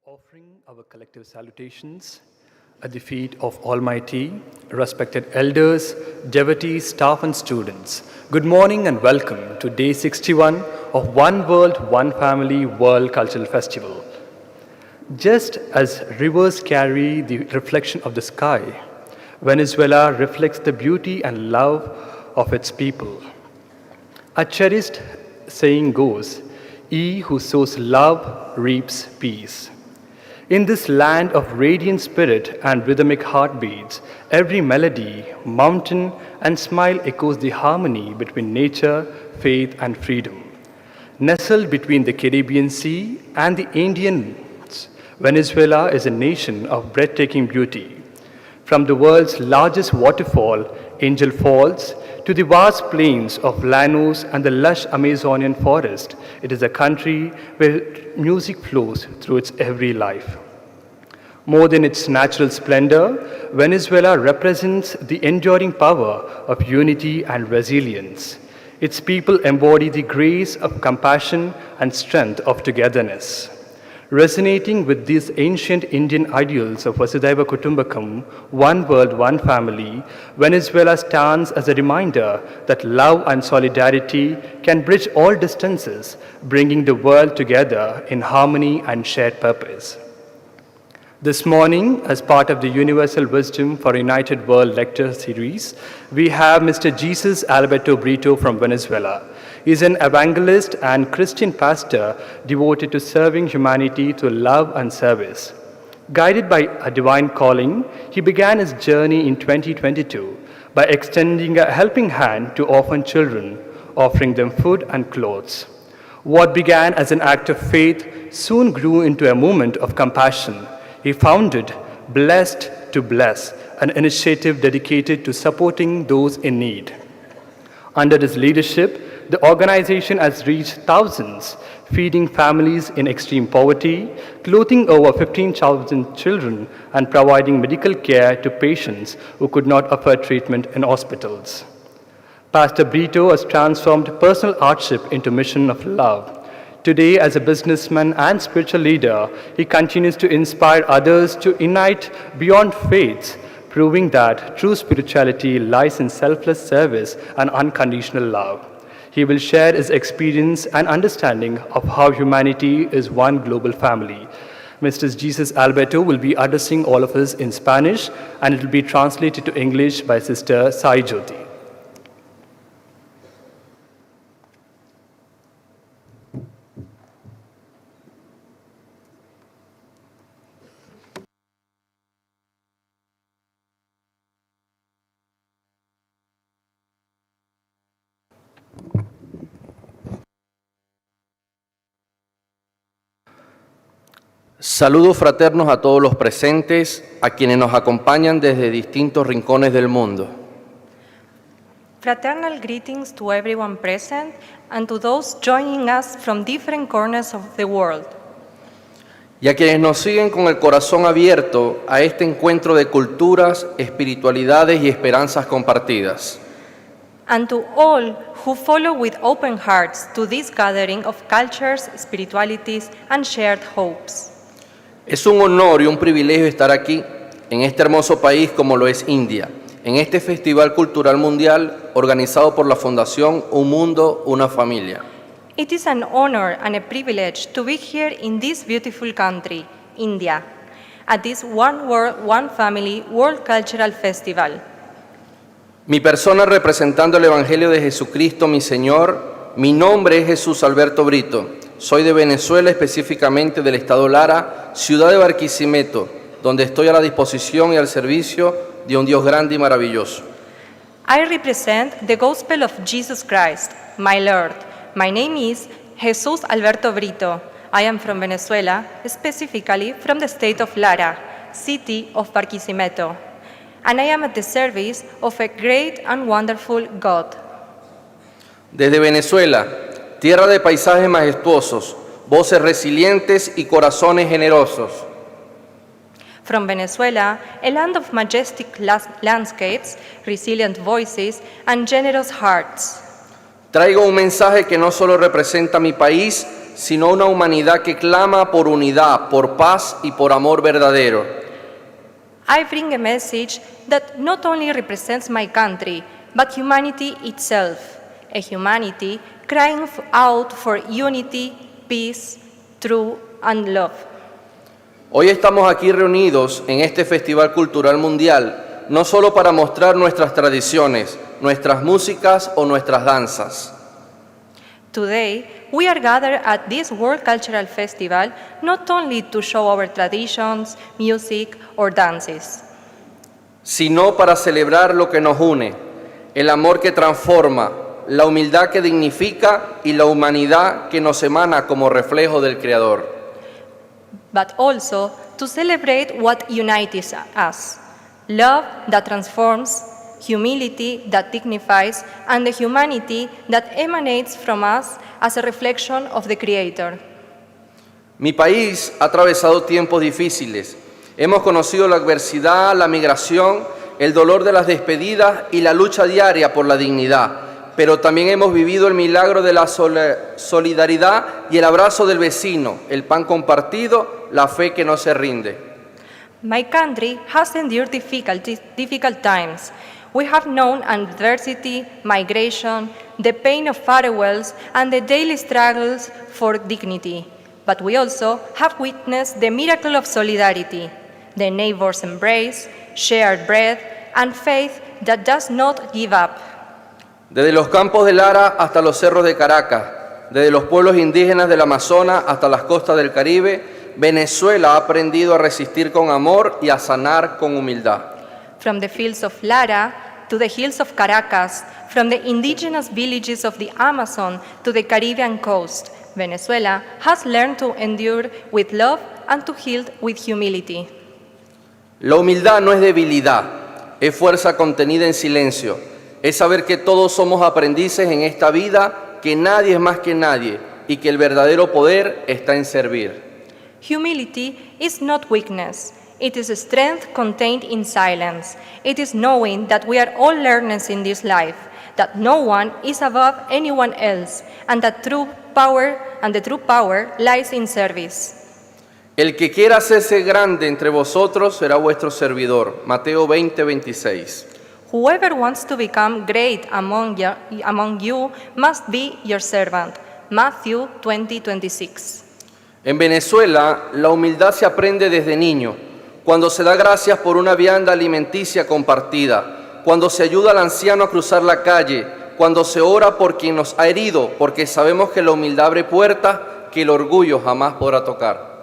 Offering our collective salutations at the feet of Almighty, respected elders, devotees, staff and students, good morning and welcome to Day 61 of One World, One Family World Cultural Festival. Just as rivers carry the reflection of the sky, Venezuela reflects the beauty and love of its people. A cherished saying goes, "He who sows love reaps peace." In this land of radiant spirit and rhythmic heartbeats, every melody, mountain, and smile echoes the harmony between nature, faith, and freedom. Nestled between the Caribbean Sea and the Indians, Venezuela is a nation of breathtaking beauty. From the world's largest waterfall, Angel Falls, to the vast plains of Llanos and the lush Amazonian forest, it is a country where music flows through its every life. More than its natural splendor, Venezuela represents the enduring power of unity and resilience. Its people embody the grace of compassion and strength of togetherness. Resonating with these ancient Indian ideals of Vasudhaiva Kutumbakam, one world, one family, Venezuela stands as a reminder that love and solidarity can bridge all distances, bringing the world together in harmony and shared purpose. This morning, as part of the Universal Wisdom for United World lecture series, we have Mr. Jesus Alberto Brito from Venezuela. He is an evangelist and Christian pastor devoted to serving humanity through love and service. Guided by a divine calling, he began his journey in 2022 by extending a helping hand to orphan children, offering them food and clothes. What began as an act of faith soon grew into a movement of compassion. He founded Blessed to Bless, an initiative dedicated to supporting those in need. Under his leadership, the organization has reached thousands, feeding families in extreme poverty, clothing over 15,000 children, and providing medical care to patients who could not afford treatment in hospitals. Pastor Brito has transformed personal hardship into mission of love. Today, as a businessman and spiritual leader, he continues to inspire others to unite beyond faiths, proving that true spirituality lies in selfless service and unconditional love. He will share his experience and understanding of how humanity is one global family. Mr. Jesus Alberto will be addressing all of us in Spanish, and it will be translated to English by Sister Sai Jyoti. Saludos fraternos a todos los presentes, a quienes nos acompañan desde distintos rincones del mundo. Fraternal greetings to everyone present and to those joining us from different corners of the world. Y a quienes nos siguen con el corazón abierto a este encuentro de culturas, espiritualidades y esperanzas compartidas. And to all who follow with open hearts to this gathering of cultures, spiritualities, and shared hopes. Es un honor y un privilegio estar aquí, en este hermoso país como lo es India, en este Festival Cultural Mundial organizado por la Fundación Un Mundo, Una Familia. It is an honor and a privilege to be here in this beautiful country, India, at this One World, One Family World Cultural Festival. Mi persona representando el Evangelio de Jesucristo, mi Señor, mi nombre es Jesús Alberto Brito. Soy de Venezuela, específicamente del estado Lara, ciudad de Barquisimeto, donde estoy a la disposición y al servicio de un Dios grande y maravilloso. I represent the Gospel of Jesus Christ, my Lord. My name is Jesús Alberto Brito. I am from Venezuela, specifically from the state of Lara, city of Barquisimeto. And I am at the service of a great and wonderful God. Desde Venezuela, tierra de paisajes majestuosos, voces resilientes y corazones generosos. From Venezuela, a land of majestic landscapes, resilient voices, and generous hearts. Traigo un mensaje que no solo representa mi país, sino una humanidad que clama por unidad, por paz y por amor verdadero. I bring a message that not only represents my country, but humanity itself, a humanity crying out for unity, peace, truth, and love. Hoy estamos aquí reunidos en este Festival Cultural Mundial, no solo para mostrar nuestras tradiciones, nuestras músicas o nuestras danzas. Today, we are gathered at this World Cultural Festival not only to show our traditions, music, or dances, sino para celebrar lo que nos une, el amor que transforma, la humildad que dignifica y la humanidad que nos emana como reflejo del Creador. but also to celebrate what unites us: love that transforms, humility that dignifies, and the humanity that emanates from us as a reflection of the Creator. Mi país ha atravesado tiempos difíciles. Hemos conocido la adversidad, la migración, el dolor de las despedidas y la lucha diaria por la dignidad. Pero también hemos vivido el milagro de la solidaridad y el abrazo del vecino, el pan compartido, la fe que no se rinde. My country has endured difficult times. We have known adversity, migration, the pain of farewells, and the daily struggles for dignity. But we also have witnessed the miracle of solidarity, the neighbor's embrace, shared bread, and faith that does not give up. Desde los campos de Lara hasta los cerros de Caracas, desde los pueblos indígenas del Amazonas hasta las costas del Caribe, Venezuela ha aprendido a resistir con amor y a sanar con humildad. From the fields of Lara to the hills of Caracas, from the indigenous villages of the Amazon to the Caribbean coast, Venezuela has learned to endure with love and to heal with humility. La humildad no es debilidad, es fuerza contenida en silencio. Es saber que todos somos aprendices en esta vida, que nadie es más que nadie y que el verdadero poder está en servir. Humility is not weakness. It is a strength contained in silence. It is knowing that we are all learners in this life, that no one is above anyone else, and that true power lies in service. El que quiera hacerse grande entre vosotros será vuestro servidor. Mateo 20:26. Whoever wants to become great among you must be your servant. Matthew 20:26. En Venezuela, la humildad se aprende desde niño, cuando se da gracias por una vianda alimenticia compartida, cuando se ayuda al anciano a cruzar la calle, cuando se ora por quien nos ha herido, porque sabemos que la humildad abre puertas que el orgullo jamás podrá tocar.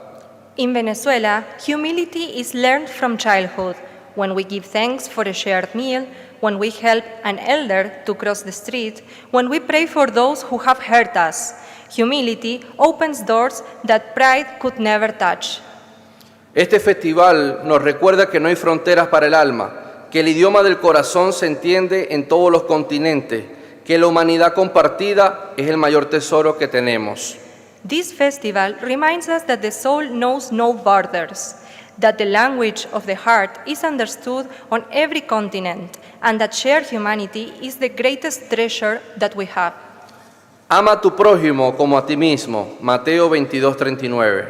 In Venezuela, humility is learned from childhood. When we give thanks for a shared meal, when we help an elder to cross the street, when we pray for those who have hurt us, humility opens doors that pride could never touch. Este festival nos recuerda que no hay fronteras para el alma, que el idioma del corazón se entiende en todos los continentes, que la humanidad compartida es el mayor tesoro que tenemos. This festival reminds us that the soul knows no borders, that the language of the heart is understood on every continent, and that shared humanity is the greatest treasure that we have. Ama a tu prójimo como a ti mismo. Mateo 22:39.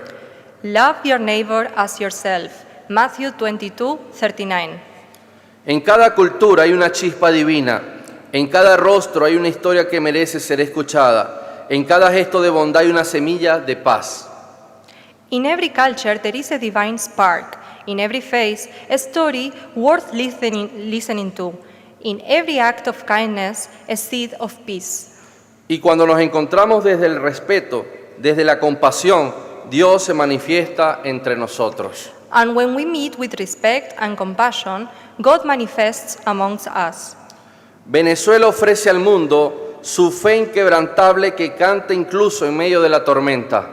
Love your neighbor as yourself. Matthew 22:39. En cada cultura hay una chispa divina. En cada rostro hay una historia que merece ser escuchada. En cada gesto de bondad hay una semilla de paz. In every culture there is a divine spark. In every face, a story worth listening to. In every act of kindness, a seed of peace. Y cuando nos encontramos desde el respeto, desde la compasión, Dios se manifiesta entre nosotros. And when we meet with respect and compassion, God manifests amongst us. Venezuela ofrece al mundo su fe inquebrantable que canta incluso en medio de la tormenta.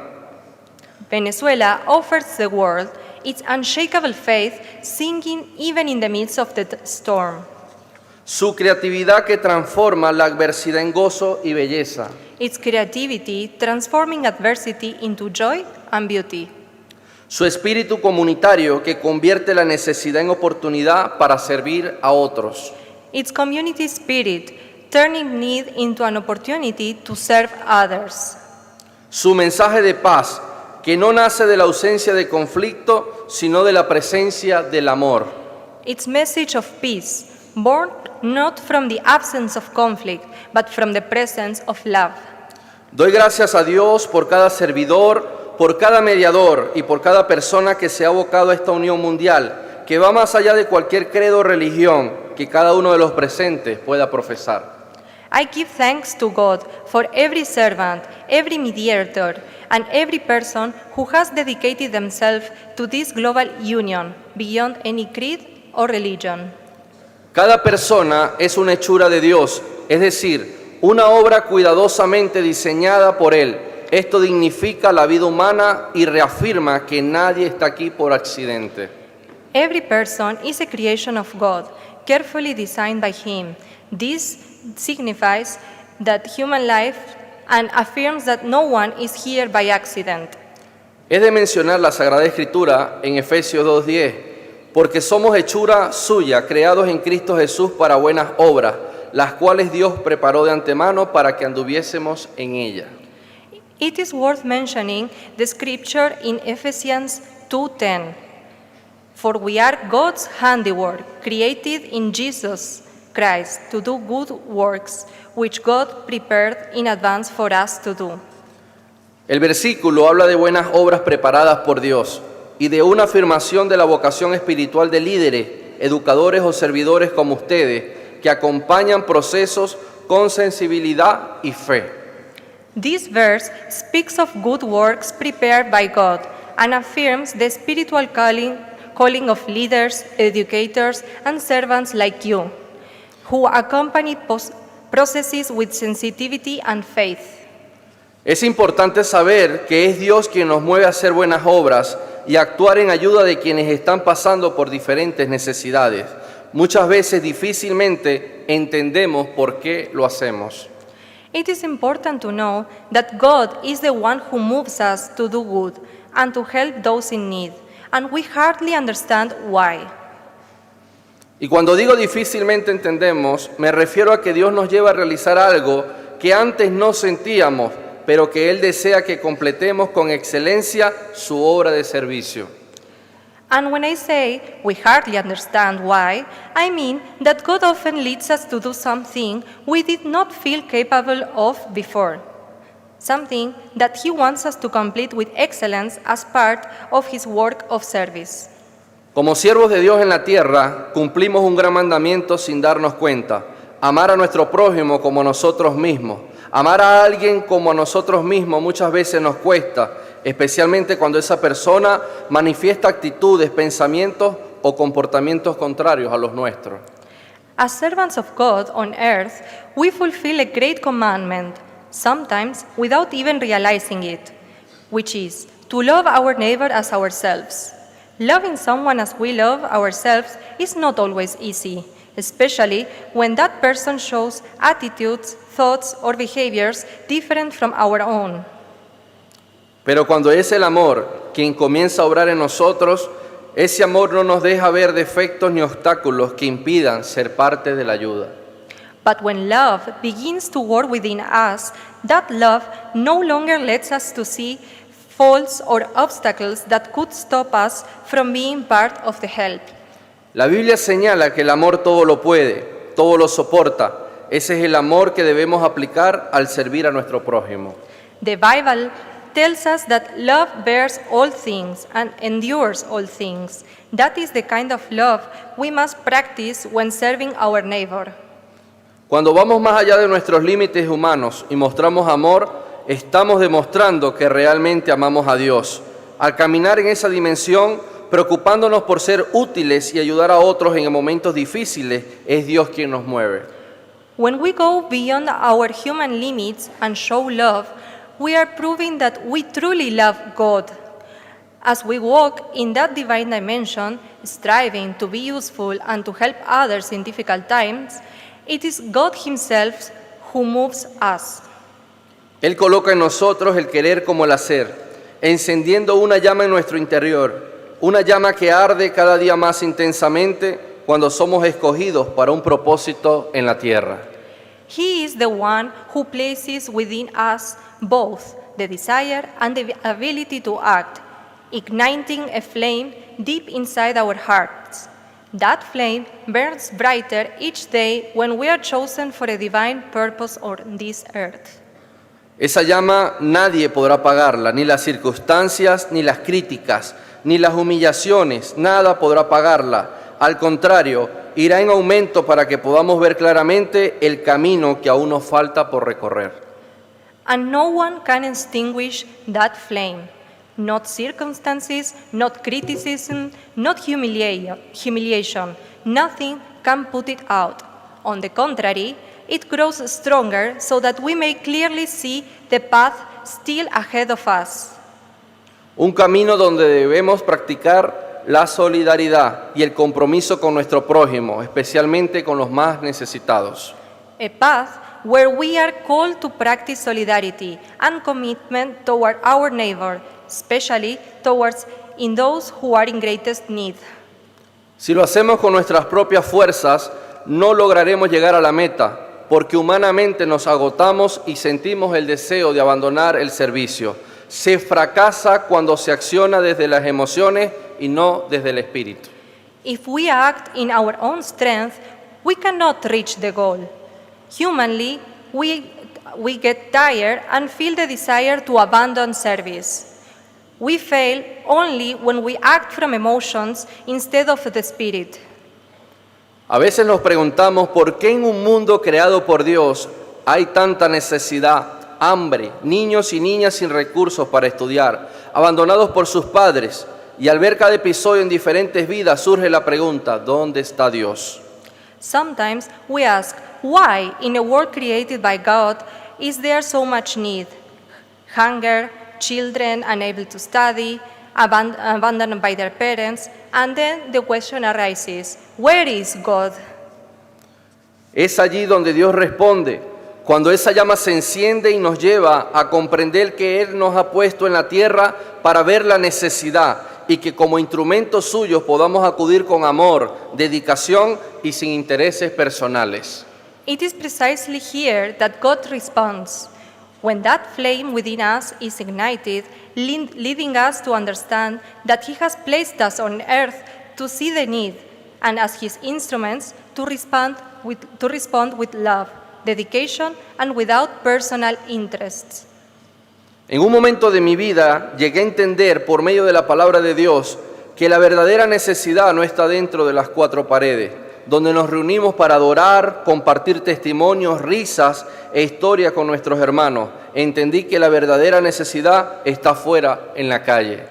Venezuela offers the world its unshakable faith, singing even in the midst of the storm. Su creatividad que transforma la adversidad en gozo y belleza. Its creativity transforming adversity into joy and beauty. Su espíritu comunitario que convierte la necesidad en oportunidad para servir a otros. Its community spirit turning need into an opportunity to serve others. Su mensaje de paz, que no nace de la ausencia de conflicto, sino de la presencia del amor. Its message of peace, born not from the absence of conflict, but from the presence of love. Doy gracias a Dios por cada servidor, por cada mediador y por cada persona que se ha abocado a esta unión mundial, que va más allá de cualquier credo o religión que cada uno de los presentes pueda profesar. I give thanks to God for every servant, every mediator, and every person who has dedicated themselves to this global union beyond any creed or religion. Cada persona es una hechura de Dios, es decir, una obra cuidadosamente diseñada por Él. Esto dignifica la vida humana y reafirma que nadie está aquí por accidente. Every person is a creation of God, carefully designed by Him. This signifies that human life and affirms that no one is here by accident. Es de mencionar la Sagrada Escritura en Efesios 2:10, porque somos hechura suya, creados en Cristo Jesús para buenas obras, las cuales Dios preparó de antemano para que anduviésemos en ella. It is worth mentioning the scripture in Ephesians 2:10. For we are God's handiwork, created in Jesus Christ to do good works, which God prepared in advance for us to do. El versículo habla de buenas obras preparadas por Dios y de una afirmación de la vocación espiritual de líderes, educadores o servidores como ustedes, que acompañan procesos con sensibilidad y fe. This verse speaks of good works prepared by God and affirms the spiritual calling of leaders, educators, and servants like you, who accompany processes with sensitivity and faith. Es importante saber que es Dios quien nos mueve a hacer buenas obras y a actuar en ayuda de quienes están pasando por diferentes necesidades. Muchas veces difícilmente entendemos por qué lo hacemos. It is important to know that God is the one who moves us to do good and to help those in need, and we hardly understand why. Y cuando digo difícilmente entendemos, me refiero a que Dios nos lleva a realizar algo que antes no sentíamos, pero que Él desea que completemos con excelencia su obra de servicio. And when I say we hardly understand why, I mean that God often leads us to do something we did not feel capable of before, something that He wants us to complete with excellence as part of His work of service. Como siervos de Dios en la tierra, cumplimos un gran mandamiento sin darnos cuenta: amar a nuestro prójimo como a nosotros mismos. Amar a alguien como a nosotros mismos muchas veces nos cuesta, especialmente cuando esa persona manifiesta actitudes, pensamientos o comportamientos contrarios a los nuestros. As servants of God on earth, we fulfill a great commandment, sometimes without even realizing it, which is to love our neighbor as ourselves. Loving someone as we love ourselves is not always easy, especially when that person shows attitudes, thoughts, or behaviors different from our own. Pero cuando es el amor quien comienza a obrar en nosotros, ese amor no nos deja ver defectos ni obstáculos que impidan ser parte de la ayuda. But when love begins to work within us, that love no longer lets us to see faults or obstacles that could stop us from being part of the help. La Biblia señala que el amor todo lo puede, todo lo soporta. Ese es el amor que debemos aplicar al servir a nuestro prójimo. The Bible tells us that love bears all things and endures all things. That is the kind of love we must practice when serving our neighbor. Cuando vamos más allá de nuestros límites humanos y mostramos amor, estamos demostrando que realmente amamos a Dios. Al caminar en esa dimensión, preocupándonos por ser útiles y ayudar a otros en momentos difíciles, es Dios quien nos mueve. When we go beyond our human limits and show love, we are proving that we truly love God. As we walk in that divine dimension, striving to be useful and to help others in difficult times, it is God Himself who moves us. Él coloca en nosotros el querer como el hacer, encendiendo una llama en nuestro interior, una llama que arde cada día más intensamente cuando somos escogidos para un propósito en la tierra. He is the one who places within us both the desire and the ability to act, igniting a flame deep inside our hearts. That flame burns brighter each day when we are chosen for a divine purpose on this earth. Esa llama nadie podrá apagarla, ni las circunstancias, ni las críticas, ni las humillaciones, nada podrá apagarla. Al contrario, irá en aumento para que podamos ver claramente el camino que aún nos falta por recorrer. And no one can extinguish that flame. Not circumstances, not criticism, not humiliation. Nothing can put it out. On the contrary, it grows stronger so that we may clearly see the path still ahead of us. Un camino donde debemos practicar la solidaridad y el compromiso con nuestro prójimo, especialmente con los más necesitados. A path where we are called to practice solidarity and commitment toward our neighbor, especially towards in those who are in greatest need. Si lo hacemos con nuestras propias fuerzas, no lograremos llegar a la meta, porque humanamente nos agotamos y sentimos el deseo de abandonar el servicio. Se fracasa cuando se acciona desde las emociones y no desde el espíritu. If we act in our own strength, we cannot reach the goal. Humanly, we get tired and feel the desire to abandon service. We fail only when we act from emotions instead of the spirit. A veces nos preguntamos por qué en un mundo creado por Dios hay tanta necesidad, hambre, niños y niñas sin recursos para estudiar, abandonados por sus padres, y al ver cada episodio en diferentes vidas surge la pregunta, ¿dónde está Dios? Sometimes we ask, why in a world created by God is there so much need? Hunger, children unable to study, abandoned by their parents, and then the question arises, where is God? Es allí donde Dios responde, cuando esa llama se enciende y nos lleva a comprender que Él nos ha puesto en la tierra para ver la necesidad y que como instrumentos suyos podamos acudir con amor, dedicación y sin intereses personales. It is precisely here that God responds. When that flame within us is ignited, leading us to understand that He has placed us on earth to see the need, and as His instruments to respond with love, dedication, and without personal interests. En un momento de mi vida llegué a entender por medio de la palabra de Dios que la verdadera necesidad no está dentro de las cuatro paredes, donde nos reunimos para adorar, compartir testimonios, risas e historia con nuestros hermanos. Entendí que la verdadera necesidad está fuera, en la calle.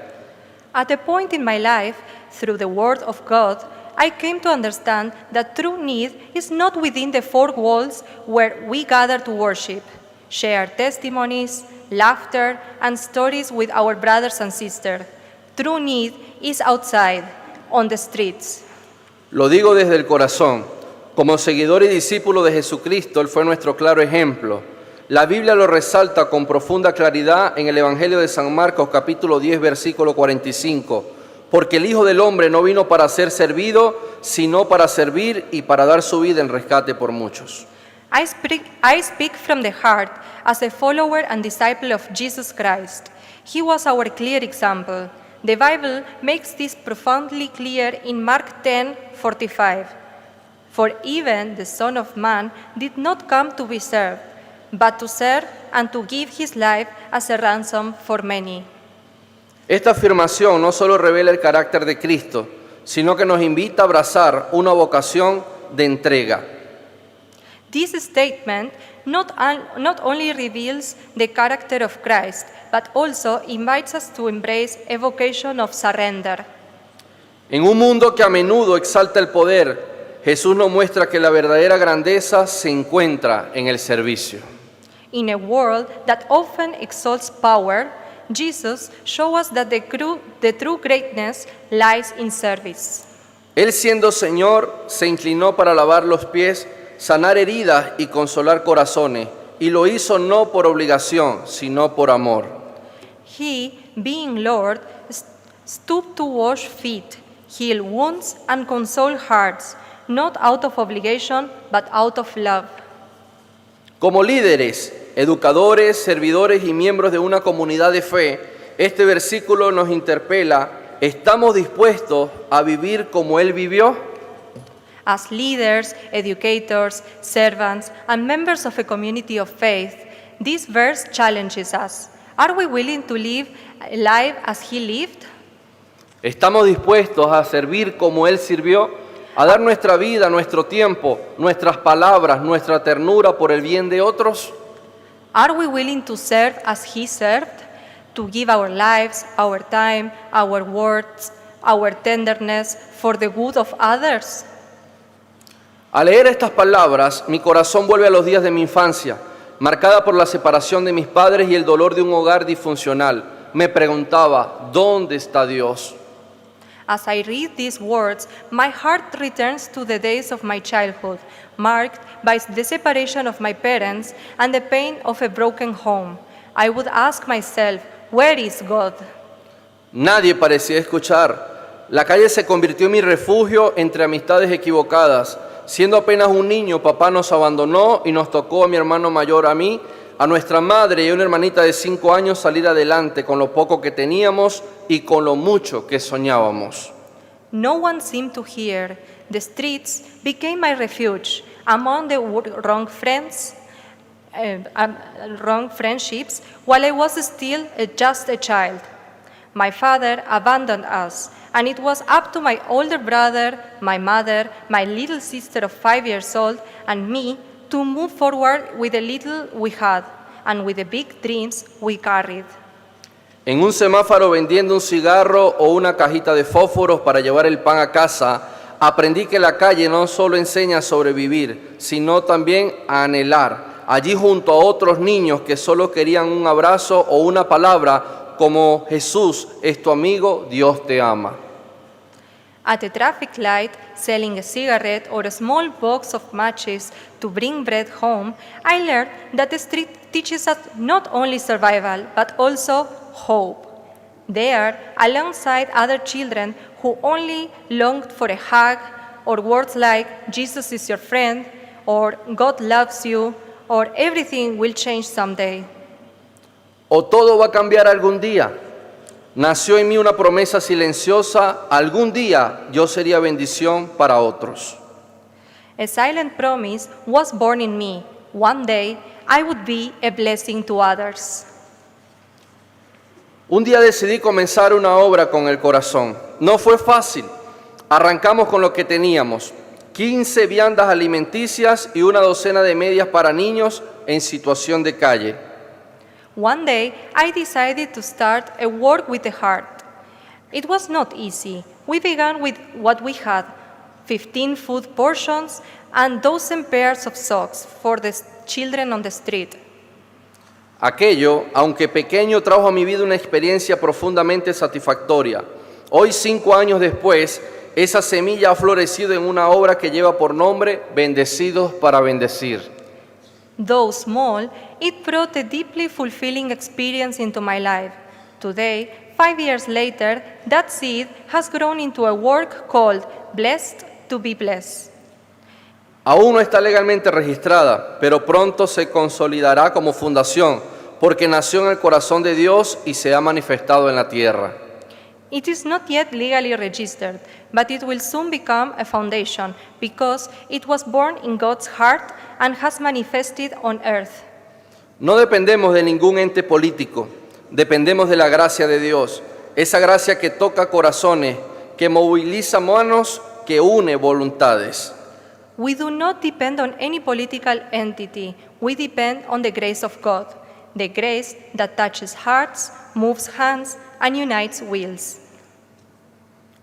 At a point in my life, through the Word of God, I came to understand that true need is not within the four walls where we gather to worship, share testimonies, laughter, and stories with our brothers and sisters. True need is outside, on the streets. Lo digo desde el corazón. Como seguidor y discípulo de Jesucristo, Él fue nuestro claro ejemplo. La Biblia lo resalta con profunda claridad en el Evangelio de San Marcos, capítulo 10, versículo 45. Porque el Hijo del Hombre no vino para ser servido, sino para servir y para dar su vida en rescate por muchos. I speak from the heart as a follower and disciple of Jesus Christ. He was our clear example. The Bible makes this profoundly clear in Mark 10:45. For even the Son of Man did not come to be served, but to serve and to give his life as a ransom for many. Esta afirmación no solo revela el carácter de Cristo, sino que nos invita a abrazar una vocación de entrega. This statement not only reveals the character of Christ, but also invites us to embrace a vocation of surrender. En un mundo que a menudo exalta el poder, Jesús nos muestra que la verdadera grandeza se encuentra en el servicio. In a world that often exalts power, Jesus shows us that the true greatness lies in service. Él, siendo Señor, se inclinó para lavar los pies, sanar heridas y consolar corazones, y lo hizo no por obligación, sino por amor. He, being Lord, stooped to wash feet, heal wounds, and console hearts, not out of obligation, but out of love. Como líderes, educadores, servidores y miembros de una comunidad de fe, este versículo nos interpela: ¿estamos dispuestos a vivir como Él vivió? As leaders, educators, servants, and members of a community of faith, this verse challenges us. Are we willing to live a life as He lived? ¿Estamos dispuestos a servir como Él sirvió? ¿A dar nuestra vida, nuestro tiempo, nuestras palabras, nuestra ternura por el bien de otros? Are we willing to serve as He served? To give our lives, our time, our words, our tenderness for the good of others? Al leer estas palabras, mi corazón vuelve a los días de mi infancia, marcada por la separación de mis padres y el dolor de un hogar disfuncional. Me preguntaba, ¿dónde está Dios? As I read these words, my heart returns to the days of my childhood, marked by the separation of my parents and the pain of a broken home. I would ask myself, where is God? Nadie parecía escuchar. La calle se convirtió en mi refugio entre amistades equivocadas. Siendo apenas un niño, papá nos abandonó y nos tocó a mi hermano mayor, a mí, a nuestra madre y a una hermanita de 5 años salir adelante con lo poco que teníamos y con lo mucho que soñábamos. No one seemed to hear. The streets became my refuge among the wrong friendships while I was still just a child. My father abandoned us, and it was up to my older brother, my mother, my little sister of 5 years old, and me to move forward with the little we had and with the big dreams we carried. En un semáforo vendiendo un cigarro o una cajita de fósforos para llevar el pan a casa, aprendí que la calle no solo enseña a sobrevivir, sino también a anhelar. Allí junto a otros niños que solo querían un abrazo o una palabra, como Jesús es tu amigo, Dios te ama. At a traffic light, selling a cigarette or a small box of matches to bring bread home, I learned that the street teaches us not only survival, but also hope. There, alongside other children who only longed for a hug, or words like, Jesus is your friend, or God loves you, or everything will change someday. O todo va a cambiar algún día. Nació en mí una promesa silenciosa: algún día yo sería bendición para otros. A silent promise was born in me. One day, I would be a blessing to others. Un día decidí comenzar una obra con el corazón. No fue fácil. Arrancamos con lo que teníamos: 15 viandas alimenticias y una docena de medias para niños en situación de calle. One day, I decided to start a work with the heart. It was not easy. We began with what we had: 15 food portions and 12 pairs of socks for the children on the street. Aquello, aunque pequeño, trajo a mi vida una experiencia profundamente satisfactoria. Hoy, 5 años después, esa semilla ha florecido en una obra que lleva por nombre Bendecidos para Bendecir. Though small, it brought a deeply fulfilling experience into my life. Today, 5 years later, that seed has grown into a work called Blessed to be Blessed. Aún no está legalmente registrada, pero pronto se consolidará como fundación, porque nació en el corazón de Dios y se ha manifestado en la tierra. It is not yet legally registered, but it will soon become a foundation because it was born in God's heart and has manifested on earth. No dependemos de ningún ente político, dependemos de la gracia de Dios, esa gracia que toca corazones, que moviliza manos, que une voluntades. We do not depend on any political entity, we depend on the grace of God, the grace that touches hearts, moves hands, and unites wills.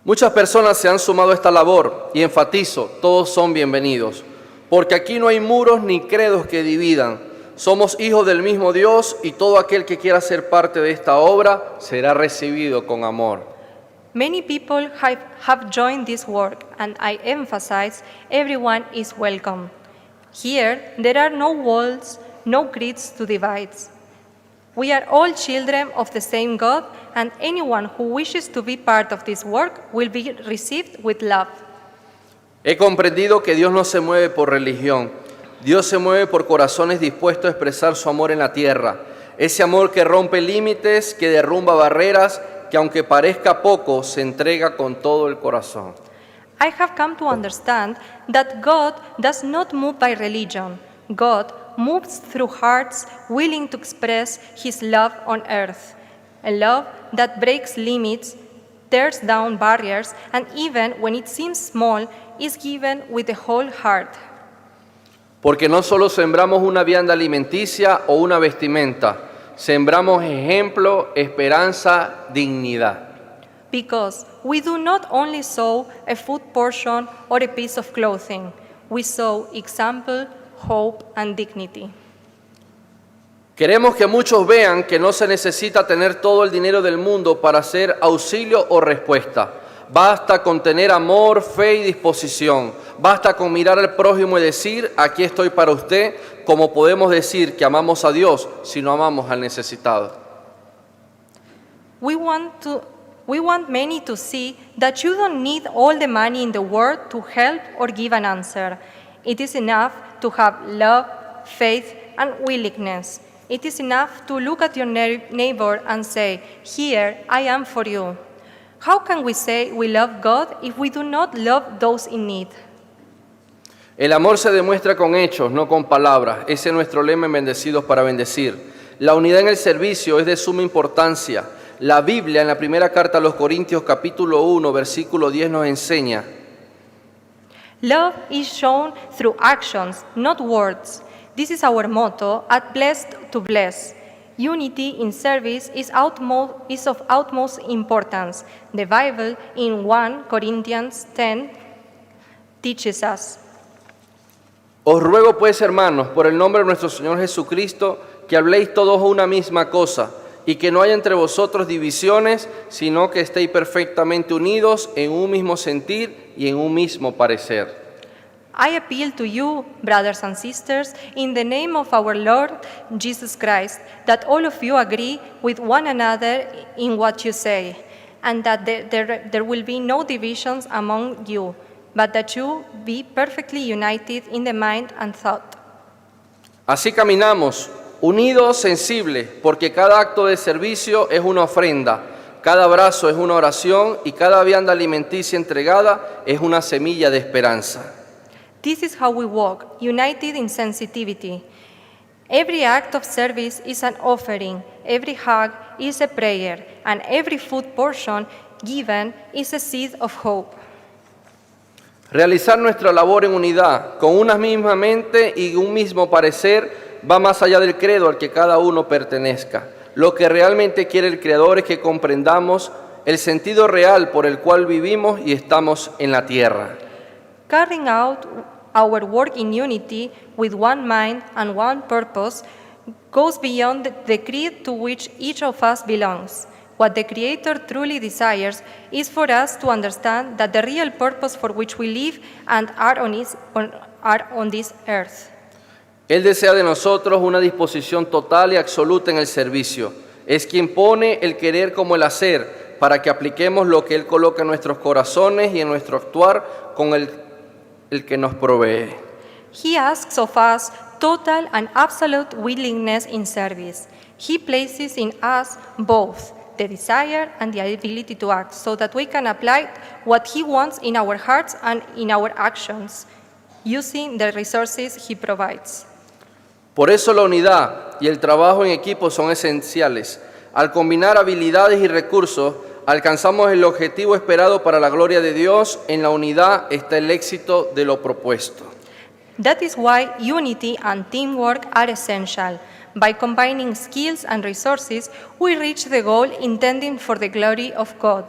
Muchas personas se han sumado a esta labor y enfatizo, todos son bienvenidos, porque aquí no hay muros ni credos que dividan. Somos hijos del mismo Dios y todo aquel que quiera ser parte de esta obra será recibido con amor. Many people have joined this work, and I emphasize everyone is welcome. Here, there are no walls, no creeds to divide. We are all children of the same God, and anyone who wishes to be part of this work will be received with love. He comprendido que Dios no se mueve por religión. Dios se mueve por corazones dispuestos a expresar su amor en la tierra. Ese amor que rompe límites, que derrumba barreras, que aunque parezca poco, se entrega con todo el corazón. I have come to understand that God does not move by religion. God moves through hearts willing to express His love on earth. A love that breaks limits, tears down barriers, and even when it seems small, is given with the whole heart. Porque no solo sembramos una vianda alimenticia o una vestimenta, sembramos ejemplo, esperanza, dignidad. Because we do not only sow a food portion or a piece of clothing, we sow example, hope, and dignity. Queremos que muchos vean que no se necesita tener todo el dinero del mundo para hacer auxilio o respuesta. Basta con tener amor, fe y disposición. Basta con mirar al prójimo y decir, aquí estoy para usted, como podemos decir que amamos a Dios si no amamos al necesitado. We want many to see that you don't need all the money in the world to help or give an answer. It is enough to have love, faith, and willingness. It is enough to look at your neighbor and say, here, I am for you. How can we say we love God if we do not love those in need? El amor se demuestra con hechos, no con palabras. Ese es nuestro lema en Bendecidos para Bendecir. La unidad en el servicio es de suma importancia. La Biblia, en la primera carta a los Corintios, capítulo 1, versículo 10, nos enseña: Love is shown through actions, not words. This is our motto at Blessed to Bless. Unity in service is of utmost importance. The Bible in 1 Corinthians 10 teaches us. Os ruego pues, hermanos, por el nombre de nuestro Señor Jesucristo, que habléis todos una misma cosa, y que no haya entre vosotros divisiones, sino que estéis perfectamente unidos en un mismo sentir y en un mismo parecer. I appeal to you, brothers and sisters, in the name of our Lord Jesus Christ, that all of you agree with one another in what you say, and that there will be no divisions among you, but that you be perfectly united in the mind and thought. Así caminamos, unidos, sensibles, porque cada acto de servicio es una ofrenda, cada abrazo es una oración y cada vianda alimenticia entregada es una semilla de esperanza. This is how we walk, united in sensitivity. Every act of service is an offering, every hug is a prayer, and every food portion given is a seed of hope. Realizar nuestra labor en unidad, con una misma mente y un mismo parecer, va más allá del credo al que cada uno pertenezca. Lo que realmente quiere el Creador es que comprendamos el sentido real por el cual vivimos y estamos en la tierra. Carrying out our work in unity with one mind and one purpose goes beyond the creed to which each of us belongs. What the Creator truly desires is for us to understand that the real purpose for which we live and are on this earth. Él desea de nosotros una disposición total y absoluta en el servicio. Es quien pone el querer como el hacer para que apliquemos lo que Él coloca en nuestros corazones y en nuestro actuar con el que nos provee. He asks of us total and absolute willingness in service. He places in us both the desire and the ability to act so that we can apply what He wants in our hearts and in our actions, using the resources He provides. Por eso la unidad y el trabajo en equipo son esenciales. Al combinar habilidades y recursos, alcanzamos el objetivo esperado para la gloria de Dios. En la unidad está el éxito de lo propuesto. That is why unity and teamwork are essential. By combining skills and resources, we reach the goal intended for the glory of God.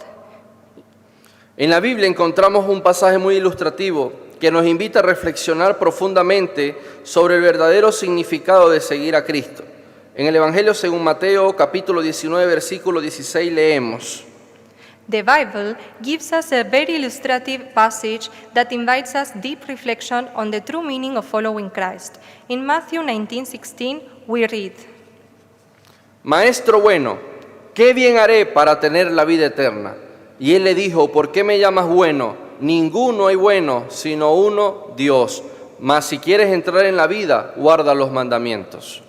En la Biblia encontramos un pasaje muy ilustrativo que nos invita a reflexionar profundamente sobre el verdadero significado de seguir a Cristo. En el Evangelio según Mateo, capítulo 19, versículo 16, leemos: The Bible gives us a very illustrative passage that invites us deep reflection on the true meaning of following Christ. In Matthew 19:16, we read: Maestro bueno, ¿qué bien haré para tener la vida eterna? Y él le dijo, ¿por qué me llamas bueno? Ninguno hay bueno, sino uno, Dios. mas si quieres entrar en la vida, guarda los mandamientos.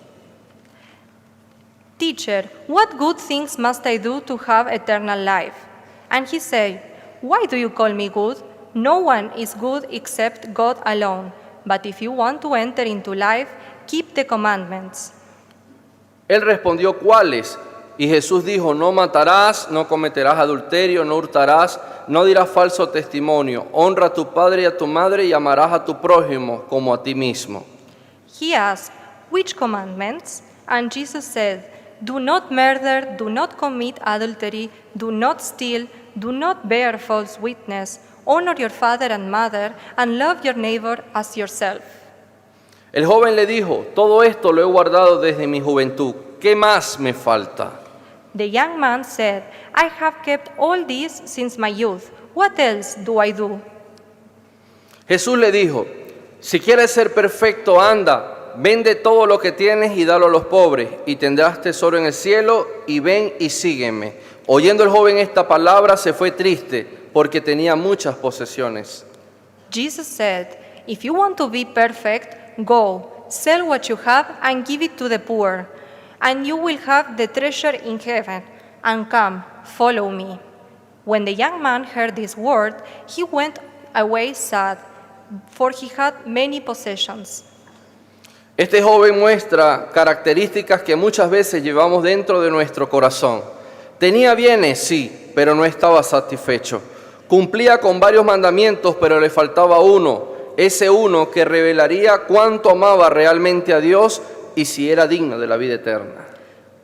Teacher, what good things must I do to have eternal life? And he said, Why do you call me good? No one is good except God alone. But if you want to enter into life, keep the commandments. Él respondió, ¿cuáles? Y Jesús dijo, no matarás, no cometerás adulterio, no hurtarás, no dirás falso testimonio, honra a tu padre y a tu madre y amarás a tu prójimo como a ti mismo. He asked, Which commandments? And Jesus said, Do not murder, do not commit adultery, do not steal, do not bear false witness, honor your father and mother, and love your neighbor as yourself. El joven le dijo, todo esto lo he guardado desde mi juventud, ¿qué más me falta? The young man said, I have kept all this since my youth. What else do I do? Jesús le dijo, si quieres ser perfecto, anda, vende todo lo que tienes y dalo a los pobres, y tendrás tesoro en el cielo, y ven y sígueme. Oyendo el joven esta palabra, se fue triste, porque tenía muchas posesiones. Jesus said, If you want to be perfect, go, sell what you have and give it to the poor, and you will have the treasure in heaven, and come, follow me. When the young man heard this word, he went away sad, for he had many possessions. Este joven muestra características que muchas veces llevamos dentro de nuestro corazón. Tenía bienes, sí, pero no estaba satisfecho. Cumplía con varios mandamientos, pero le faltaba uno, ese uno que revelaría cuánto amaba realmente a Dios y si era digno de la vida eterna.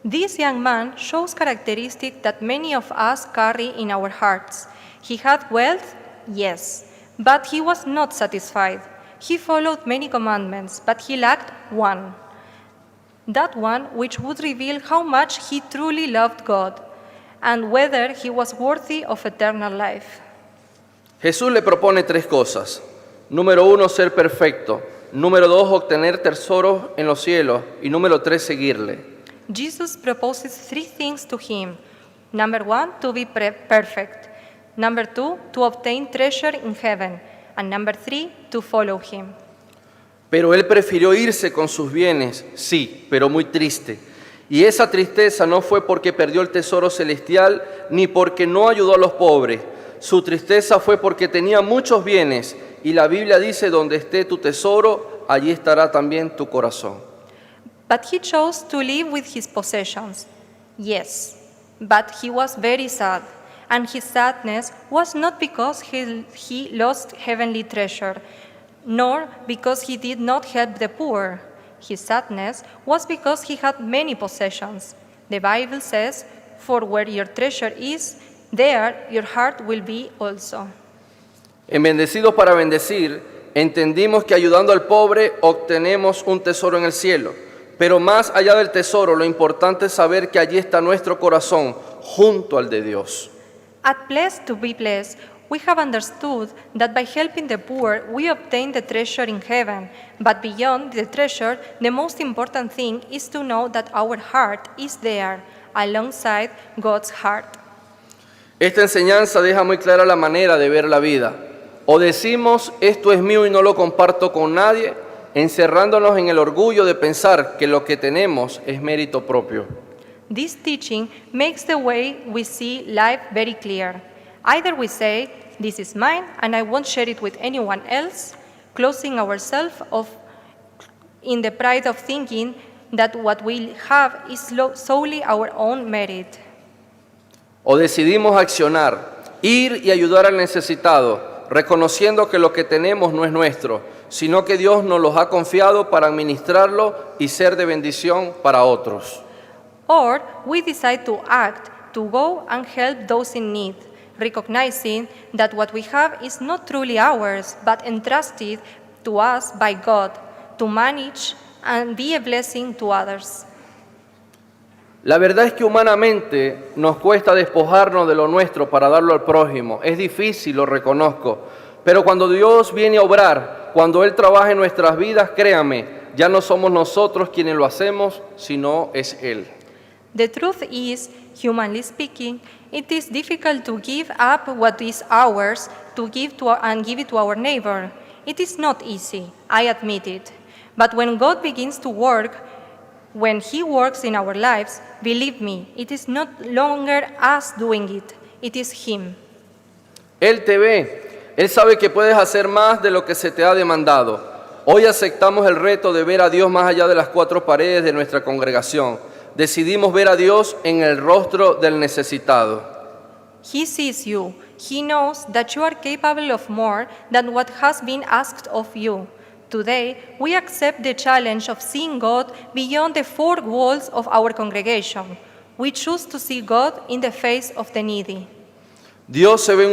This young man shows characteristics that many of us carry in our hearts. He had wealth, yes, but he was not satisfied. He followed many commandments, but he lacked one. That one which would reveal how much he truly loved God and whether he was worthy of eternal life. Jesús le propone tres cosas. Número 1, ser perfecto. Número 2, obtener tesoros en los cielos. Y número 3, seguirle. Jesus proposes three things to him. Number 1, to be perfect. Number 2, to obtain treasure in heaven. And number 3, to follow him. Pero él prefirió irse con sus bienes, sí, pero muy triste. Y esa tristeza no fue porque perdió el tesoro celestial, ni porque no ayudó a los pobres. Su tristeza fue porque tenía muchos bienes, y la Biblia dice, donde esté tu tesoro, allí estará también tu corazón. But he chose to live with his possessions. Yes, but he was very sad, and his sadness was not because he lost heavenly treasure, nor because he did not help the poor. His sadness was because he had many possessions. The Bible says, For where your treasure is, there your heart will be also. En Bendecidos para Bendecir, entendimos que ayudando al pobre obtenemos un tesoro en el cielo. Pero más allá del tesoro, lo importante es saber que allí está nuestro corazón, junto al de Dios. At Blessed to be Blessed, we have understood that by helping the poor, we obtain the treasure in heaven. But beyond the treasure, the most important thing is to know that our heart is there, alongside God's heart. Esta enseñanza deja muy clara la manera de ver la vida. O decimos, esto es mío y no lo comparto con nadie, encerrándonos en el orgullo de pensar que lo que tenemos es mérito propio. This teaching makes the way we see life very clear. Either we say, this is mine and I won't share it with anyone else, closing ourselves in the pride of thinking that what we have is solely our own merit. O decidimos accionar, ir y ayudar al necesitado, reconociendo que lo que tenemos no es nuestro, sino que Dios nos los ha confiado para administrarlo y ser de bendición para otros. Or we decide to act, to go and help those in need, recognizing that what we have is not truly ours, but entrusted to us by God to manage and be a blessing to others. La verdad es que humanamente nos cuesta despojarnos de lo nuestro para darlo al prójimo. Es difícil, lo reconozco. Pero cuando Dios viene a obrar, cuando Él trabaja en nuestras vidas, créame, ya no somos nosotros quienes lo hacemos, sino es Él. The truth is, humanly speaking, it is difficult to give up what is ours and give it to our neighbor. It is not easy, I admit it. But when God begins to work, when He works in our lives, believe me, it is no longer us doing it, it is Him. Él te ve, Él sabe que puedes hacer más de lo que se te ha demandado. Hoy aceptamos el reto de ver a Dios más allá de las cuatro paredes de nuestra congregación. Decidimos ver a Dios en el rostro del necesitado. He sees you. He knows that you are capable of more than what has been asked of you. Today, we accept the challenge of seeing God beyond the four walls of our congregation. We choose to see God in the face of the needy. Dios se ve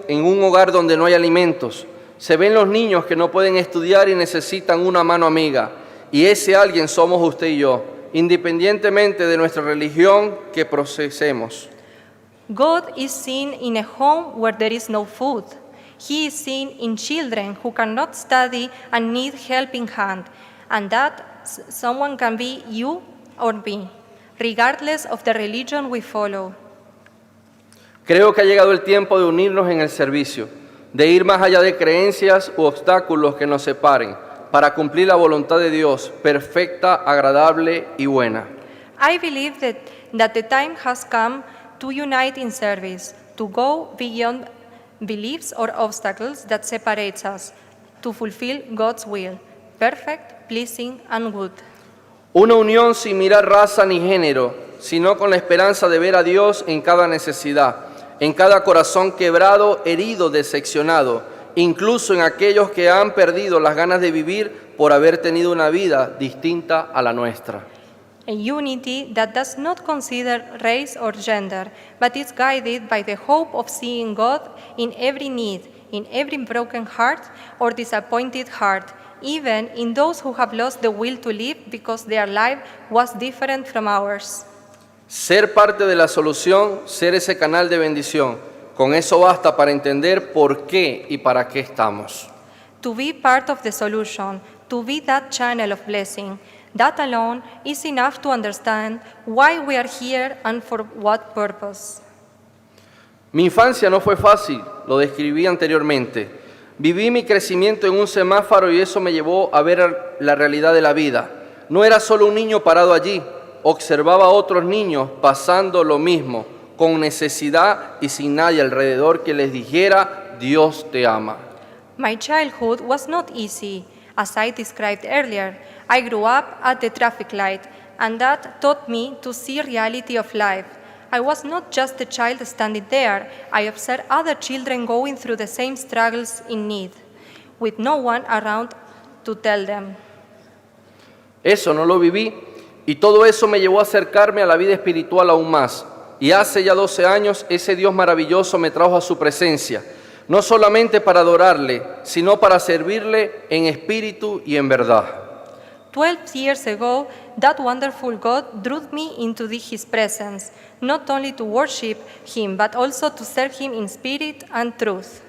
en un hogar donde no hay alimentos. Se ven los niños que no pueden estudiar y necesitan una mano amiga. Y ese alguien somos usted y yo, independientemente de nuestra religión que procesemos. God is seen in a home where there is no food. He is seen in children who cannot study and need helping hand. And that someone can be you or me, regardless of the religion we follow. Creo que ha llegado el tiempo de unirnos en el servicio, de ir más allá de creencias u obstáculos que nos separen, para cumplir la voluntad de Dios, perfecta, agradable y buena. I believe that the time has come to unite in service, to go beyond beliefs or obstacles that separate us, to fulfill God's will, perfect, pleasing, and good. Una unión sin mirar raza ni género, sino con la esperanza de ver a Dios en cada necesidad, en cada corazón quebrado, herido, decepcionado, incluso en aquellos que han perdido las ganas de vivir por haber tenido una vida distinta a la nuestra. A unity that does not consider race or gender, but is guided by the hope of seeing God in every need, in every broken heart or disappointed heart, even in those who have lost the will to live because their life was different from ours. Ser parte de la solución, ser ese canal de bendición. Con eso basta para entender por qué y para qué estamos. To be part of the solution, to be that channel of blessing, that alone is enough to understand why we are here and for what purpose. Mi infancia no fue fácil, lo describí anteriormente. Viví mi crecimiento en un semáforo y eso me llevó a ver la realidad de la vida. No era solo un niño parado allí, observaba a otros niños pasando lo mismo, con necesidad y sin nadie alrededor que les dijera, Dios te ama. My childhood was not easy. As I described earlier, I grew up at the traffic light, and that taught me to see reality of life. I was not just a child standing there. I observed other children going through the same struggles in need, with no one around to tell them. Eso no lo viví, y todo eso me llevó a acercarme a la vida espiritual aún más. Y hace ya 12 años, ese Dios maravilloso me trajo a su presencia, no solamente para adorarle, sino para servirle en espíritu y en verdad. 12 years ago, that wonderful God drew me into His presence, not only to worship Him, but also to serve Him in spirit and truth.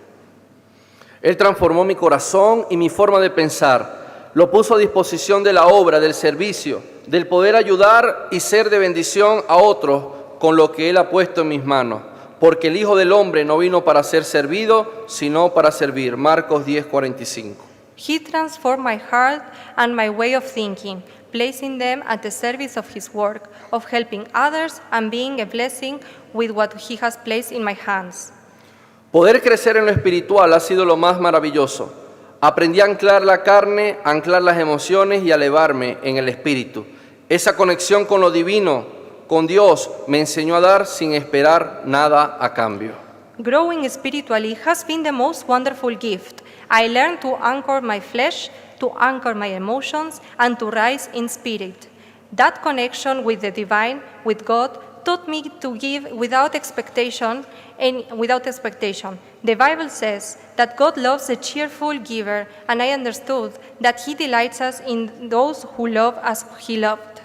Él transformó mi corazón y mi forma de pensar. Lo puso a disposición de la obra, del servicio, del poder ayudar y ser de bendición a otros con lo que Él ha puesto en mis manos. Porque el Hijo del Hombre no vino para ser servido, sino para servir. Marcos 10:45. He transformed my heart and my way of thinking, placing them at the service of His work, of helping others and being a blessing with what He has placed in my hands. Poder crecer en lo espiritual ha sido lo más maravilloso. Aprendí a anclar la carne, a anclar las emociones y a elevarme en el espíritu. Esa conexión con lo divino, con Dios, me enseñó a dar sin esperar nada a cambio. Growing spiritually has been the most wonderful gift. I learned to anchor my flesh, to anchor my emotions, and to rise in spirit. That connection with the divine, with God, taught me to give without expectation. The Bible says that God loves a cheerful giver, and I understood that He delights us in those who love as He loved.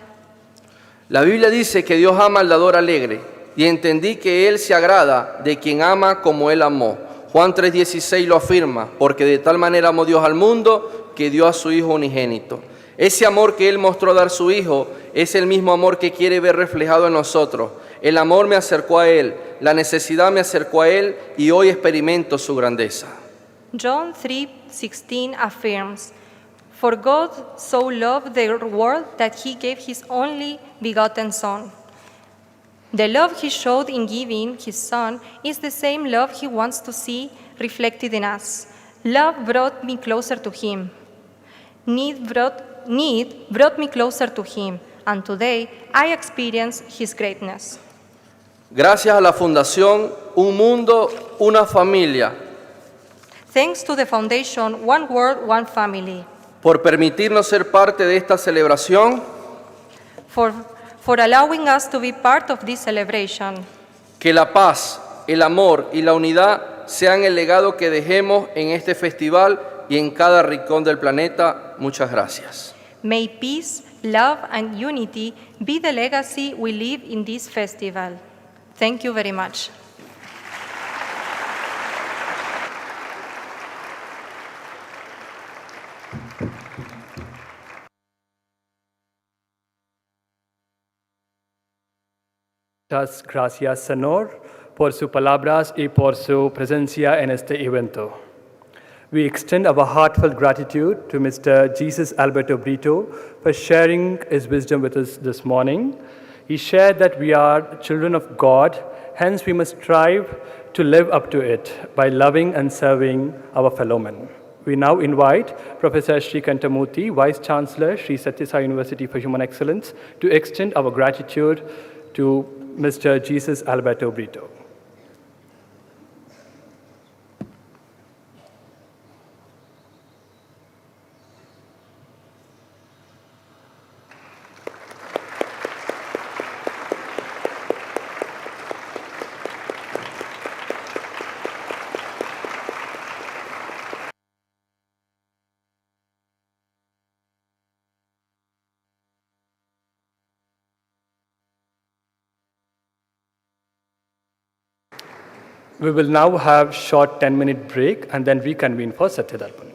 La Biblia dice que Dios ama al dador alegre, y entendí que Él se agrada de quien ama como Él amó. Juan 3:16 lo afirma, porque de tal manera amó Dios al mundo que dio a su Hijo unigénito. Ese amor que Él mostró a dar su Hijo es el mismo amor que quiere ver reflejado en nosotros. El amor me acercó a Él, la necesidad me acercó a Él y hoy experimento su grandeza. John 3:16 affirms, "For God so loved the world that he gave his only begotten Son." The love he showed in giving his Son is the same love he wants to see reflected in us. Love brought me closer to him. Need brought me closer to him, and today I experience his greatness. Gracias a la Fundación Un Mundo, Una Familia, Thanks to the foundation One World, One Family, por permitirnos ser parte de esta celebración, for allowing us to be part of this celebration. que la paz, el amor y la unidad sean el legado que dejemos en este festival y en cada rincón del planeta. Muchas gracias. May peace, love, and unity be the legacy we leave in this festival. Thank you very much. Muchas gracias, Senor, por sus palabras y por su presencia en este evento. We extend our heartfelt gratitude to Mr. Jesus Alberto Brito for sharing his wisdom with us this morning. He shared that we are children of God, hence we must strive to live up to it by loving and serving our fellow men. We now invite Professor Sri Kantamurthy, Vice Chancellor, Sri Sathya Sai University for Human Excellence, to extend our gratitude to Mr. Jesus Alberto Brito. We will now have short 10-minute break and then reconvene for Satya Darpan.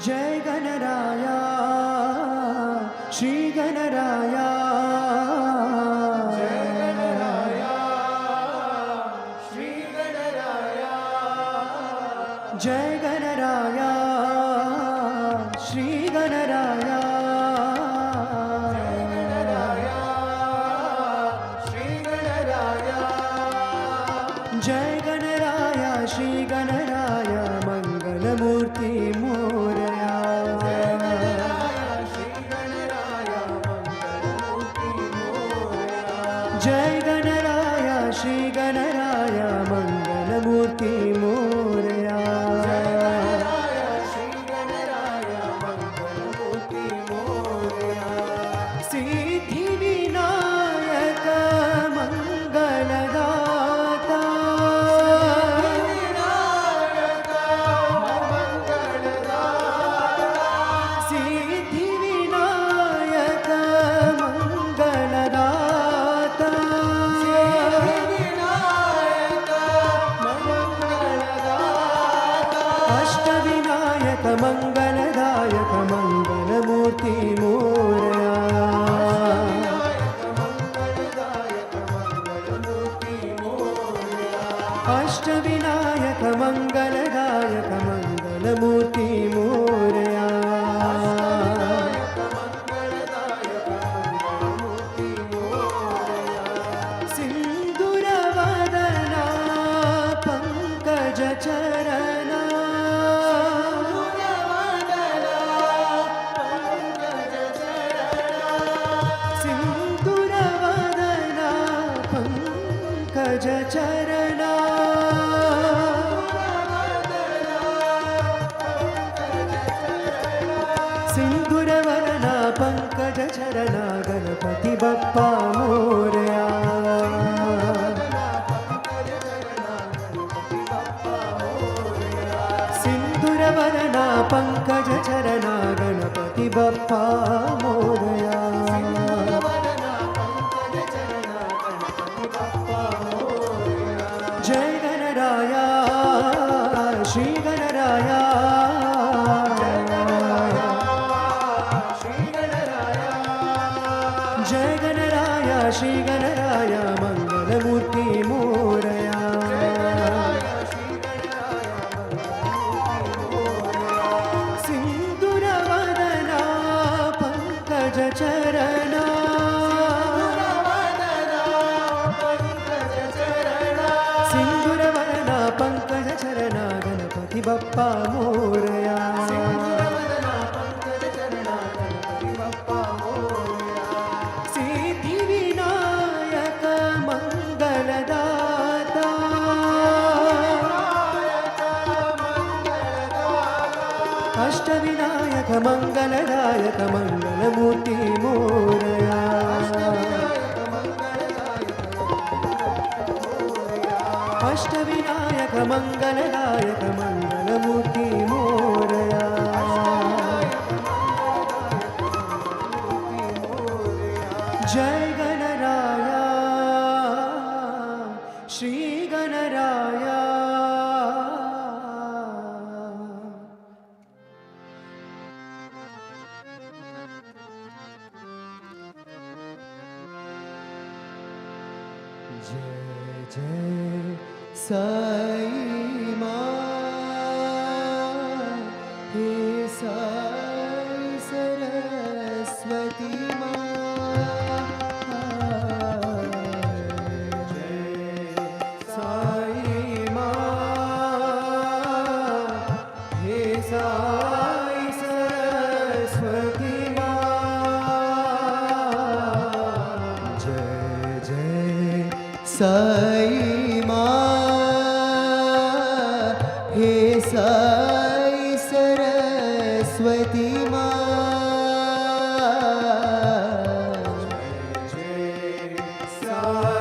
जय गणराया श्री गणराया जय गणराया श्री गणराया जय गणराया श्री गणराया जय गणराया श्री गणराया जय गणराया श्री गणराया मंगलमूर्ति मोरया जय गणराया श्री गणराया मंगलमूर्ति मोरया जय गणराया श्री गणराया मंगलमूर्ति मोरया जय गणराया श्री गणराया मंगलमूर्ति मोरया सिद्धि विनायक मंगलदाता सिद्धि विनायक मंगलदाता अष्टविनायक मंगलदायक मंगलमूर्ति मोरया अष्टविनायक मंगलदायक मंगलमूर्ति मोरया सिंदूरवदना पंकज चरणा सिंदूरवदना पंकज चरणा सिंदूरवदना पंकज चरणा गणपति बप्पा मोरया सिंदूरवदना पंकज चरणा गणपति बप्पा मोरया जय गणराया श्री गणराया जय गणराया श्री गणराया मंगलमूर्ति मोरया सिंदूरवदना पंकज चरणा सिंदूरवदना पंकज चरणा गणपति बप्पा मोरया सिद्धि विनायक मंगलदाता अष्टविनायक मंगलदायक मंगलमूर्ति मोरया अष्टविनायक मंगलदायक मंगलमूर्ति मोरया जय गणराया श्री गणराया जय जय साई माँ हे साई सरस्वती माँ जय साई माँ हे साई सरस्वती माँ जय जय साई माँ हे साई सरस्वती माँ जय जय साई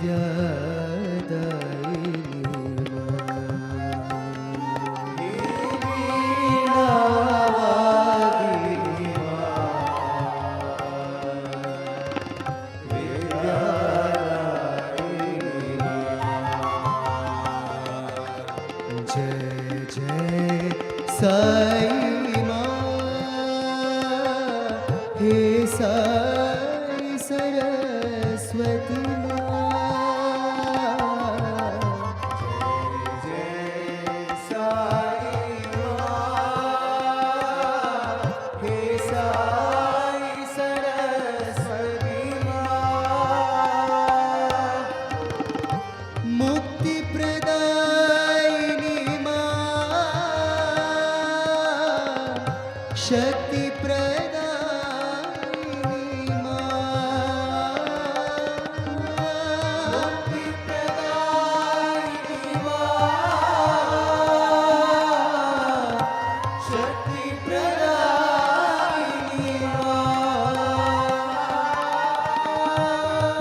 विद्यादायिनी साई माँ हे साई सरस्वती माँ जय साई माँ हे साई सरस्वती माँ मुक्ति प्रदायिनी शक्ति प्रदायिनी माँ मुक्ति प्रदायिनी माँ शक्ति प्रदायिनी माँ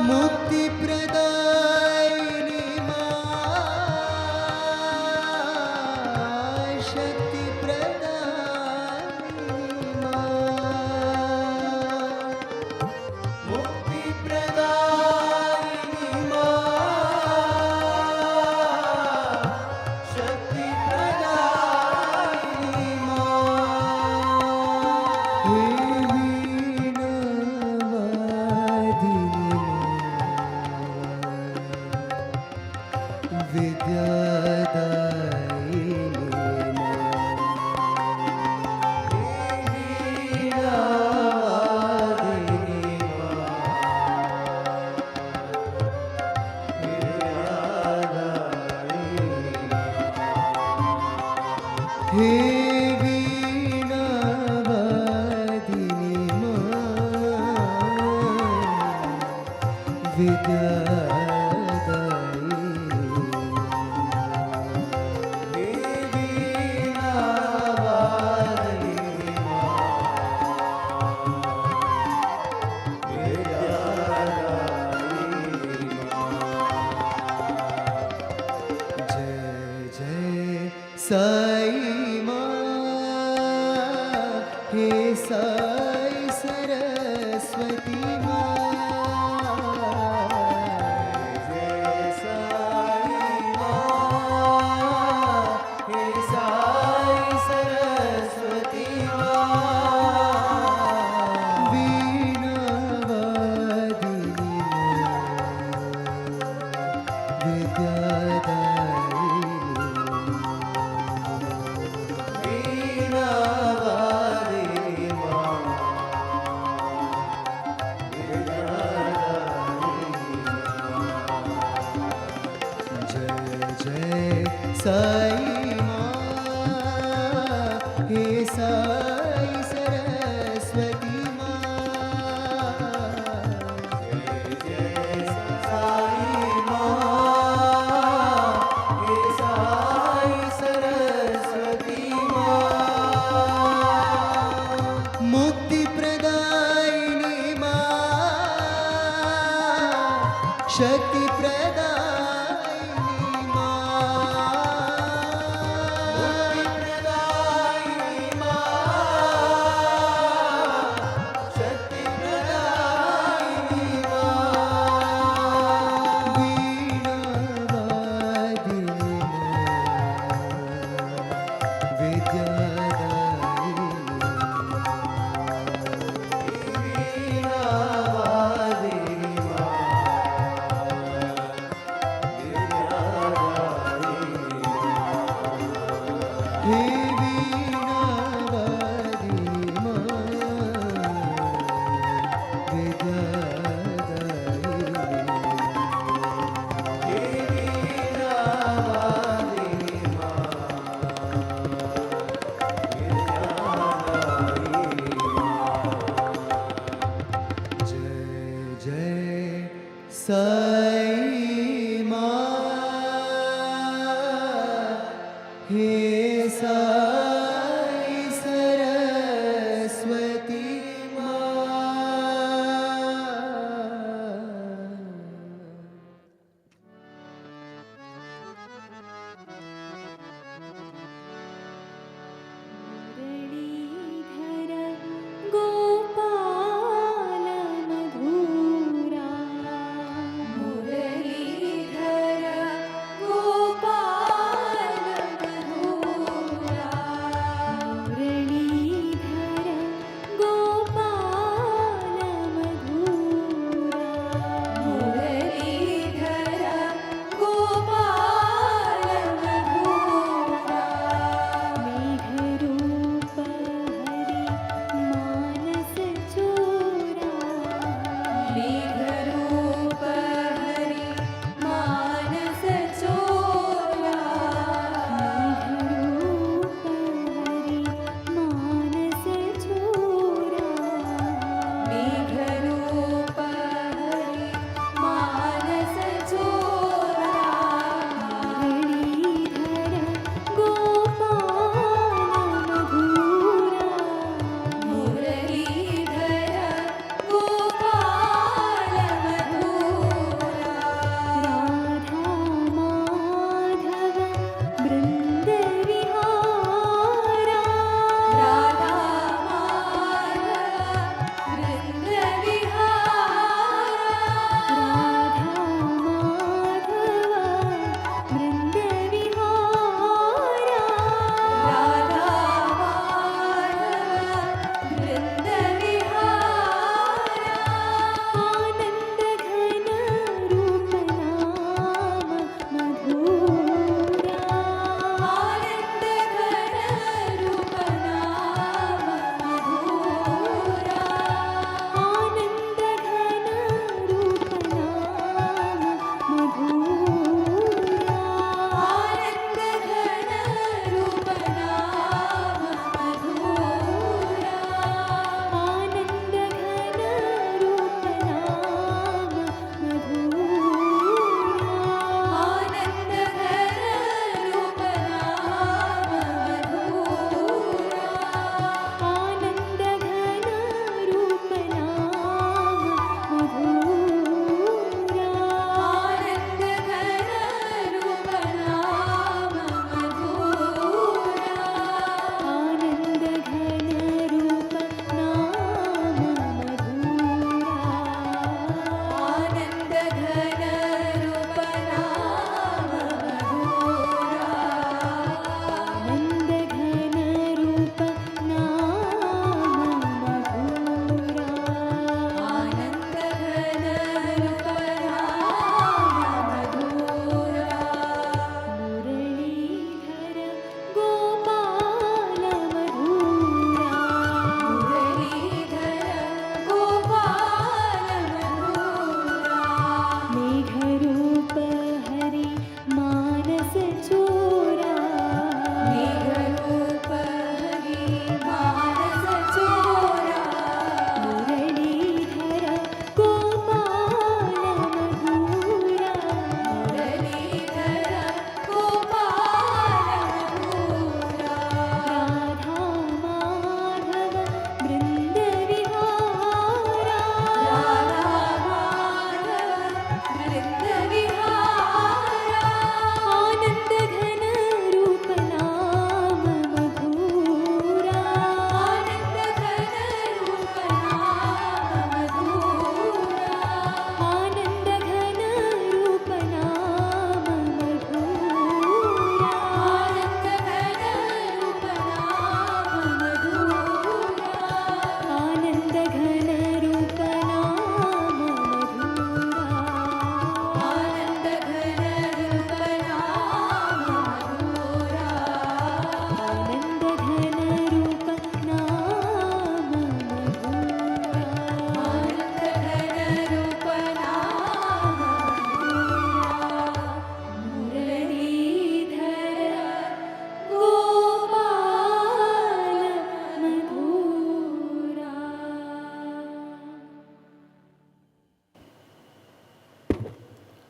मुक्ति प्रदायिनी माँ शक्ति हे वीणावादिनी साई माँ हे साई सरस्वती माँ जय साई माँ हे साई सरस्वती माँ वीणावादिनी विद्यादायिनी साई माँ हे साई सरस्वती माँ जय साई माँ हे साई सरस्वती माँ मुक्ति प्रदायिनी माँ शक्ति प्रदायिनी साई माँ हे साई सरस्वती माँ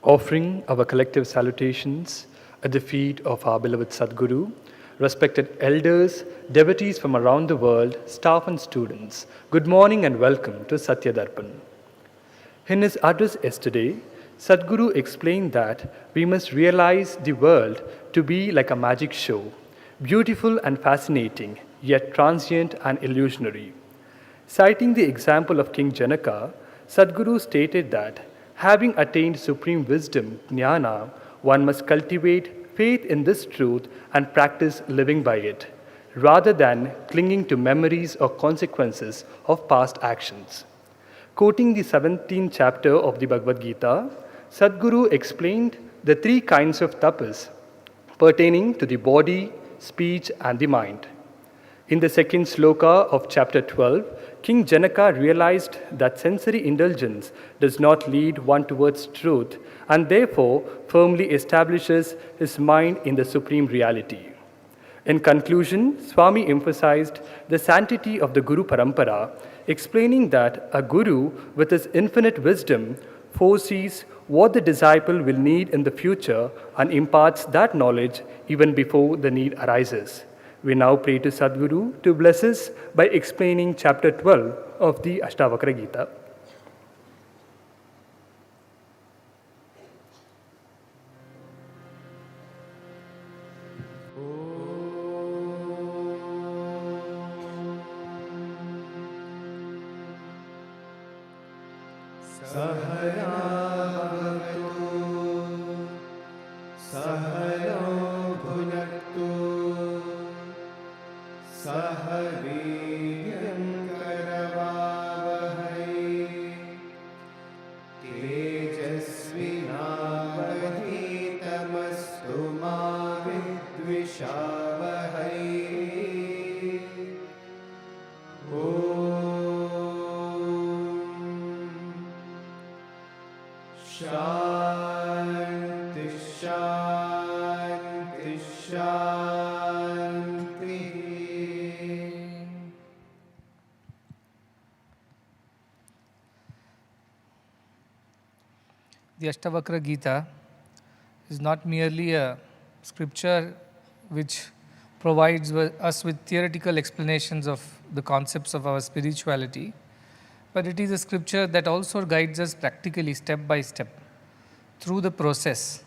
Offering our collective salutations at the feet of our beloved Sadguru, respected elders, devotees from around the world, staff and students, good morning and welcome to Satya Darpan. In his address yesterday, Sadguru explained that we must realize the world to be like a magic show, beautiful and fascinating, yet transient and illusionary. Citing the example of King Janaka, Sadguru stated that having attained supreme wisdom, jnana, one must cultivate faith in this truth and practice living by it, rather than clinging to memories or consequences of past actions. Quoting the 17th chapter of the Bhagavad Gita, Sadguru explained the three kinds of tapas pertaining to the body, speech, and the mind. In the second sloka of chapter 12, King Janaka realized that sensory indulgence does not lead one towards truth and therefore firmly establishes his mind in the supreme reality. In conclusion, Swami emphasized the sanctity of the Guru Parampara, explaining that a Guru with his infinite wisdom foresees what the disciple will need in the future and imparts that knowledge even before the need arises. We now pray to Sadguru to bless us by explaining chapter 12 of the Ashtavakra Gita. The Ashtavakra Gita is not merely a scripture which provides us with theoretical explanations of the concepts of our spirituality, but it is a scripture that also guides us practically step by step through the process.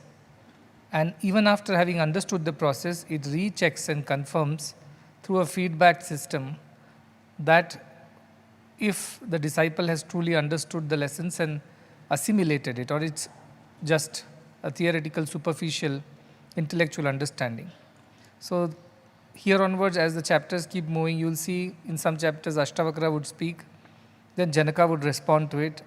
And even after having understood the process, it rechecks and confirms through a feedback system that if the disciple has truly understood the lessons and assimilated it, or it's just a theoretical, superficial, intellectual understanding. So here onwards, as the chapters keep moving, you'll see in some chapters Ashtavakra would speak, then Janaka would respond to it.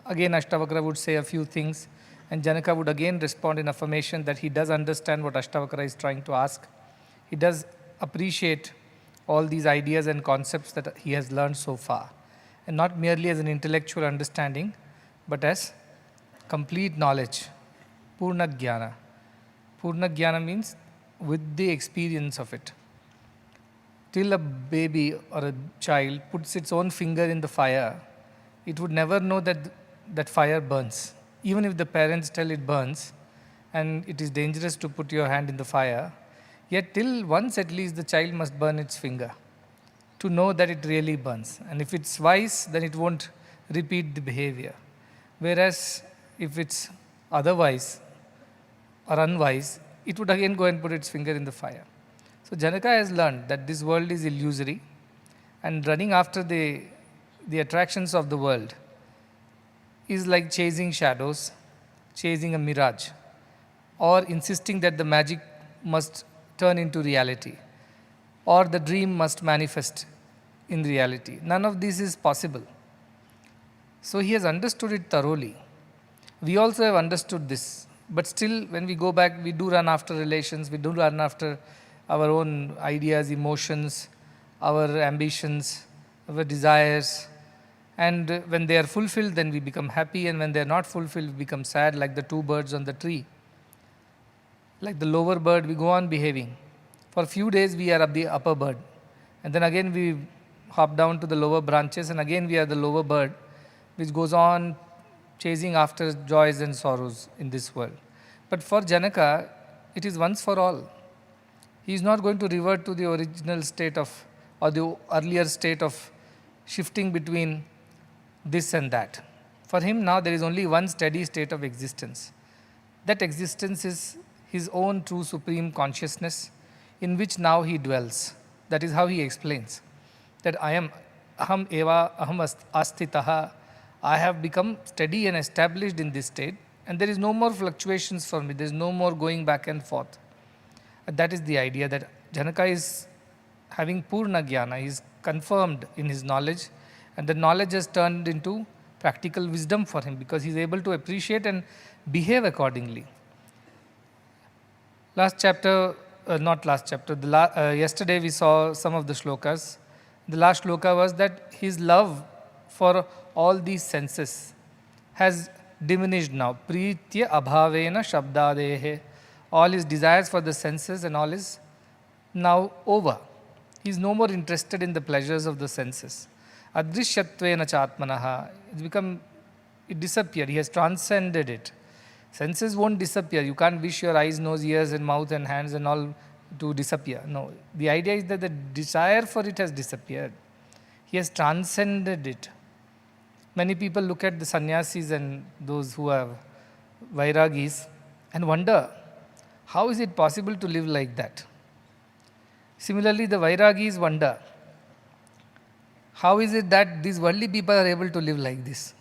Again, Ashtavakra would say a few things, and Janaka would again respond in affirmation that he does understand what Ashtavakra is trying to ask. He does appreciate all these ideas and concepts that he has learned so far, and not merely as an intellectual understanding, but as complete knowledge, Purna Jnana. Purna Jnana means with the experience of it. Till a baby or a child puts its own finger in the fire, it would never know that that fire burns. Even if the parents tell it burns and it is dangerous to put your hand in the fire, yet till once at least the child must burn its finger to know that it really burns. And if it's wise, then it won't repeat the behavior. Whereas if it's otherwise or unwise, it would again go and put its finger in the fire. So Janaka has learned that this world is illusory, and running after the attractions of the world is like chasing shadows, chasing a mirage, or insisting that the magic must turn into reality, or the dream must manifest in reality. None of this is possible. So he has understood it thoroughly. We also have understood this, but still when we go back, we do run after relations, we do run after our own ideas, emotions, our ambitions, our desires, and when they are fulfilled, then we become happy, and when they are not fulfilled, we become sad, like the two birds on the tree. Like the lower bird, we go on behaving. For a few days, we are up the upper bird, and then again we hop down to the lower branches, and again we are the lower bird, which goes on chasing after joys and sorrows in this world. But for Janaka, it is once for all. He is not going to revert to the original state of, or the earlier state of shifting between this and that. For him now there is only one steady state of existence. That existence is his own true supreme consciousness in which now he dwells. That is how he explains that I am aham eva aham astitaha. I have become steady and established in this state, and there is no more fluctuations for me. There is no more going back and forth. And that is the idea that Janaka is having Purna Jnana. He is confirmed in his knowledge, and the knowledge has turned into practical wisdom for him because he is able to appreciate and behave accordingly. Yesterday we saw some of the shlokas. The last shloka was that his love for all these senses has diminished now. Pritya abhavena shabdadehe. All his desires for the senses and all is now over. He is no more interested in the pleasures of the senses. Adrishyattvena chatmanaha. It disappeared. He has transcended it. Senses won't disappear. You can't wish your eyes, nose, ears and mouth and hands and all to disappear. No. The idea is that the desire for it has disappeared. He has transcended it. Many people look at the sannyasis and those who are vairagis and wonder, how is it possible to live like that? Similarly, the vairagis wonder, how is it that these worldly people are able to live like this?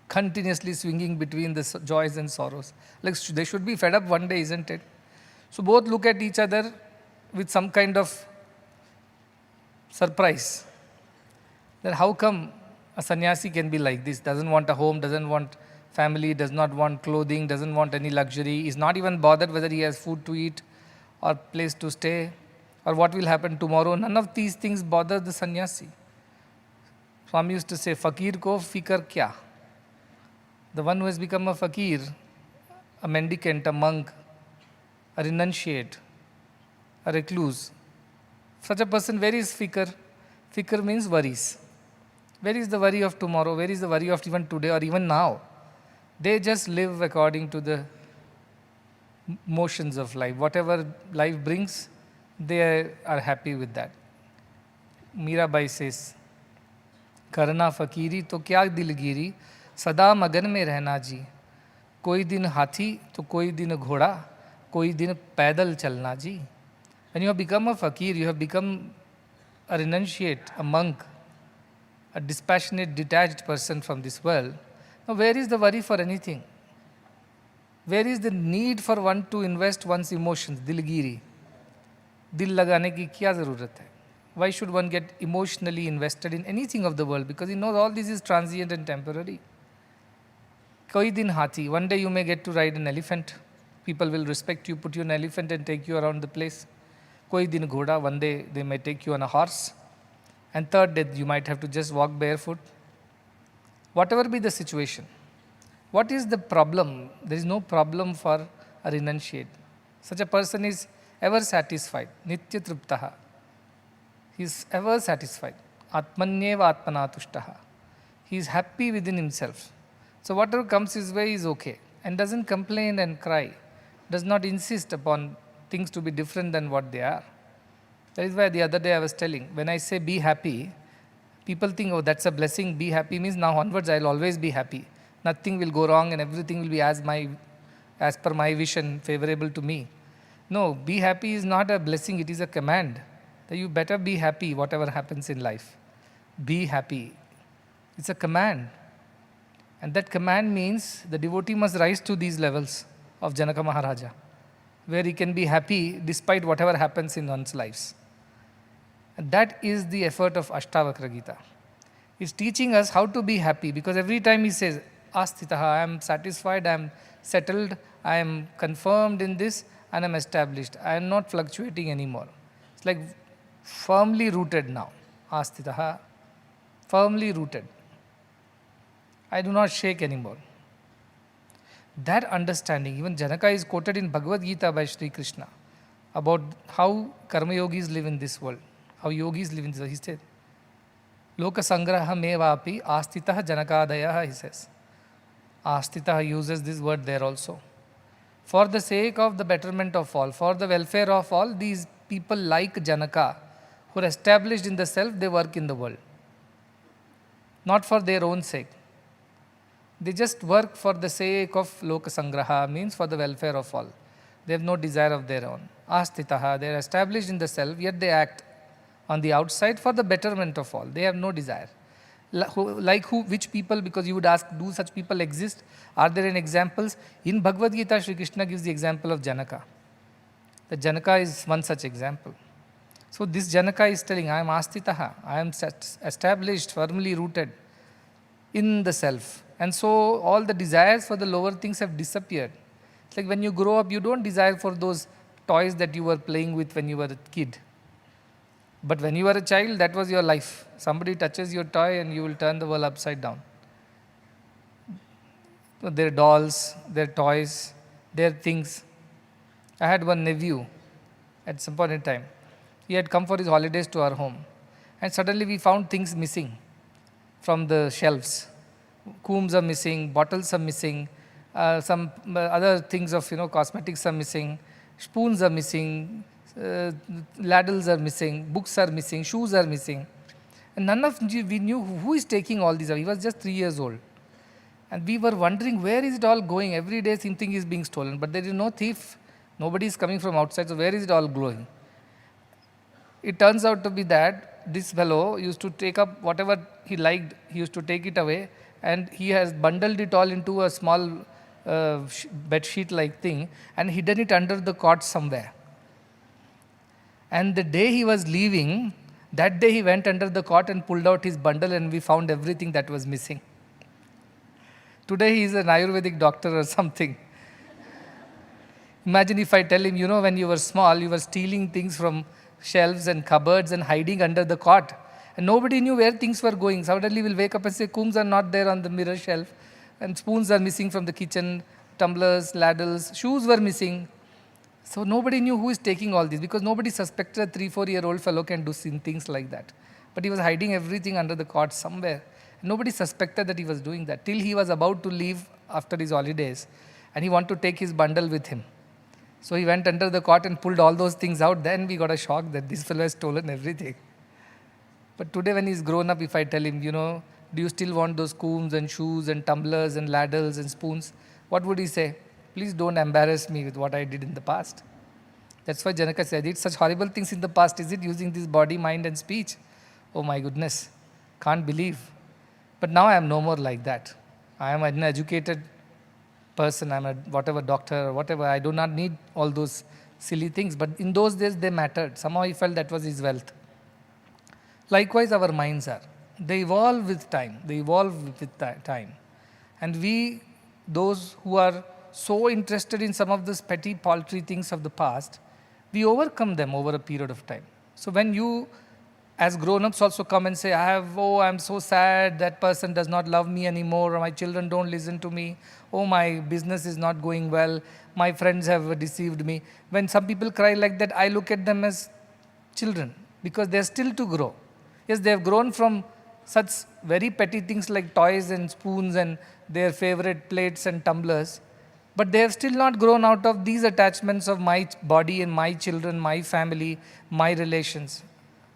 Continuously swinging between the joys and sorrows. Like they should be fed up one day, isn't it? So both look at each other with some kind of surprise. That how come a sannyasi can be like this? Doesn't want a home, doesn't want family, does not want clothing, doesn't want any luxury, is not even bothered whether he has food to eat or place to stay or what will happen tomorrow. None of these things bother the sannyasi. Swami used to say, fakir ko fikar kya? The one who has become a fakir, a mendicant, a monk, a renunciate, a recluse, such a person, where is fikr? Fikr means worries. Where is the worry of tomorrow? Where is the worry of even today or even now? They just live according to the motions of life. Whatever life brings, they are happy with that. Mirabai says, करना फकीरी तो क्या दिलगिरी सदा मगन में रहना जी कोई दिन हाथी तो कोई दिन घोड़ा कोई दिन पैदल चलना जी. When you have become a fakir, you have become a renunciate, a monk, a dispassionate, detached person from this world. Now where is the worry for anything? Where is the need for one to invest one's emotions? Dilgiri. Dil lagane ki kya zarurat hai? Why should one get emotionally invested in anything of the world? Because he knows all this is transient and temporary. Koi din hathi. One day you may get to ride an elephant. People will respect you, put you on an elephant and take you around the place. Koi din ghoda. One day they may take you on a horse. And third day you might have to just walk barefoot. Whatever be the situation. What is the problem? There is no problem for a renunciate. Such a person is ever satisfied. Nitya triptaha. He is ever satisfied. Atmanyeva atmanatushtaha. He is happy within himself. So whatever comes his way is okay. And doesn't complain and cry. Does not insist upon things to be different than what they are. That is why the other day I was telling, when I say be happy, people think, oh, that's a blessing. Be happy means now onwards I will always be happy. Nothing will go wrong and everything will be as per my wish and favorable to me. No, be happy is not a blessing, it is a command. That you better be happy whatever happens in life. Be happy. It's a command. And that command means the devotee must rise to these levels of Janaka Maharaja, where he can be happy despite whatever happens in one's lives. And that is the effort of Ashtavakra Gita. He's teaching us how to be happy, because every time he says, Astitaha, I am satisfied, I am settled, I am confirmed in this, and I am established. I am not fluctuating anymore. It's like firmly rooted now. Astitaha, firmly rooted. I do not shake anymore. That understanding, even Janaka is quoted in Bhagavad Gita by Sri Krishna about how karma yogis live in this world, how yogis live in this world. He said, Loka sangraha me vapi astitah janakadaya, he says. Astitaha uses this word there also. For the sake of the betterment of all, for the welfare of all, these people like Janaka, who are established in the self, they work in the world. Not for their own sake. They just work for the sake of Loka Sangraha, means for the welfare of all. They have no desire of their own. Astitaha, they are established in the self, yet they act on the outside for the betterment of all. They have no desire. Which people, because you would ask, do such people exist? Are there any examples? In Bhagavad Gita, Sri Krishna gives the example of Janaka. The Janaka is one such example. So this Janaka is telling, I am Astitaha, I am established, firmly rooted in the self. And so all the desires for the lower things have disappeared. It's like when you grow up, you don't desire for those toys that you were playing with when you were a kid. But when you were a child, that was your life. Somebody touches your toy and you will turn the world upside down. So their dolls, their toys, their things. I had one nephew at some point in time. He had come for his holidays to our home. And suddenly we found things missing from the shelves. Combs are missing, bottles are missing, some other things of cosmetics are missing, spoons are missing, ladles are missing, books are missing, shoes are missing. And none of we knew who is taking all these. He was just 3 years old. And we were wondering, where is it all going? Every day something is being stolen. But there is no thief. Nobody is coming from outside. So where is it all going? It turns out to be that this fellow used to take up whatever he liked. He used to take it away. And he has bundled it all into a small bed sheet like thing and hidden it under the cot somewhere. And the day he was leaving, that day he went under the cot and pulled out his bundle and we found everything that was missing. Today he is an Ayurvedic doctor or something. Imagine if I tell him, when you were small, you were stealing things from shelves and cupboards and hiding under the cot. And nobody knew where things were going. Suddenly we'll wake up and say, combs are not there on the mirror shelf. And spoons are missing from the kitchen, tumblers, ladles, shoes were missing. So nobody knew who is taking all this because nobody suspected a 3-4-year-old fellow can do things like that. But he was hiding everything under the cot somewhere. Nobody suspected that he was doing that till he was about to leave after his holidays and he wanted to take his bundle with him. So he went under the cot and pulled all those things out. Then we got a shock that this fellow has stolen everything. But today when he's grown up, if I tell him, do you still want those combs and shoes and tumblers and ladles and spoons? What would he say? Please don't embarrass me with what I did in the past. That's why Janaka said, I did such horrible things in the past. Is it using this body, mind and speech? Oh my goodness, can't believe. But now I am no more like that. I am an educated person. I am a whatever doctor or whatever. I do not need all those silly things. But in those days they mattered. Somehow he felt that was his wealth. Likewise our minds are. They evolve with time. And we, those who are so interested in some of these petty, paltry things of the past, we overcome them over a period of time. So when you, as grown-ups also come and say, I'm so sad, that person does not love me anymore, or my children don't listen to me, my business is not going well, my friends have deceived me. When some people cry like that, I look at them as children, because they are still to grow. Yes, they have grown from such very petty things like toys and spoons and their favorite plates and tumblers, but they have still not grown out of these attachments of my body and my children, my family, my relations.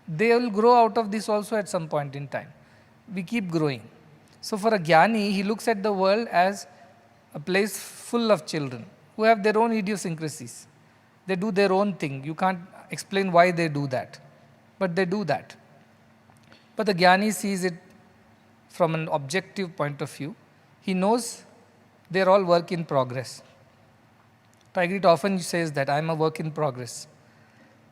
They will grow out of this also at some point in time. We keep growing. So for a Jnani, he looks at the world as a place full of children who have their own idiosyncrasies. They do their own thing. You can't explain why they do that, but they do that. But the Jnani sees it from an objective point of view. He knows they are all work in progress. Tigrit often says that I am a work in progress.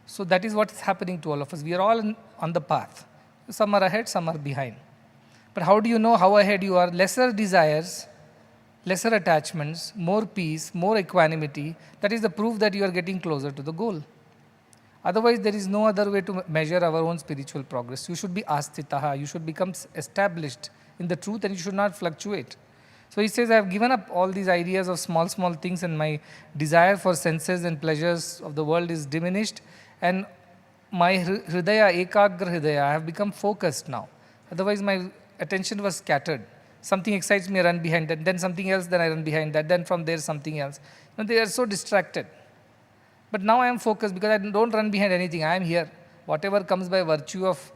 So that is what is happening to all of us. We are all on the path. Some are ahead, some are behind. But how do you know how ahead you are? Lesser desires, lesser attachments, more peace, more equanimity. That is the proof that you are getting closer to the goal. Otherwise, there is no other way to measure our own spiritual progress. You should be astitaha. You should become established in the truth and you should not fluctuate. So he says, I have given up all these ideas of small things and my desire for senses and pleasures of the world is diminished. And my hridaya, ekagra hridaya, I have become focused now. Otherwise, my attention was scattered. Something excites me, I run behind that. Then something else, then I run behind that. Then from there, something else. They are so distracted. But now I am focused because I don't run behind anything. I am here. Whatever comes by virtue of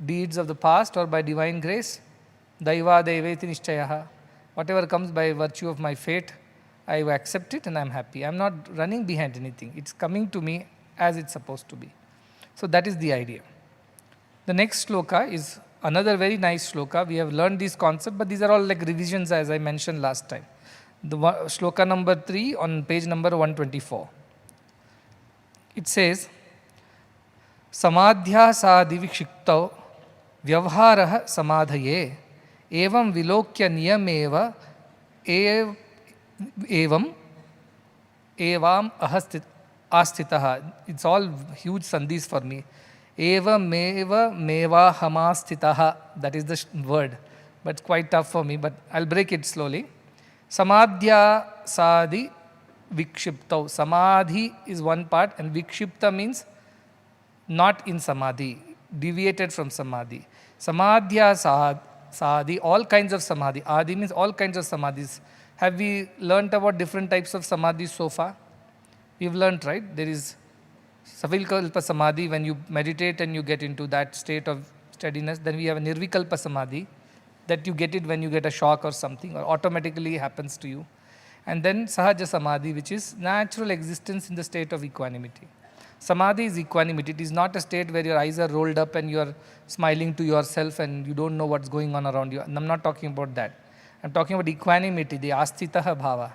deeds of the past or by divine grace, Daiva Deveti Nishchayaha, whatever comes by virtue of my fate, I accept it and I am happy. I am not running behind anything. It's coming to me as it's supposed to be. So that is the idea. The next shloka is another very nice shloka. We have learned this concept, but these are all like revisions as I mentioned last time. The shloka number 3 on page number 124. It says, Samadhya sadivikshikto vyavharaha samadhaye evam vilokya niyameva evam evam astitaha. It's all huge sandhis for me. Evameva meva hamastitaha. That is the word. But it's quite tough for me, but I'll break it slowly. Samadhya sadi vikshipta. Samadhi is one part and vikshipta means not in samadhi, deviated from samadhi. Samadhya sadi, all kinds of samadhi. Adi means all kinds of samadhis. Have we learnt about different types of samadhis so far? We've learnt, right? There is Savilkalpa Samadhi, when you meditate and you get into that state of steadiness. Then we have a Nirvikalpa Samadhi, that you get it when you get a shock or something, or automatically happens to you. And then Sahaja Samadhi, which is natural existence in the state of equanimity. Samadhi is equanimity. It is not a state where your eyes are rolled up and you are smiling to yourself and you don't know what's going on around you. And I'm not talking about that. I'm talking about equanimity, the astitaha bhava.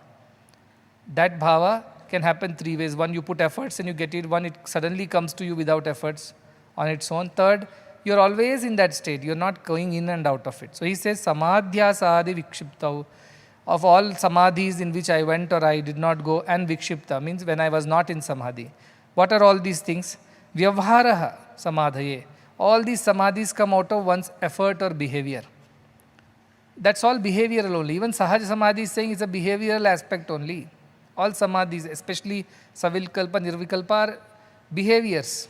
That bhava can happen 3 ways. One, you put efforts and you get it. One, it suddenly comes to you without efforts on its own. Third, you're always in that state. You're not going in and out of it. So he says, Samadhya sadi vikshiptau. Of all samadhis in which I went or I did not go, and vikshipta means when I was not in samadhi. What are all these things? Vyavharaha samadhaye. All these samadhis come out of one's effort or behavior. That's all behavioral only. Even Sahaja Samadhi is saying it's a behavioral aspect only. All samadhis, especially Savilkalpa, Nirvikalpa, are behaviors.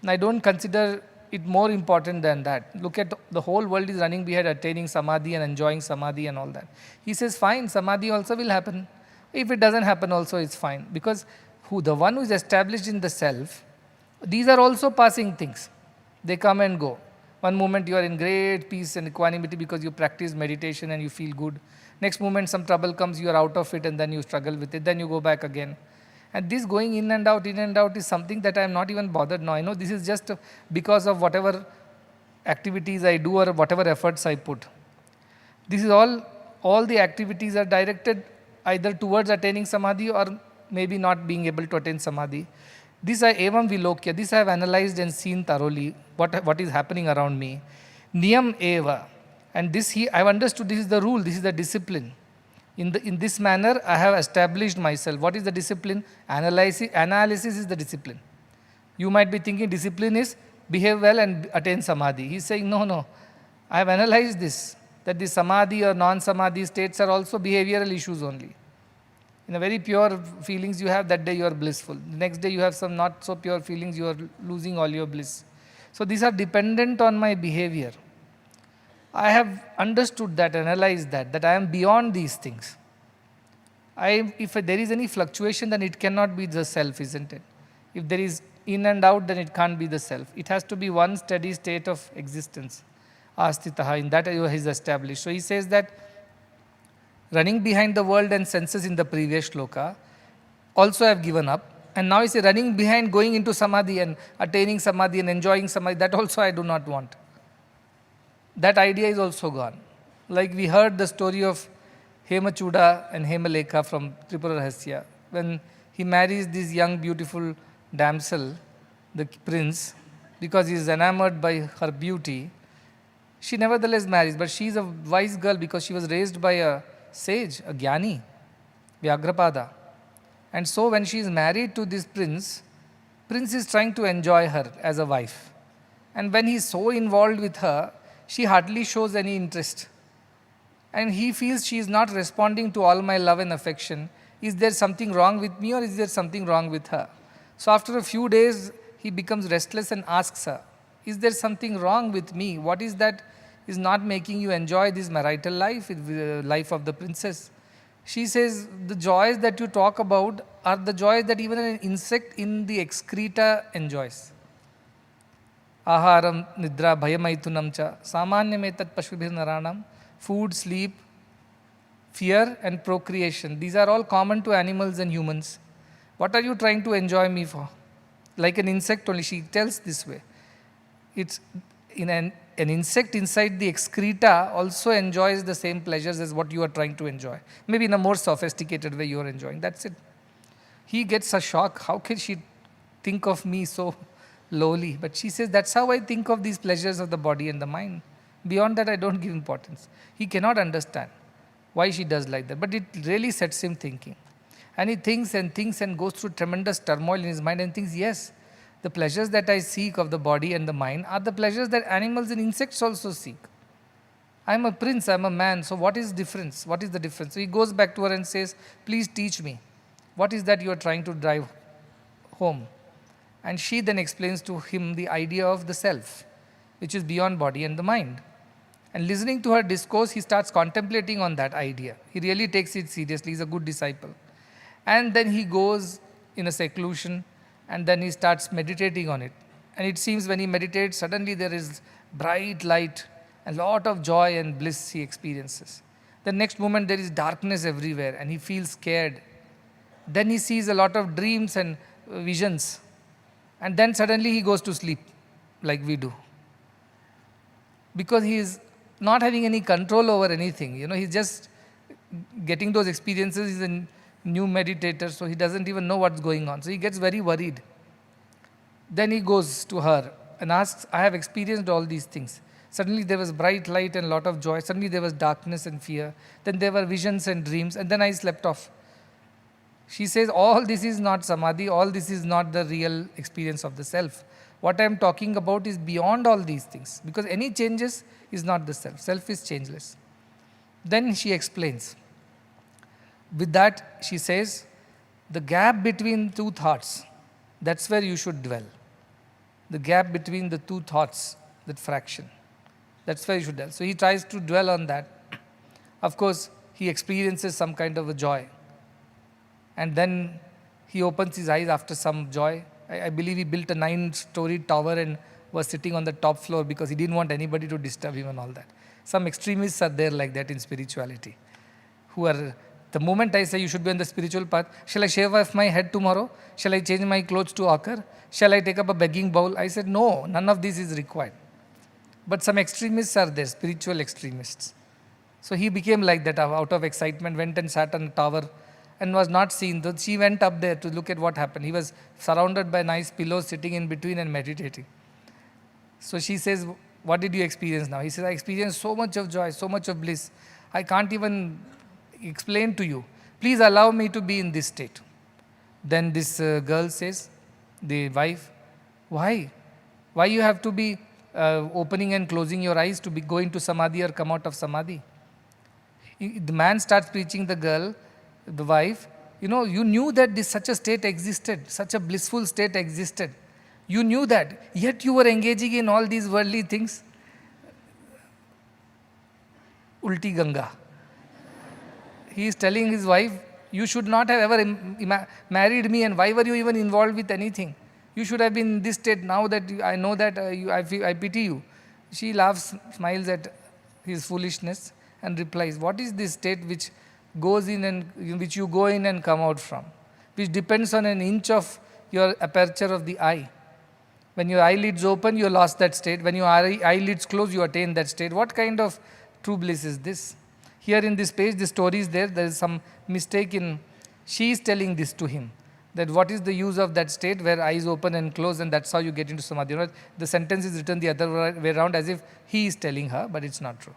And I don't consider it more important than that. Look at the whole world is running behind attaining samadhi and enjoying samadhi and all that. He says, fine, samadhi also will happen. If it doesn't happen also, it's fine. Because the one who is established in the self, these are also passing things. They come and go. One moment you are in great peace and equanimity because you practice meditation and you feel good. Next moment some trouble comes, you are out of it and then you struggle with it. Then you go back again. And this going in and out is something that I am not even bothered now. I know this is just because of whatever activities I do or whatever efforts I put. This is all the activities are directed either towards attaining samadhi or maybe not being able to attain samadhi. This I evam vilokya, this I have analyzed and seen thoroughly, what is happening around me. Niyam eva. And this I have understood this is the rule, this is the discipline. In this manner, I have established myself. What is the discipline? Analysis is the discipline. You might be thinking discipline is behave well and attain samadhi. He is saying, no. I have analyzed this, that the samadhi or non-samadhi states are also behavioral issues only. In a very pure feelings you have, that day you are blissful. The next day you have some not so pure feelings, you are losing all your bliss. So these are dependent on my behavior. I have understood that, analyzed that I am beyond these things. If there is any fluctuation, then it cannot be the self, isn't it? If there is in and out, then it can't be the self. It has to be one steady state of existence. Astitaha, in that he is established. So he says that running behind the world and senses in the previous shloka, also I have given up. And now he says running behind, going into samadhi and attaining samadhi and enjoying samadhi, that also I do not want. That idea is also gone. Like we heard the story of Hemachuda and Hemalekha from Tripura Rahasya. When he marries this young beautiful damsel, the prince, because he is enamored by her beauty, she nevertheless marries. But she is a wise girl because she was raised by a sage, a Jnani, Vyagrapada. And so when she is married to this prince is trying to enjoy her as a wife. And when he is so involved with her, she hardly shows any interest. And he feels she is not responding to all my love and affection. Is there something wrong with me or is there something wrong with her? So after a few days, he becomes restless and asks her, is there something wrong with me? What is that is not making you enjoy this marital life, life of the princess. She says the joys that you talk about are the joys that even an insect in the excreta enjoys. Aharam, nidra, bhayamaitunam cha, samanyametat pashubhir naranam, food, sleep, fear and procreation. These are all common to animals and humans. What are you trying to enjoy me for? Like an insect only, she tells this way. It's in an insect inside the excreta also enjoys the same pleasures as what you are trying to enjoy. Maybe in a more sophisticated way you are enjoying. That's it. He gets a shock. How can she think of me so lowly? But she says, that's how I think of these pleasures of the body and the mind. Beyond that, I don't give importance. He cannot understand why she does like that. But it really sets him thinking. And he thinks and goes through tremendous turmoil in his mind and thinks, yes, the pleasures that I seek of the body and the mind are the pleasures that animals and insects also seek. I am a prince, I am a man, so what is difference? What is the difference? So he goes back to her and says, please teach me. What is that you are trying to drive home? And she then explains to him the idea of the self, which is beyond body and the mind. And listening to her discourse, he starts contemplating on that idea. He really takes it seriously. He's a good disciple. And then he goes in a seclusion and then he starts meditating on it. And it seems when he meditates, suddenly there is bright light, a lot of joy and bliss he experiences. The next moment there is darkness everywhere and he feels scared. Then he sees a lot of dreams and visions. And then suddenly he goes to sleep like we do. Because he is not having any control over anything. He's just getting those experiences. He's a new meditator, so he doesn't even know what's going on. So he gets very worried. Then he goes to her and asks, I have experienced all these things. Suddenly there was bright light and a lot of joy. Suddenly there was darkness and fear. Then there were visions and dreams. And then I slept off. She says, all this is not samadhi. All this is not the real experience of the self. What I am talking about is beyond all these things. Because any changes is not the self. Self is changeless. Then she explains. With that, she says, the gap between two thoughts, that's where you should dwell. The gap between the two thoughts, that fraction, that's where you should dwell. So he tries to dwell on that. Of course, he experiences some kind of a joy. And then he opens his eyes after some joy. I believe he built a 9-story tower and was sitting on the top floor because he didn't want anybody to disturb him and all that. Some extremists are there like that in spirituality, who are, the moment I say you should be on the spiritual path, shall I shave off my head tomorrow? Shall I change my clothes to ochre? Shall I take up a begging bowl? I said, no, none of this is required. But some extremists are there, spiritual extremists. So he became like that out of excitement, went and sat on a tower and was not seen. She went up there to look at what happened. He was surrounded by nice pillows, sitting in between and meditating. So she says, what did you experience now? He says, I experienced so much of joy, so much of bliss. I can't even explain to you. Please allow me to be in this state. Then this girl says, the wife, why? Why you have to be opening and closing your eyes to be going to samadhi or come out of samadhi? The man starts preaching the girl, the wife, you knew that such a state existed, such a blissful state existed. You knew that, yet you were engaging in all these worldly things. Ulti Ganga. He is telling his wife, you should not have ever married me, and why were you even involved with anything? You should have been in this state. Now that I know that I pity you. She laughs, smiles at his foolishness and replies, what is this state which goes in and which you go in and come out from, which depends on an inch of your aperture of the eye? When your eyelids open, you lost that state. When your eyelids close, you attain that state. What kind of true bliss is this? Here in this page, the story is there. There is some mistake in, she is telling this to him, that what is the use of that state where eyes open and close and that's how you get into samadhi. The sentence is written the other way around as if he is telling her, but it's not true.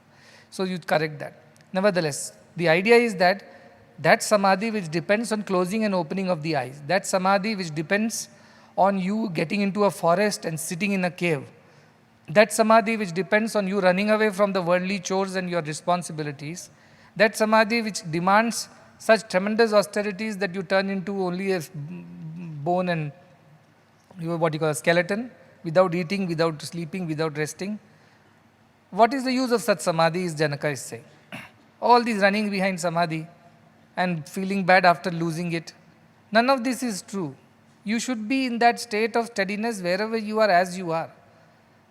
So you correct that. Nevertheless, the idea is that samadhi which depends on closing and opening of the eyes, that samadhi which depends on you getting into a forest and sitting in a cave, that samadhi which depends on you running away from the worldly chores and your responsibilities, that samadhi which demands such tremendous austerities that you turn into only a bone and what you call a skeleton, without eating, without sleeping, without resting. what is the use of such samadhi, is Janaka is saying. All these running behind samadhi and feeling bad after losing it, none of this is true. You should be in that state of steadiness wherever you are as you are.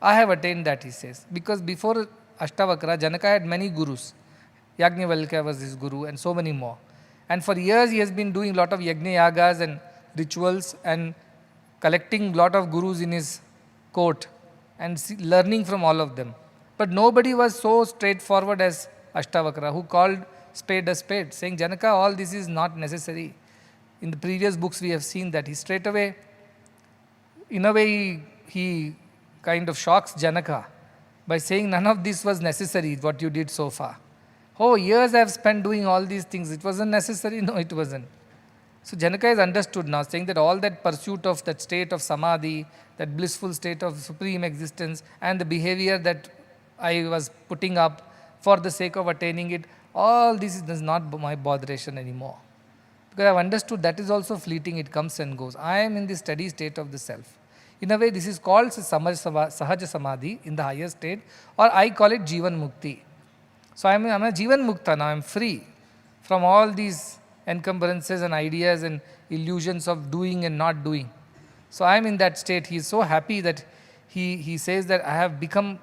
I have attained that, he says. Because before Ashtavakra, Janaka had many gurus. Yajnavalkya was his guru and so many more. And for years he has been doing a lot of yajna yagas and rituals and collecting a lot of gurus in his court and learning from all of them. But nobody was so straightforward as Ashtavakra, who called spade a spade, saying, Janaka, all this is not necessary. In the previous books we have seen that he straight away, in a way he kind of shocks Janaka by saying, none of this was necessary, what you did so far. Oh, years I have spent doing all these things, it wasn't necessary? No, it wasn't. So Janaka is understood now, saying that all that pursuit of that state of samadhi, that blissful state of supreme existence, and the behavior that I was putting up for the sake of attaining it, all this is not my botheration anymore. Because I have understood that is also fleeting, it comes and goes. I am in the steady state of the self. In a way, this is called Sahaja Samadhi in the higher state, or I call it Jivan Mukti. So I am a Jivan Mukta now, I am free from all these encumbrances and ideas and illusions of doing and not doing. So I am in that state. He is so happy that he says that I have become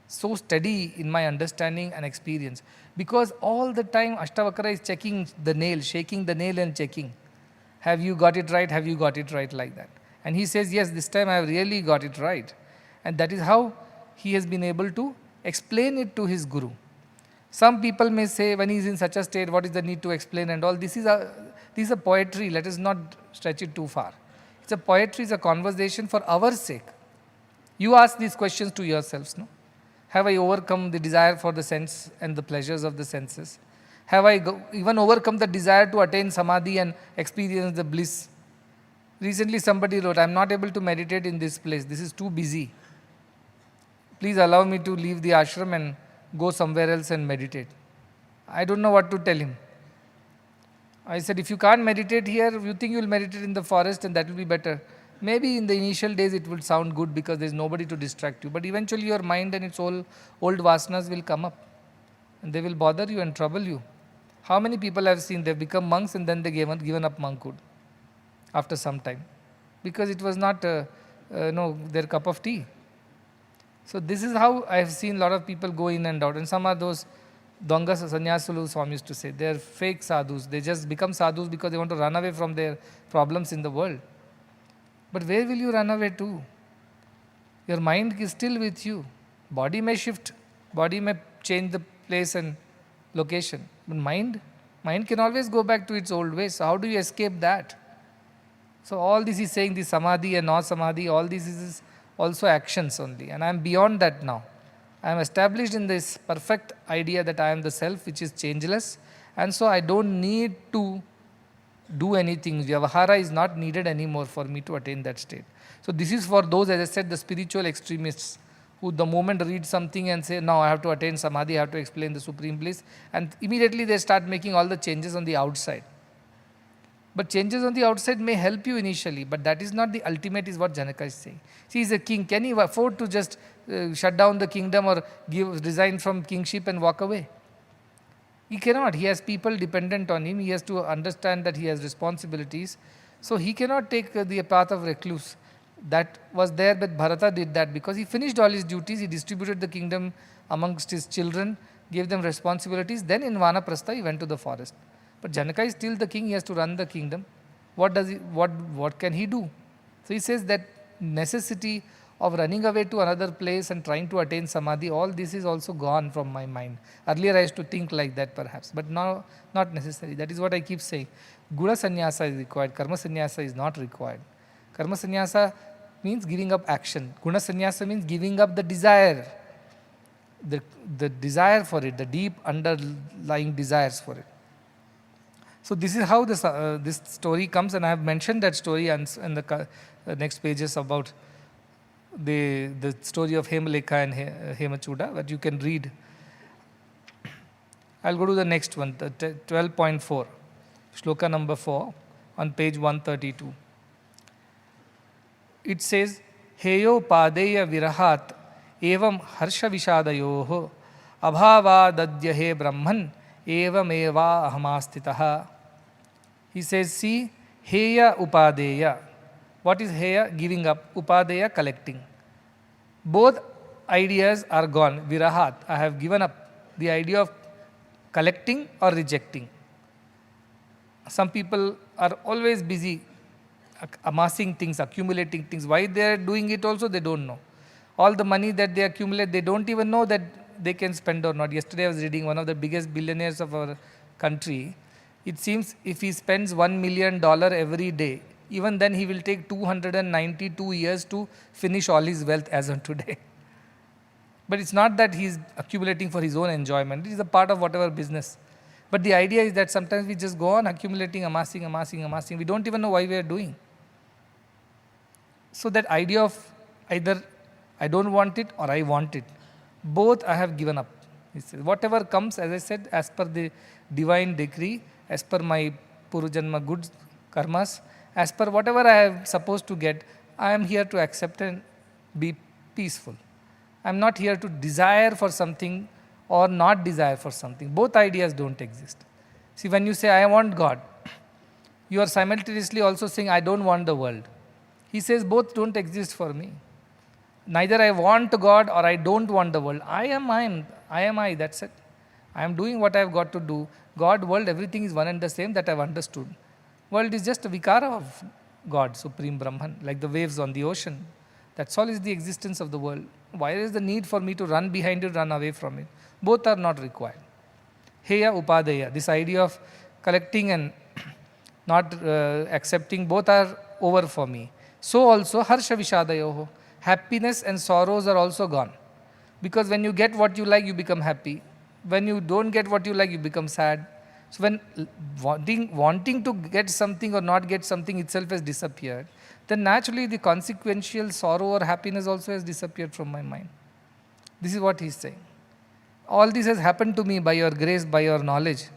so steady in my understanding and experience. Because all the time Ashtavakra is checking the nail, shaking the nail and checking. Have you got it right? Have you got it right? Like that. And he says, yes, this time I have really got it right. And that is how he has been able to explain it to his guru. Some people may say, when he is in such a state, what is the need to explain and all? This is a poetry. Let us not stretch it too far. It's a poetry, it's a conversation for our sake. You ask these questions to yourselves, no? Have I overcome the desire for the sense and the pleasures of the senses? Have I even overcome the desire to attain samadhi and experience the bliss? Recently somebody wrote, I am not able to meditate in this place. This is too busy. Please allow me to leave the ashram and go somewhere else and meditate. I don't know what to tell him. I said, if you can't meditate here, you think you will meditate in the forest and that will be better. Maybe in the initial days it will sound good because there is nobody to distract you. But eventually your mind and its old vasanas will come up. And they will bother you and trouble you. How many people I have seen, they have become monks and then they given up monkhood after some time. Because it was not their cup of tea. So this is how I have seen a lot of people go in and out. And some are those Donga Sanyasulu Swami used to say, they are fake sadhus. They just become sadhus because they want to run away from their problems in the world. But where will you run away to? Your mind is still with you. Body may shift. Body may change the place and location. But mind can always go back to its old ways. So how do you escape that? So all this is saying, the samadhi and non-samadhi, all this is also actions only. And I am beyond that now. I am established in this perfect idea that I am the self which is changeless. And so I don't need to do anything. Vyavahara is not needed anymore for me to attain that state. So this is for those, as I said, the spiritual extremists who the moment read something and say, now I have to attain samadhi, I have to explain the supreme bliss, and immediately they start making all the changes on the outside. But changes on the outside may help you initially, but that is not the ultimate, is what Janaka is saying. See, he is a king. Can he afford to just shut down the kingdom or resign from kingship and walk away? He cannot. He has people dependent on him. He has to understand that he has responsibilities. So he cannot take the path of recluse. That was there, but Bharata did that because he finished all his duties. He distributed the kingdom amongst his children, gave them responsibilities. Then in Vanaprastha he went to the forest. But Janaka is still the king. He has to run the kingdom. What can he do? So he says that necessity of running away to another place and trying to attain samadhi, all this is also gone from my mind. Earlier I used to think like that perhaps, but now not necessary. That is what I keep saying. Guna sannyasa is required, karma sannyasa is not required. Karma sannyasa means giving up action. Guna sannyasa means giving up the desire, the desire for it, the deep underlying desires for it. So this is how this story comes, and I have mentioned that story in the next pages about the story of Hemalekha and Hemachuda, that you can read. I'll go to the next one, the 12.4, shloka number 4 on page 132. It says, Heyo padeya virahat evam harsha vishadayoho abhavadadyahe brahman evameva ahamastitaha. He says, see, heya upadeya. What is heya? Giving up. Upadeya, collecting. Both ideas are gone. Virahat, I have given up the idea of collecting or rejecting. Some people are always busy amassing things, accumulating things. Why they are doing it also, they don't know. All the money that they accumulate, they don't even know that they can spend or not. Yesterday I was reading one of the biggest billionaires of our country. It seems if he spends $1 million every day, even then he will take 292 years to finish all his wealth as on today. But it's not that he's accumulating for his own enjoyment. It is a part of whatever business. But the idea is that sometimes we just go on accumulating, amassing. We don't even know why we are doing. So that idea of either I don't want it or I want it, both I have given up. He says, whatever comes, as I said, as per the divine decree, as per my Purujanma good karmas, as per whatever I am supposed to get, I am here to accept and be peaceful. I am not here to desire for something or not desire for something. Both ideas don't exist. See, when you say, I want God, you are simultaneously also saying, I don't want the world. He says, both don't exist for me. Neither I want God or I don't want the world. I am I, that's it. I am doing what I have got to do. God, world, everything is one and the same, that I have understood. World is just a vikara of God, Supreme Brahman, like the waves on the ocean. That's all is the existence of the world. Why is the need for me to run behind it, run away from it? Both are not required. Heya upadeya, this idea of collecting and not accepting, both are over for me. So also harsha vishadayoho, happiness and sorrows are also gone. Because when you get what you like, you become happy. When you don't get what you like, you become sad. So when wanting to get something or not get something itself has disappeared, then naturally the consequential sorrow or happiness also has disappeared from my mind. This is what he is saying. All this has happened to me by your grace, by your knowledge.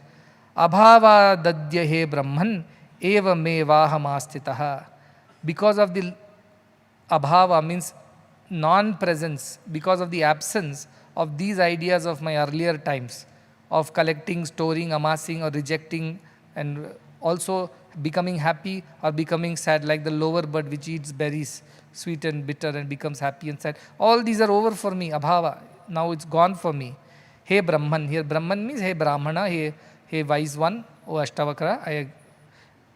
Abhava dadyahe brahman eva me vahamastitaha. Because of the abhava means non-presence, because of the absence of these ideas of my earlier times, of collecting, storing, amassing or rejecting, and also becoming happy or becoming sad, like the lower bird which eats berries, sweet and bitter, and becomes happy and sad. All these are over for me, abhava. Now it's gone for me. Hey Brahman, here Brahman means hey Brahmana, hey wise one, O Ashtavakra.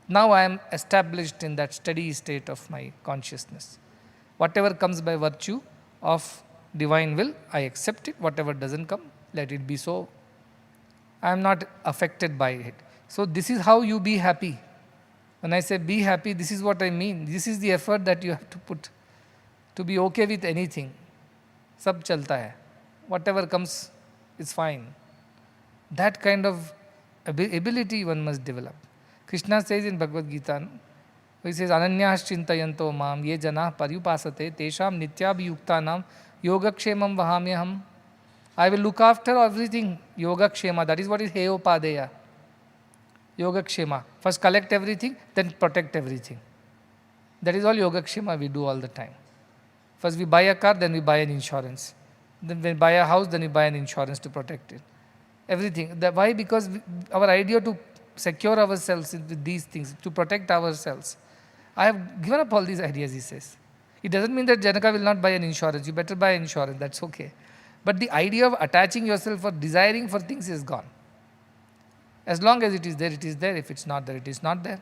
Now I am established in that steady state of my consciousness. Whatever comes by virtue of divine will, I accept it. Whatever doesn't come, let it be so. I am not affected by it. So this is how you be happy. When I say be happy, this is what I mean. This is the effort that you have to put to be okay with anything. Sab chalta hai. Whatever comes is fine. That kind of ability one must develop. Krishna says in Bhagavad Gita, he says, Ananyas chintayanto mam ye janah paryupasate tesham nityabhiyuktanam yogakshemam vahamyaham. I will look after everything, yogakshema. That is what is heyopadeya. Yogakshema. First collect everything, then protect everything. That is all yogakshema we do all the time. First we buy a car, then we buy an insurance. Then we buy a house, then we buy an insurance to protect it. Everything. Why? Because our idea to secure ourselves with these things, to protect ourselves. I have given up all these ideas, he says. It doesn't mean that Janaka will not buy an insurance. You better buy insurance, that's okay. But the idea of attaching yourself or desiring for things is gone. As long as it is there, it is there. If it's not there, it is not there.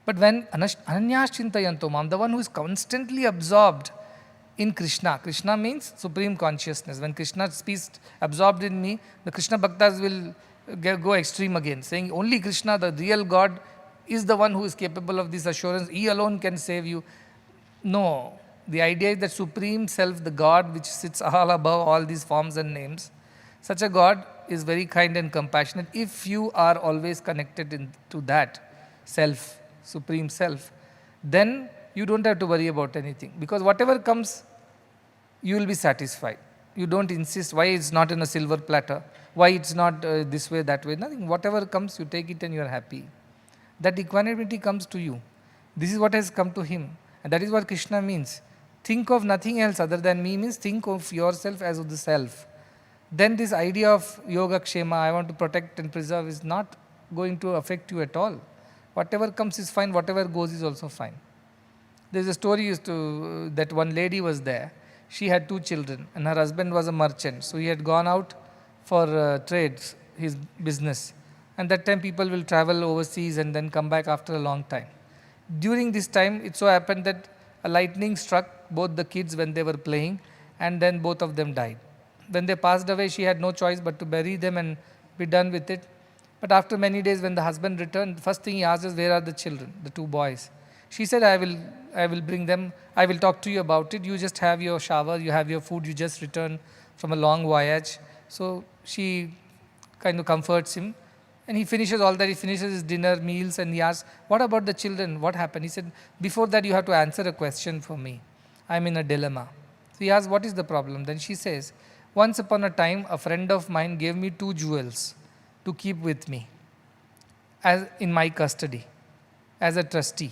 But when Ananyas Chintayanto Mam, the one who is constantly absorbed in Krishna. Krishna means supreme consciousness. When Krishna speaks absorbed in me, the Krishna Bhaktas will go extreme again, saying only Krishna, the real God, is the one who is capable of this assurance. He alone can save you. No. The idea is that Supreme Self, the God which sits all above all these forms and names, such a God is very kind and compassionate. If you are always connected to that Self, Supreme Self, then you don't have to worry about anything. Because whatever comes, you will be satisfied. You don't insist why it's not in a silver platter, why it's not this way, that way. Nothing. Whatever comes, you take it and you are happy. That equanimity comes to you. This is what has come to him. And that is what Krishna means. think of nothing else other than me means think of yourself as of the self. Then this idea of yoga kshema, I want to protect and preserve, is not going to affect you at all. Whatever comes is fine, whatever goes is also fine. There's a story that one lady was there. She had 2 children and her husband was a merchant. So he had gone out for trades, his business. And that time people will travel overseas and then come back after a long time. During this time, it so happened that a lightning struck both the kids when they were playing, and then both of them died. When they passed away, she had no choice but to bury them and be done with it. But after many days, when the husband returned, the first thing he asked is, where are the children, the 2 boys? She said, I will bring them, I will talk to you about it. You just have your shower, you have your food, you just returned from a long voyage. So she kind of comforts him. And he finishes all that, he finishes his dinner, meals, and he asks, what about the children? What happened? He said, before that you have to answer a question for me. I'm in a dilemma. So he asks, what is the problem? Then she says, once upon a time, a friend of mine gave me 2 jewels to keep with me as in my custody as a trustee.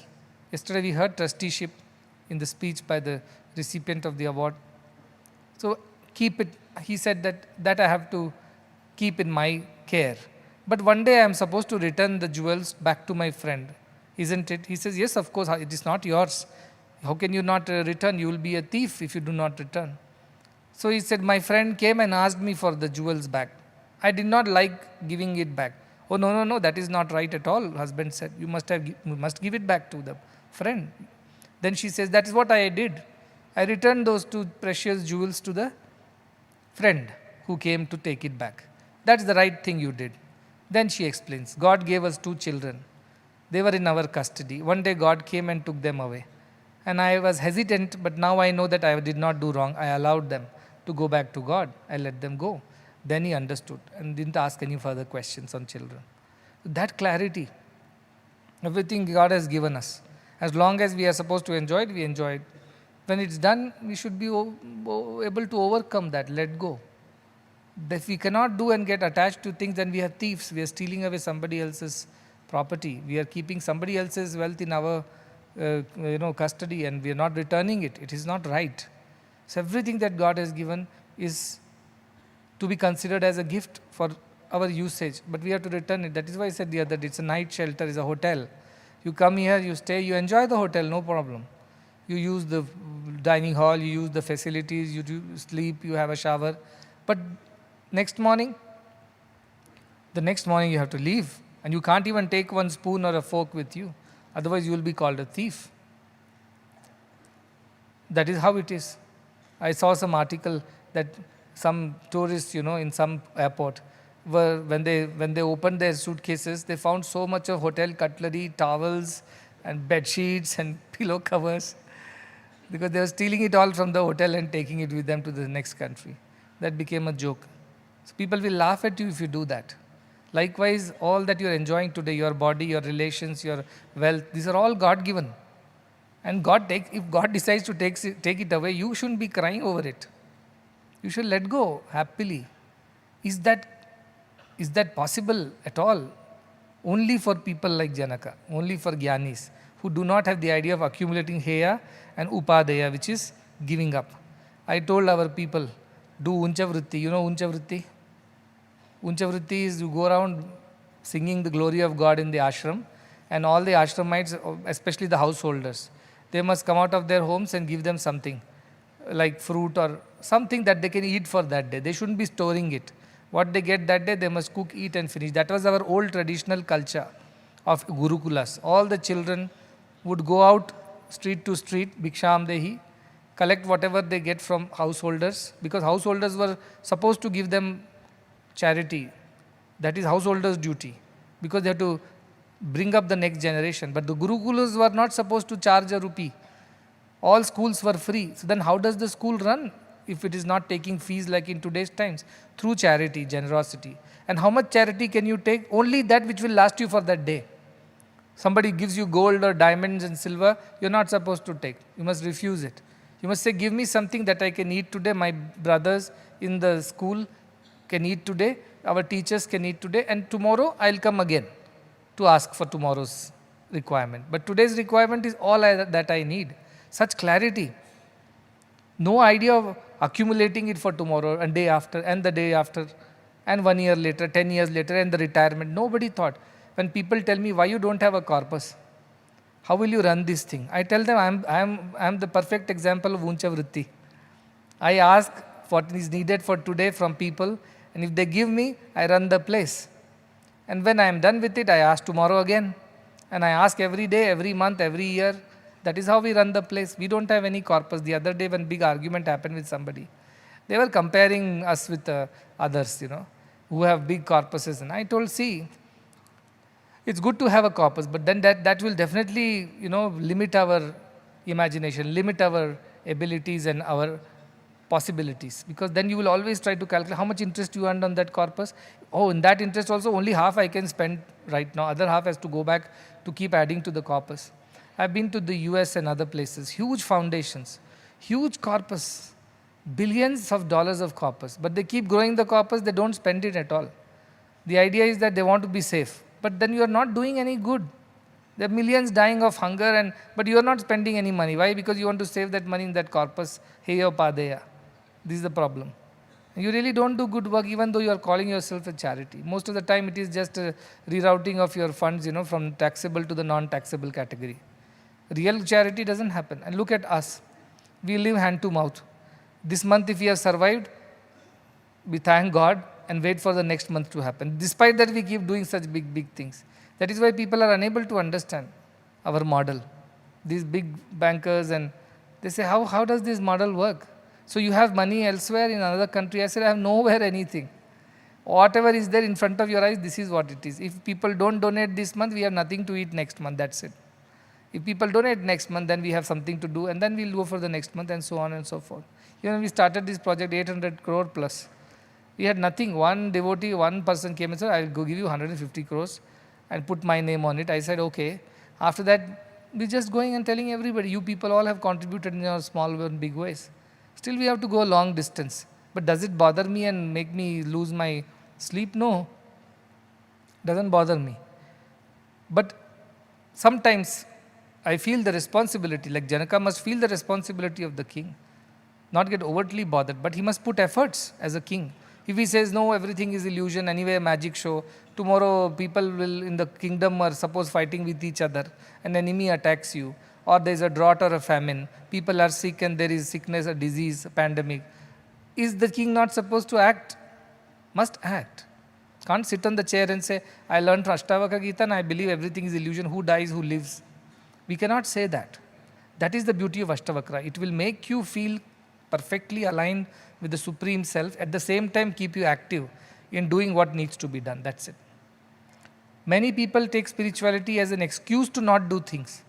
Yesterday we heard trusteeship in the speech by the recipient of the award. So keep it, he said that I have to keep in my care. But one day I am supposed to return the jewels back to my friend, isn't it? He says, yes, of course, it is not yours. How can you not return? You will be a thief if you do not return. So he said, my friend came and asked me for the jewels back. I did not like giving it back. Oh, no, that is not right at all, husband said. You must give it back to the friend. Then she says, that is what I did. I returned those 2 precious jewels to the friend who came to take it back. That's the right thing you did. Then she explains, God gave us 2 children. They were in our custody. One day God came and took them away. And I was hesitant, but now I know that I did not do wrong. I allowed them to go back to God. I let them go. Then he understood and didn't ask any further questions on children. That clarity, everything God has given us. As long as we are supposed to enjoy it, we enjoy it. When it's done, we should be able to overcome that, let go. If we cannot do and get attached to things, then we are thieves. We are stealing away somebody else's property. We are keeping somebody else's wealth in our custody, and we are not returning it. It is not right. So everything that God has given is to be considered as a gift for our usage, but we have to return it. That is why I said the other day, it's a night shelter, it's a hotel. You come here, you stay, you enjoy the hotel, no problem. You use the dining hall, you use the facilities, you do sleep, you have a shower. But the next morning you have to leave, and you can't even take one spoon or a fork with you. Otherwise you will be called a thief. That is how it is. I saw some article that some tourists, in some airport, when they opened their suitcases, they found so much of hotel cutlery, towels, and bed sheets and pillow covers, because they were stealing it all from the hotel and taking it with them to the next country. That became a joke. So people will laugh at you if you do that. Likewise, all that you are enjoying today, your body, your relations, your wealth, these are all God-given. And if God decides to take it away, you shouldn't be crying over it. You should let go happily. Is that possible at all? Only for people like Janaka, only for Gyanis, who do not have the idea of accumulating heya and upadaya, which is giving up. I told our people, do uncha vritti. You know uncha vritti? Uncha vritti is you go around singing the glory of God in the ashram, and all the ashramites, especially the householders, they must come out of their homes and give them something, like fruit or something that they can eat for that day. They shouldn't be storing it. What they get that day, they must cook, eat and finish. That was our old traditional culture of Gurukulas. All the children would go out street to street, Bhiksham Dehi, collect whatever they get from householders, because householders were supposed to give them charity. That is householders' duty, because they have to bring up the next generation. But the Gurukulas were not supposed to charge a rupee. All schools were free. So then how does the school run if it is not taking fees like in today's times? Through charity, generosity. And how much charity can you take? Only that which will last you for that day. Somebody gives you gold or diamonds and silver, you're not supposed to take. You must refuse it. You must say, give me something that I can eat today. My brothers in the school can eat today. Our teachers can eat today. And tomorrow I'll come again to ask for tomorrow's requirement. But today's requirement is all that I need. Such clarity. No idea of accumulating it for tomorrow and day after and the day after and 1 year later, 10 years later and the retirement. Nobody thought. When people tell me, why you don't have a corpus? How will you run this thing? I tell them I'm the perfect example of Uncha Vritti. I ask what is needed for today from people, and if they give me, I run the place. And when I am done with it, I ask tomorrow again. And I ask every day, every month, every year. That is how we run the place. We don't have any corpus. The other day when big argument happened with somebody, they were comparing us with others, who have big corpuses. And I told, see, it's good to have a corpus, but then that will definitely, limit our imagination, limit our abilities and our possibilities. Because then you will always try to calculate how much interest you earned on that corpus. Oh, in that interest also only half I can spend right now. Other half has to go back to keep adding to the corpus. I've been to the US and other places, huge foundations, huge corpus, billions of dollars of corpus. But they keep growing the corpus, they don't spend it at all. The idea is that they want to be safe. But then you are not doing any good. There are millions dying of hunger, but you are not spending any money. Why? Because you want to save that money in that corpus. Heya padeya. This is the problem. You really don't do good work even though you are calling yourself a charity. Most of the time it is just a rerouting of your funds, from taxable to the non-taxable category. Real charity doesn't happen. And look at us. We live hand to mouth. This month if we have survived, we thank God and wait for the next month to happen. Despite that, we keep doing such big things. That is why people are unable to understand our model. These big bankers, and they say, how does this model work? So you have money elsewhere in another country. I said, I have nowhere anything. Whatever is there in front of your eyes, this is what it is. If people don't donate this month, we have nothing to eat next month. That's it. If people donate next month, then we have something to do, and then we'll go for the next month, and so on and so forth. We started this project 800 crore plus. We had nothing. One devotee, one person came and said, I'll go give you 150 crores and put my name on it. I said, okay. After that, we're just going and telling everybody, you people all have contributed in your small and big ways. Still we have to go a long distance. But does it bother me and make me lose my sleep? No. Doesn't bother me. But sometimes I feel the responsibility, like Janaka must feel the responsibility of the king. Not get overtly bothered, but he must put efforts as a king. If he says, no, everything is illusion, anyway a magic show, tomorrow people will in the kingdom are suppose fighting with each other, an enemy attacks you, or there is a drought or a famine, people are sick and there is sickness, a disease, a pandemic. Is the king not supposed to act? Must act. Can't sit on the chair and say, I learned from Ashtavakra Gita and I believe everything is illusion, who dies, who lives. We cannot say that. That is the beauty of Ashtavakra. It will make you feel perfectly aligned with the Supreme Self, at the same time keep you active in doing what needs to be done. That's it. Many people take spirituality as an excuse to not do things.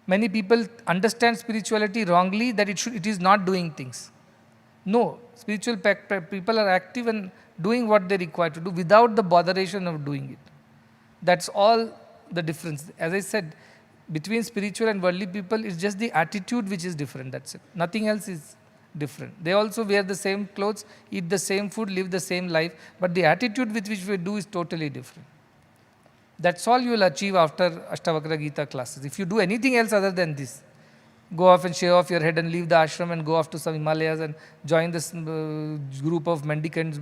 Many people understand spirituality wrongly, that it is not doing things. No, spiritual people are active and doing what they require to do without the botheration of doing it. That's all the difference. As I said, between spiritual and worldly people, it's just the attitude which is different, that's it. Nothing else is different. They also wear the same clothes, eat the same food, live the same life, but the attitude with which we do is totally different. That's all you will achieve after Ashtavakra Gita classes. If you do anything else other than this, go off and shave off your head and leave the ashram and go off to some Himalayas and join this group of mendicants,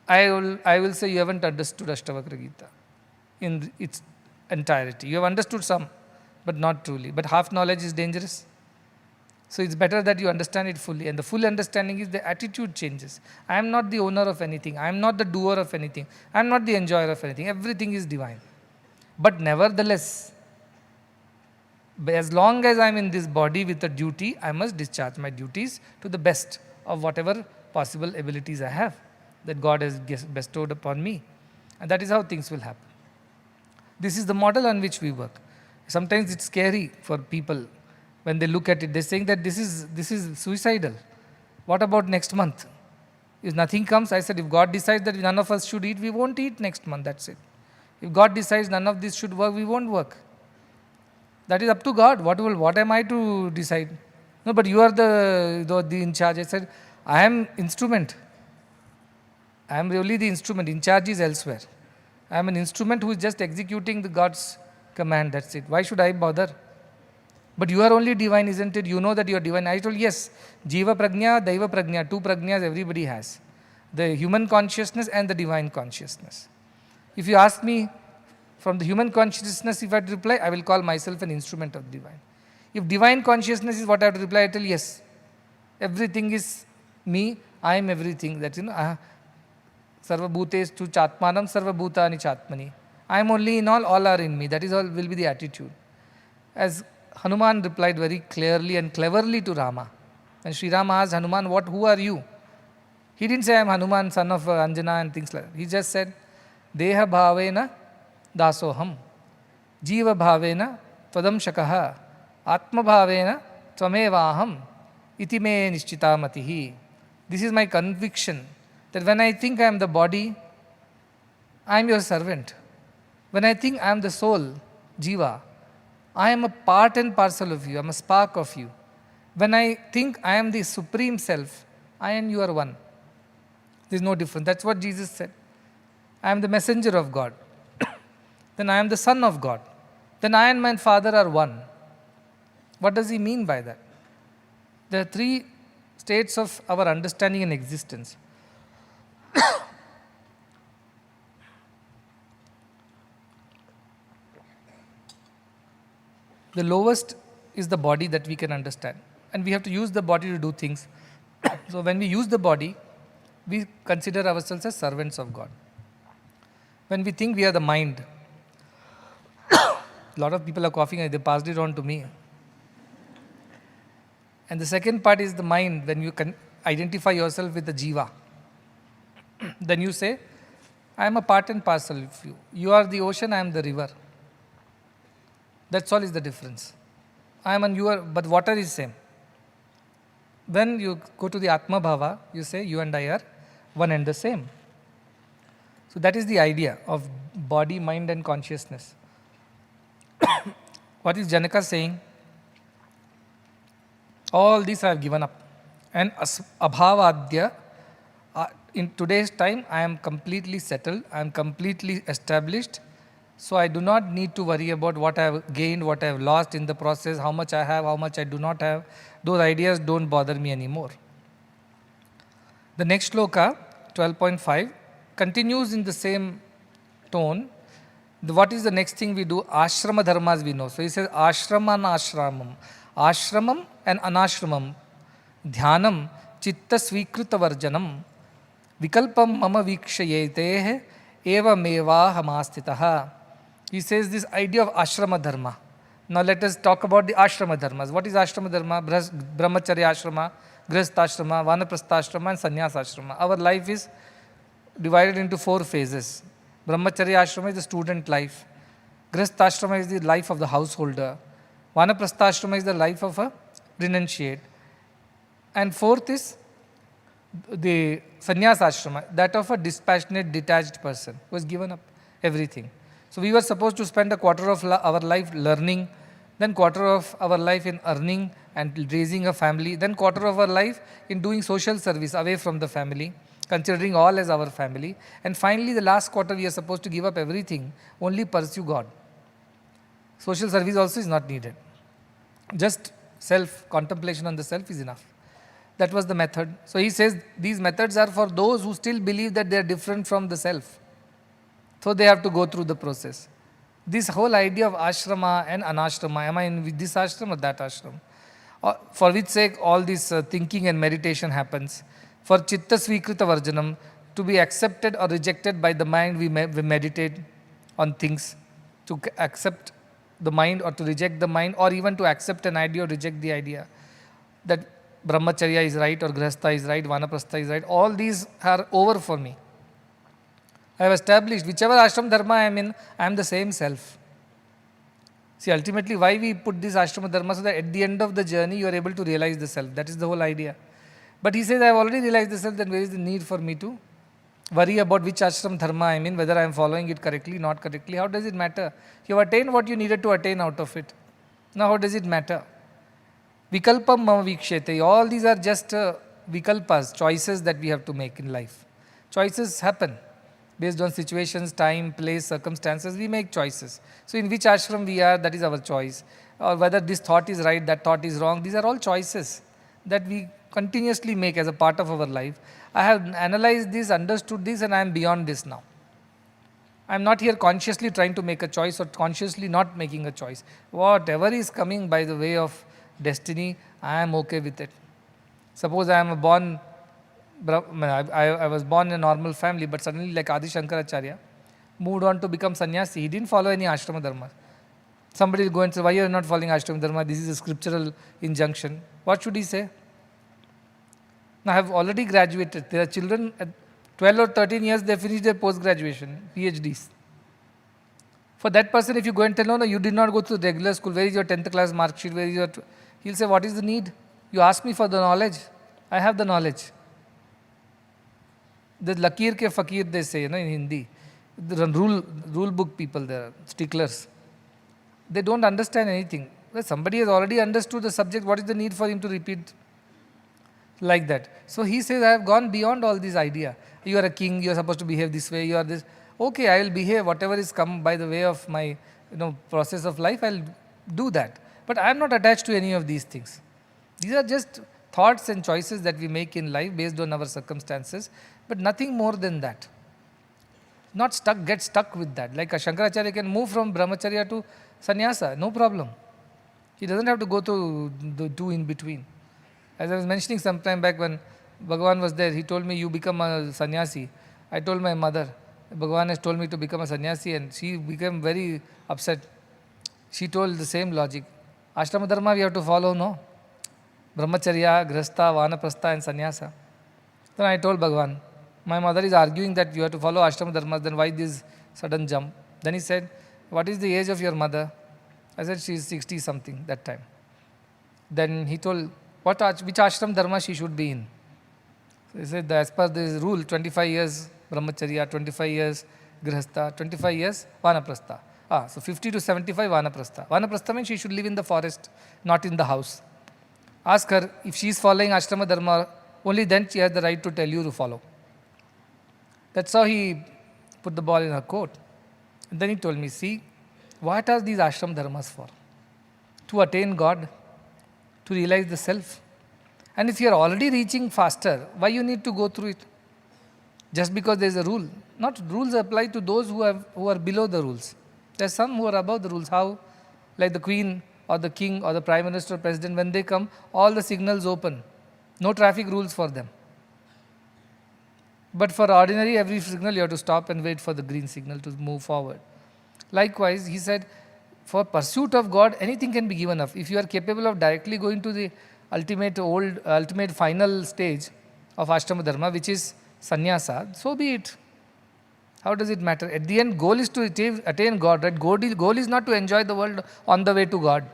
I will say you haven't understood Ashtavakra Gita in its entirety. You have understood some, but not truly. But half knowledge is dangerous. So it's better that you understand it fully. And the full understanding is the attitude changes. I am not the owner of anything. I am not the doer of anything. I am not the enjoyer of anything. Everything is divine. But nevertheless, as long as I am in this body with a duty, I must discharge my duties to the best of whatever possible abilities I have that God has bestowed upon me. And that is how things will happen. This is the model on which we work. Sometimes it's scary for people when they look at it. They're saying that this is suicidal. What about next month? If nothing comes, I said, if God decides that none of us should eat, we won't eat next month, that's it. If God decides none of this should work, we won't work. That is up to God. What am I to decide? No, but you are the in charge. I said, I am instrument. I am really the instrument. In charge is elsewhere. I am an instrument who is just executing the God's command, that's it. Why should I bother? But you are only divine, isn't it? You know that you are divine. I told, yes, Jiva Prajna, Daiva Prajna, two Prajnas everybody has. The human consciousness and the divine consciousness. If you ask me from the human consciousness, if I had to reply, I will call myself an instrument of divine. If divine consciousness is what I have to reply, I tell yes. Everything is me, I am everything. That Sarva Bhutestu Chatmanam, Sarva Bhutani Chatmani. I am only in all are in me. That is all will be the attitude. As Hanuman replied very clearly and cleverly to Rama. When Sri Rama asked Hanuman, who are you? He didn't say, I am Hanuman, son of Anjana and things like that. He just said, Deha bhavena dasoham, Jiva bhavena twadam shakaha, Atma bhavena tvamevaham, iti me nishchita matihi. This is my conviction, that when I think I am the body, I am your servant. When I think I am the soul, Jiva, I am a part and parcel of you, I am a spark of you. When I think I am the supreme self, I and you are one. There is no difference. That's what Jesus said. I am the messenger of God. Then I am the son of God. Then I and my Father are one. What does he mean by that? There are three states of our understanding and existence. The lowest is the body that we can understand. And we have to use the body to do things. So when we use the body, we consider ourselves as servants of God. When we think we are the mind, a lot of people are coughing and they passed it on to me. And the second part is the mind, when you can identify yourself with the jiva. Then you say, I am a part and parcel of you. You are the ocean, I am the river. That's all is the difference. I am and you are, but water is same. When you go to the Atma Bhava, you say you and I are one and the same. So that is the idea of body, mind and consciousness. What is Janaka saying? All this I have given up. And abhavadya, in today's time, I am completely settled, I am completely established. So I do not need to worry about what I have gained, what I have lost in the process, how much I have, how much I do not have. Those ideas don't bother me anymore. The next shloka, 12.5, continues in the same tone. What is the next thing we do? Ashrama dharmas we know. So he says ashrama and ashramam. Ashramam and anashramam. Dhyanam chitta svikruta varjanam. Vikalpam mama vikshayete eva meva hamastitaha. He says this idea of ashrama dharma. Now let us talk about the ashrama dharmas. What is ashrama dharma? Brahmacharya ashrama, grihastha ashrama, vanaprastha ashrama and sannyasa ashrama. Our life is divided into 4 phases. Brahmacharya ashrama is the student life. Grihastha ashrama is the life of the householder. Vanaprastha ashrama is the life of a renunciate. And 4th is the sannyasa ashrama, that of a dispassionate, detached person who has given up everything. So we were supposed to spend a quarter of our life learning, then quarter of our life in earning and raising a family, then quarter of our life in doing social service away from the family, considering all as our family. And finally, the last quarter we are supposed to give up everything, only pursue God. Social service also is not needed. Just contemplation on the self is enough. That was the method. So he says these methods are for those who still believe that they are different from the self. So they have to go through the process. This whole idea of ashrama and anashrama, am I in this ashram or that ashram? For which sake all this thinking and meditation happens. For chitta svikruta varjanam, to be accepted or rejected by the mind, we meditate on things. To accept the mind or to reject the mind, or even to accept an idea or reject the idea. That brahmacharya is right or grihastha is right, vanaprastha is right. All these are over for me. I have established whichever ashram dharma I am in, I am the same self. See, ultimately why we put this ashrama dharma, so that at the end of the journey you are able to realize the self. That is the whole idea. But he says, I have already realized the self, then where is the need for me to worry about which ashram dharma I am in, whether I am following it correctly, not correctly? How does it matter? You have attained what you needed to attain out of it. Now how does it matter? Vikalpam mama vikshete. All these are just vikalpas, choices that we have to make in life. Choices happen. Based on situations, time, place, circumstances, we make choices. So in which ashram we are, that is our choice. or whether this thought is right, that thought is wrong. These are all choices that we continuously make as a part of our life. I have analyzed this, understood this, and I am beyond this now. I am not here consciously trying to make a choice or consciously not making a choice. Whatever is coming by the way of destiny, I am okay with it. Suppose I am I was born in a normal family, but suddenly, like Adi Shankaracharya, moved on to become sannyasi. He didn't follow any ashrama dharma. Somebody will go and say, why you are not following ashrama dharma? This is a scriptural injunction. What should he say? Now, I have already graduated. There are children at 12 or 13 years, they finish their post-graduation, PhDs. For that person, if you go and tell, no, you did not go to the regular school, where is your 10th class mark sheet, where is your... He'll say, what is the need? You ask me for the knowledge. I have the knowledge. The lakir ke fakir, they say, in Hindi. The rule book people, they are sticklers. They don't understand anything. Well, somebody has already understood the subject, what is the need for him to repeat like that? So he says, I have gone beyond all this idea. You are a king, you are supposed to behave this way, you are this. Okay, I will behave, whatever is come by the way of my process of life, I will do that. But I am not attached to any of these things. These are just thoughts and choices that we make in life based on our circumstances, but nothing more than that. Not get stuck with that. Like a Shankaracharya can move from brahmacharya to sannyasa, no problem. He doesn't have to go to the two in between. As I was mentioning some time back when Bhagavan was there, he told me, you become a sannyasi. I told my mother, Bhagavan has told me to become a sannyasi, and she became very upset. She told the same logic. Ashrama dharma we have to follow, no? Brahmacharya, Grihastha, Vanaprastha and sannyasa. Then I told Bhagavan, my mother is arguing that you have to follow ashrama dharma, then why this sudden jump? Then he said, what is the age of your mother? I said, she is 60 something that time. Then he told, which ashram dharma she should be in? So he said, as per this rule, 25 years brahmacharya, 25 years grihastha, 25 years vanaprastha. So 50 to 75 vanaprastha. Vanaprastha means she should live in the forest, not in the house. Ask her if she is following ashrama dharma, only then she has the right to tell you to follow. That's how he put the ball in her court. And then he told me, see, what are these ashram dharmas for? To attain God, to realize the self. And if you are already reaching faster, why you need to go through it? Just because there is a rule. Not rules apply to those who are below the rules. There are some who are above the rules. How? Like the queen or the king or the prime minister or president, when they come, all the signals open. No traffic rules for them. But for ordinary, every signal you have to stop and wait for the green signal to move forward. Likewise, he said, for pursuit of God, anything can be given up. If you are capable of directly going to the ultimate final stage of ashrama dharma, which is sannyasa, so be it. How does it matter? At the end, goal is to attain God. Right? Goal is not to enjoy the world on the way to God.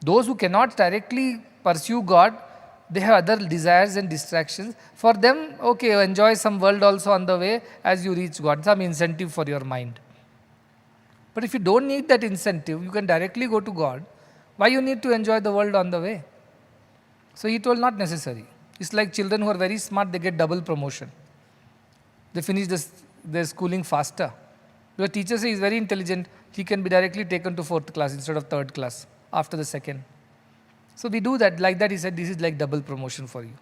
Those who cannot directly pursue God, they have other desires and distractions. For them, okay, enjoy some world also on the way as you reach God, some incentive for your mind. But if you don't need that incentive, you can directly go to God. Why you need to enjoy the world on the way? So he told, not necessary. It's like children who are very smart, they get double promotion. They finish their schooling faster. Because teacher says he's very intelligent, he can be directly taken to 4th class instead of 3rd class after the 2nd. So we do that. Like that he said, this is like double promotion for you.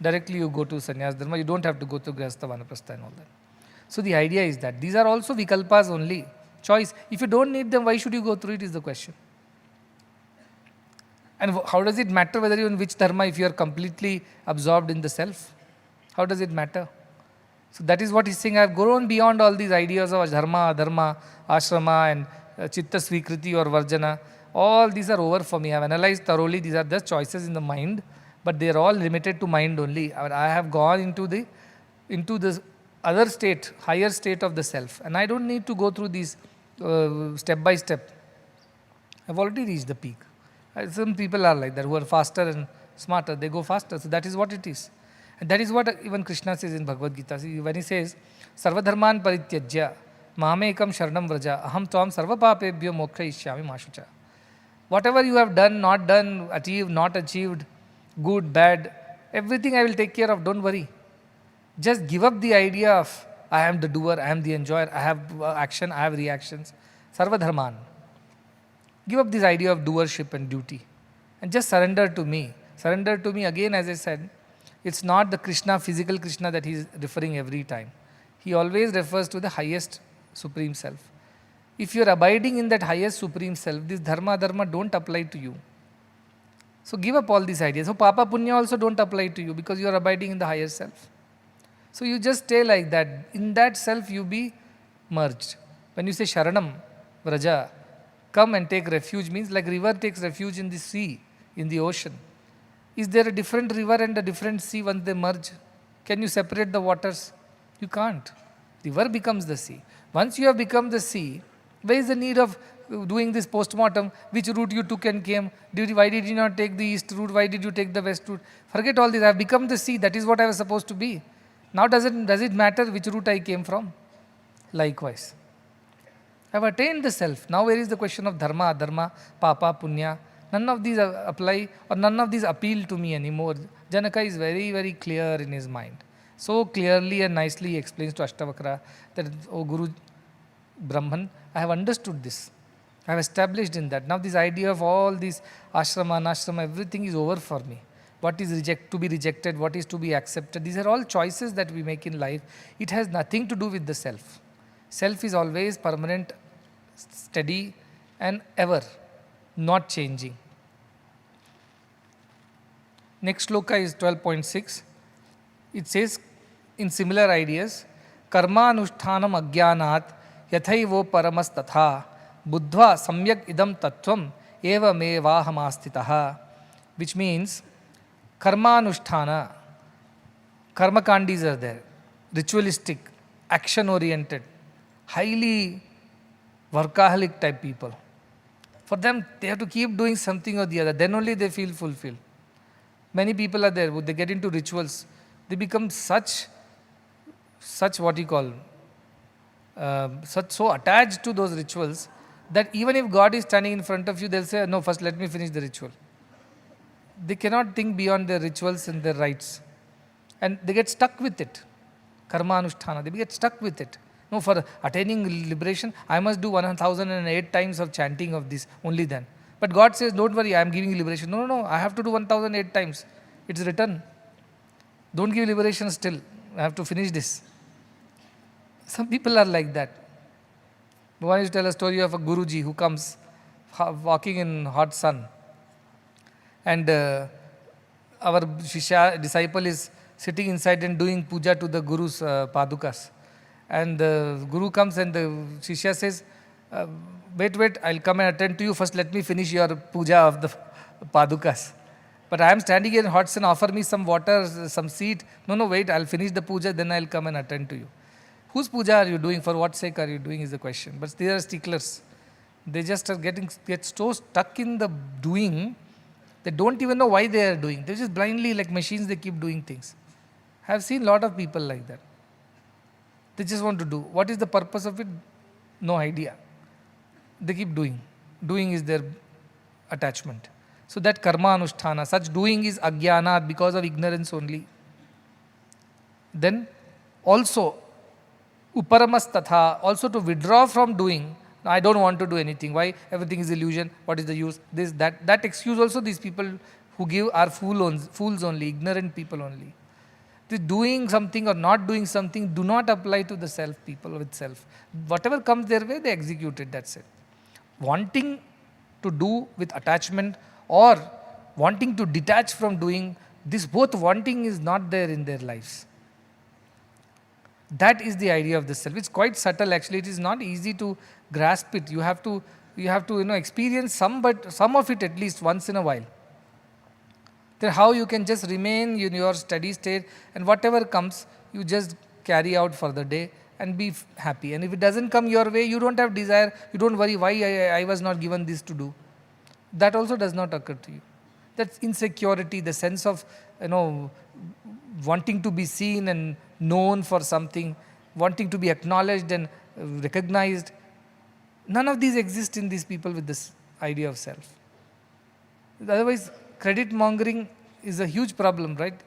Directly you go to sannyas dharma, you don't have to go to grihastha, vanaprastha and all that. So the idea is that these are also vikalpas only. Choice. If you don't need them, why should you go through it is the question. And how does it matter whether you're in which dharma if you are completely absorbed in the self? How does it matter? So that is what he's saying. I have grown beyond all these ideas of dharma, adharma, ashrama and chitta svikriti or varjana. All these are over for me. I have analyzed thoroughly. These are just choices in the mind, but they are all limited to mind only. I have gone into the other state, higher state of the self. And I don't need to go through these step by step. I've already reached the peak. Some people are like that, who are faster and smarter. They go faster. So that is what it is. And that is what even Krishna says in Bhagavad Gita. See, when he says, Sarva dharman parityajya, mamekam sharanam vraja, aham tvam sarva papebhyo mokshayishyami mashucha. Whatever you have done, not done, achieved, not achieved, good, bad, everything I will take care of, don't worry. Just give up the idea of, I am the doer, I am the enjoyer, I have action, I have reactions. Sarva dharman. Give up this idea of doership and duty and just surrender to me. Surrender to me, again, as I said, it's not the Krishna, physical Krishna that he is referring every time. He always refers to the highest supreme self. If you are abiding in that highest supreme self, this dharma don't apply to you. So give up all these ideas. So papa punya also don't apply to you because you are abiding in the higher self. So you just stay like that. In that self you be merged. When you say Sharanam, Vraja, come and take refuge, means like river takes refuge in the sea, in the ocean. Is there a different river and a different sea once they merge? Can you separate the waters? You can't. River becomes the sea. Once you have become the sea, where is the need of doing this post-mortem? Which route you took and came? Why did you not take the east route? Why did you take the west route? Forget all this. I have become the sea. That is what I was supposed to be. Now does it matter which route I came from? Likewise. I have attained the self. Now where is the question of dharma, adharma, papa, punya? None of these apply or none of these appeal to me anymore. Janaka is very, very clear in his mind. So clearly and nicely explains to Ashtavakra that, oh Guru Brahman, I have understood this. I have established in that. Now this idea of all these ashrama, anashrama, everything is over for me. What is to be rejected, what is to be accepted, these are all choices that we make in life. It has nothing to do with the self. Self is always permanent, steady and ever, not changing. Next sloka is 12.6. It says, in similar ideas, karma anushtanam agyanat yathaivo paramas tatha buddhva samyak idam tattvam eva me vahamastitaha, which means karma anushtana, karma kandis are there, ritualistic, action oriented, highly workaholic type people. For them, they have to keep doing something or the other, then only they feel fulfilled. Many people are there, they get into rituals, they become such what you call, so attached to those rituals that even if God is standing in front of you, they'll say, no, first let me finish the ritual. They cannot think beyond their rituals and their rites. And they get stuck with it. Karma anusthana, they get stuck with it. No, for attaining liberation, I must do 1008 times of chanting of this, only then. But God says, don't worry, I am giving you liberation. No, I have to do 1008 times. It's written. Don't give liberation still. I have to finish this. Some people are like that. One is to tell a story of a Guruji who comes walking in hot sun. And our Shishya disciple is sitting inside and doing puja to the Guru's padukas. And the Guru comes and the Shishya says, wait, I'll come and attend to you. First let me finish your puja of the padukas. But I am standing here in hot sun, offer me some water, some seat. No, wait, I'll finish the puja, then I'll come and attend to you. Whose puja are you doing? For what sake are you doing is the question. But they are sticklers. They just are get so stuck in the doing, they don't even know why they are doing. They're just blindly like machines, they keep doing things. I have seen a lot of people like that. They just want to do. What is the purpose of it? No idea. They keep doing. Doing is their attachment. So that karma anusthana, such doing is agyanat, because of ignorance only. Then also, uparamas tatha, also to withdraw from doing. I don't want to do anything. Why? Everything is illusion. What is the use? This, that excuse also these people who give are fools only, ignorant people only. This doing something or not doing something do not apply to the self, people with self. Whatever comes their way, they execute it, that's it. Wanting to do with attachment or wanting to detach from doing, this both wanting is not there in their lives. That is the idea of the self. It's quite subtle actually. It is not easy to grasp it. You have to experience some of it at least once in a while. Then how you can just remain in your steady state and whatever comes, you just carry out for the day and be happy. And if it doesn't come your way, you don't have desire, you don't worry why I was not given this to do. That also does not occur to you. That's insecurity, the sense of wanting to be seen and known for something, wanting to be acknowledged and recognized. None of these exist in these people with this idea of self. Otherwise, credit mongering is a huge problem, right?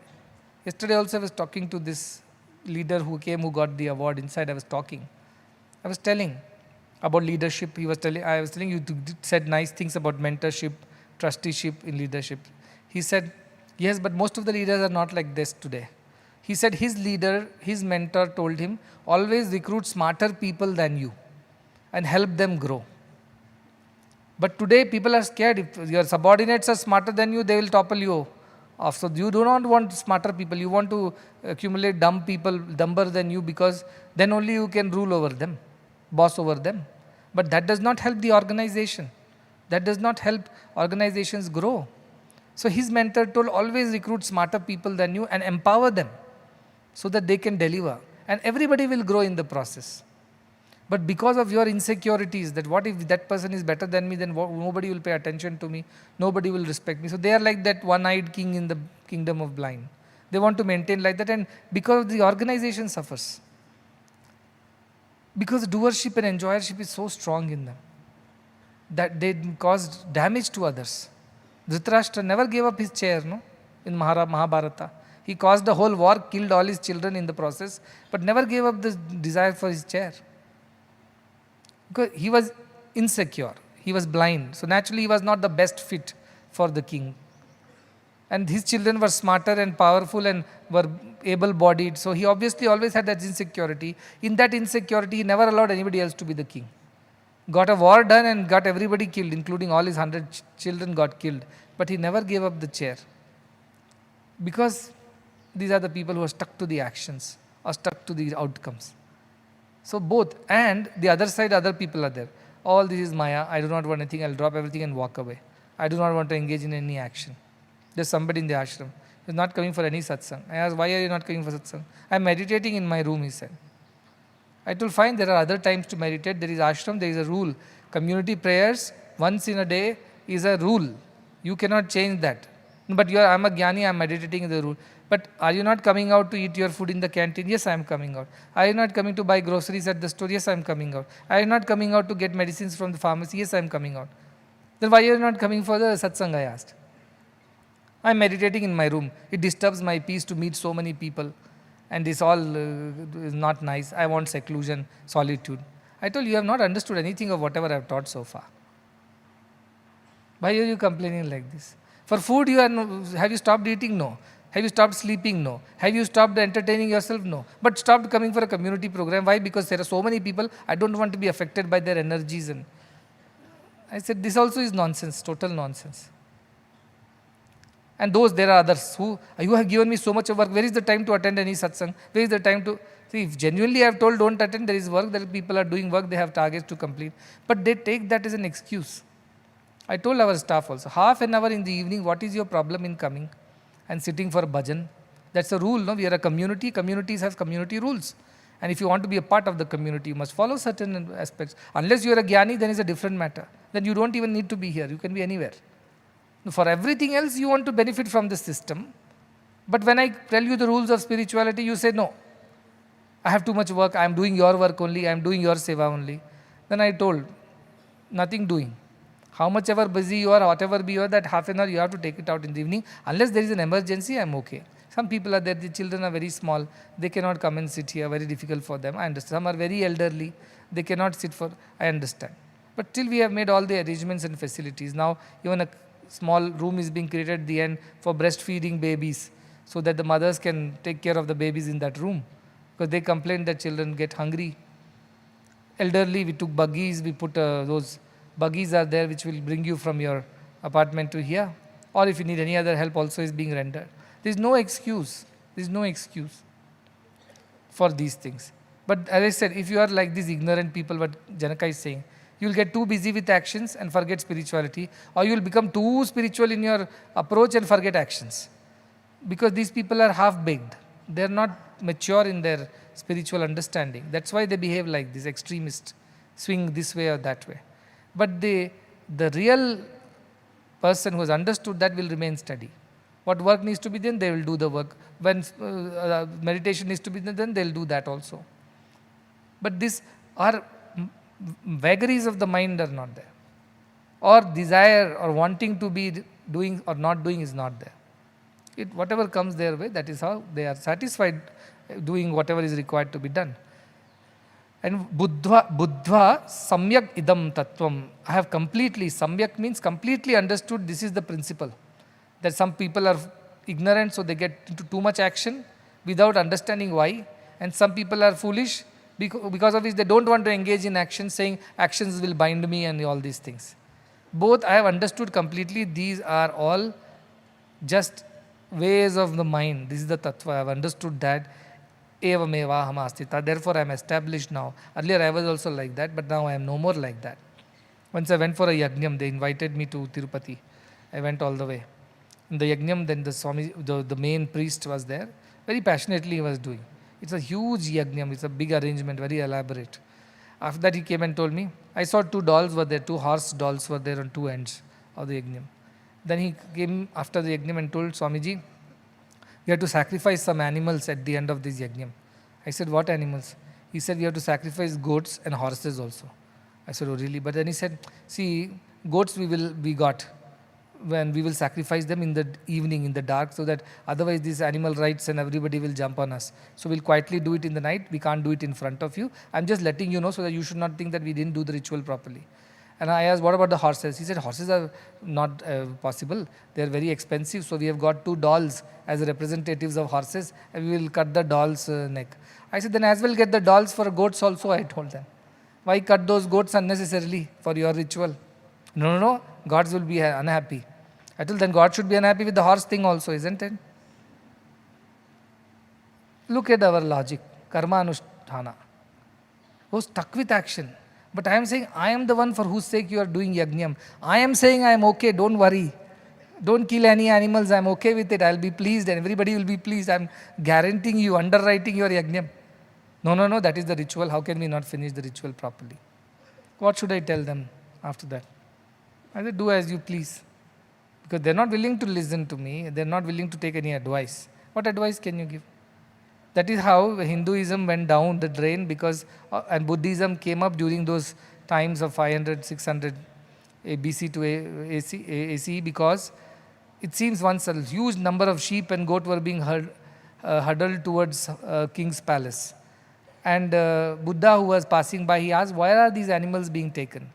Yesterday also I was talking to this leader who came, who got the award. Inside I was talking. I was telling, about leadership. I was telling you, said nice things about mentorship, trusteeship in leadership. He said, yes, but most of the leaders are not like this today. He said his mentor told him, always recruit smarter people than you and help them grow. But today people are scared. If your subordinates are smarter than you, they will topple you off. So you do not want smarter people. You want to accumulate dumb people, dumber than you, because then only you can rule over them, boss over them. But that does not help the organization. That does not help organizations grow. So his mentor told, always recruit smarter people than you and empower them so that they can deliver. And everybody will grow in the process. But because of your insecurities, that what if that person is better than me, then nobody will pay attention to me, nobody will respect me. So they are like that one-eyed king in the kingdom of blind. They want to maintain like that, and because the organization suffers. Because doership and enjoyership is so strong in them that they cause damage to others. Dhritarashtra never gave up his chair, no? In Mahabharata. He caused a whole war, killed all his children in the process, but never gave up the desire for his chair. Because he was insecure, he was blind, so naturally he was not the best fit for the king. And his children were smarter and powerful and were able-bodied, so he obviously always had that insecurity. In that insecurity, he never allowed anybody else to be the king. Got a war done and got everybody killed, including all his 100 children got killed. But he never gave up the chair. Because these are the people who are stuck to the actions or stuck to the outcomes. So both, and the other side, other people are there. All this is Maya, I do not want anything, I'll drop everything and walk away. I do not want to engage in any action. There's somebody in the ashram who is not coming for any satsang. I asked, why are you not coming for satsang? I'm meditating in my room, he said. I told, fine, there are other times to meditate. There is ashram, there is a rule. Community prayers once in a day is a rule. You cannot change that. But I'm a jnani, I'm meditating in the rule. But are you not coming out to eat your food in the canteen? Yes, I am coming out. Are you not coming to buy groceries at the store? Yes, I am coming out. Are you not coming out to get medicines from the pharmacy? Yes, I am coming out. Then why are you not coming for the satsang, I asked. I am meditating in my room. It disturbs my peace to meet so many people. And this all is not nice. I want seclusion, solitude. I told you have not understood anything of whatever I have taught so far. Why are you complaining like this? For food, have you stopped eating? No. Have you stopped sleeping? No. Have you stopped entertaining yourself? No. But stopped coming for a community program. Why? Because there are so many people, I don't want to be affected by their energies. And I said, this also is nonsense, total nonsense. And there are others who, you have given me so much of work, where is the time to attend any satsang? Where is the time to, see, if genuinely I have told don't attend, there is work, there people are doing work, they have targets to complete. But they take that as an excuse. I told our staff also, half an hour in the evening, what is your problem in coming and sitting for bhajan? That's a rule, no? We are a community, communities have community rules. And if you want to be a part of the community, you must follow certain aspects. Unless you are a jnani, then it's a different matter. Then you don't even need to be here, you can be anywhere. For everything else, you want to benefit from the system. But when I tell you the rules of spirituality, you say, no, I have too much work, I am doing your work only, I am doing your seva only. Then I told, nothing doing. How much ever busy you are, whatever be you are, that half an hour you have to take it out in the evening. Unless there is an emergency, I am okay. Some people are there, the children are very small, they cannot come and sit here, very difficult for them. I understand. Some are very elderly, they cannot sit for, I understand. But still we have made all the arrangements and facilities. Now even a small room is being created at the end for breastfeeding babies, so that the mothers can take care of the babies in that room. Because they complain that children get hungry. Elderly, we took buggies, we put those buggies are there which will bring you from your apartment to here. Or if you need any other help also is being rendered. There is no excuse. There is no excuse for these things. But as I said, if you are like these ignorant people, what Janaka is saying, you will get too busy with actions and forget spirituality, or you will become too spiritual in your approach and forget actions. Because these people are half-baked. They are not mature in their spiritual understanding. That's why they behave like this, extremist, swing this way or that way. But the real person who has understood that will remain steady. What work needs to be done, they will do the work. When meditation needs to be done, they will do that also. But these are vagaries of the mind are not there. Or desire or wanting to be doing or not doing is not there. Whatever comes their way, that is how they are satisfied doing whatever is required to be done. And buddhva samyak idam tattvam. I have completely, samyak means completely understood this is the principle. That some people are ignorant, so they get into too much action without understanding why. And some people are foolish, because of which they don't want to engage in action, saying actions will bind me and all these things. Both I have understood completely. These are all just ways of the mind. This is the tattva. I have understood that. Evameva hamastita. Therefore, I am established now. Earlier, I was also like that, but now I am no more like that. Once I went for a yajnam. They invited me to Tirupati. I went all the way. In the yajnam, then the main priest was there. Very passionately he was doing. It's a huge yajnam. It's a big arrangement, very elaborate. After that, he came and told me. I saw 2 dolls were there, 2 horse dolls were there on 2 ends of the yajnam. Then he came after the yajnam and told Swamiji, we have to sacrifice some animals at the end of this yajnam. I said, what animals? He said, we have to sacrifice goats and horses also. I said, oh really? But then he said, see, goats we got when we will sacrifice them in the evening, in the dark, so that otherwise these animal rights and everybody will jump on us. So we'll quietly do it in the night. We can't do it in front of you. I'm just letting you know so that you should not think that we didn't do the ritual properly. And I asked, what about the horses? He said, horses are not possible. They are very expensive. So we have got 2 dolls as representatives of horses, and we will cut the doll's neck. I said, then as well get the dolls for goats also, I told them. Why cut those goats unnecessarily for your ritual? No. Gods will be unhappy. I told them, God should be unhappy with the horse thing also, isn't it? Look at our logic. Karma anusthana. Was stuck with action. But I am saying, I am the one for whose sake you are doing yajnam. I am saying I am okay, don't worry. Don't kill any animals, I am okay with it. I will be pleased and everybody will be pleased. I am guaranteeing you, underwriting your yajnam. No, that is the ritual. How can we not finish the ritual properly? What should I tell them after that? I said, do as you please. Because they are not willing to listen to me. They are not willing to take any advice. What advice can you give? That is how Hinduism went down the drain, because and Buddhism came up during those times of 500, 600 BC to ACE, because it seems once a huge number of sheep and goat were being huddled towards king's palace. And Buddha, who was passing by, he asked, why are these animals being taken?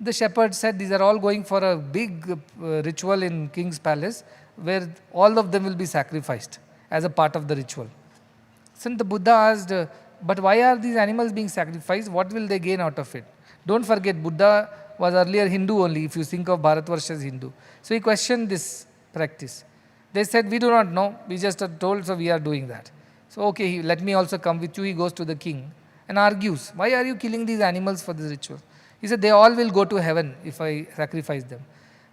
The shepherd said, these are all going for a big ritual in king's palace, where all of them will be sacrificed as a part of the ritual. So the Buddha asked, but why are these animals being sacrificed? What will they gain out of it? Don't forget, Buddha was earlier Hindu only, if you think of Bharatvarsha as Hindu. So he questioned this practice. They said, we do not know, we just are told, so we are doing that. So okay, let me also come with you. He goes to the king and argues, why are you killing these animals for this ritual? He said, they all will go to heaven if I sacrifice them.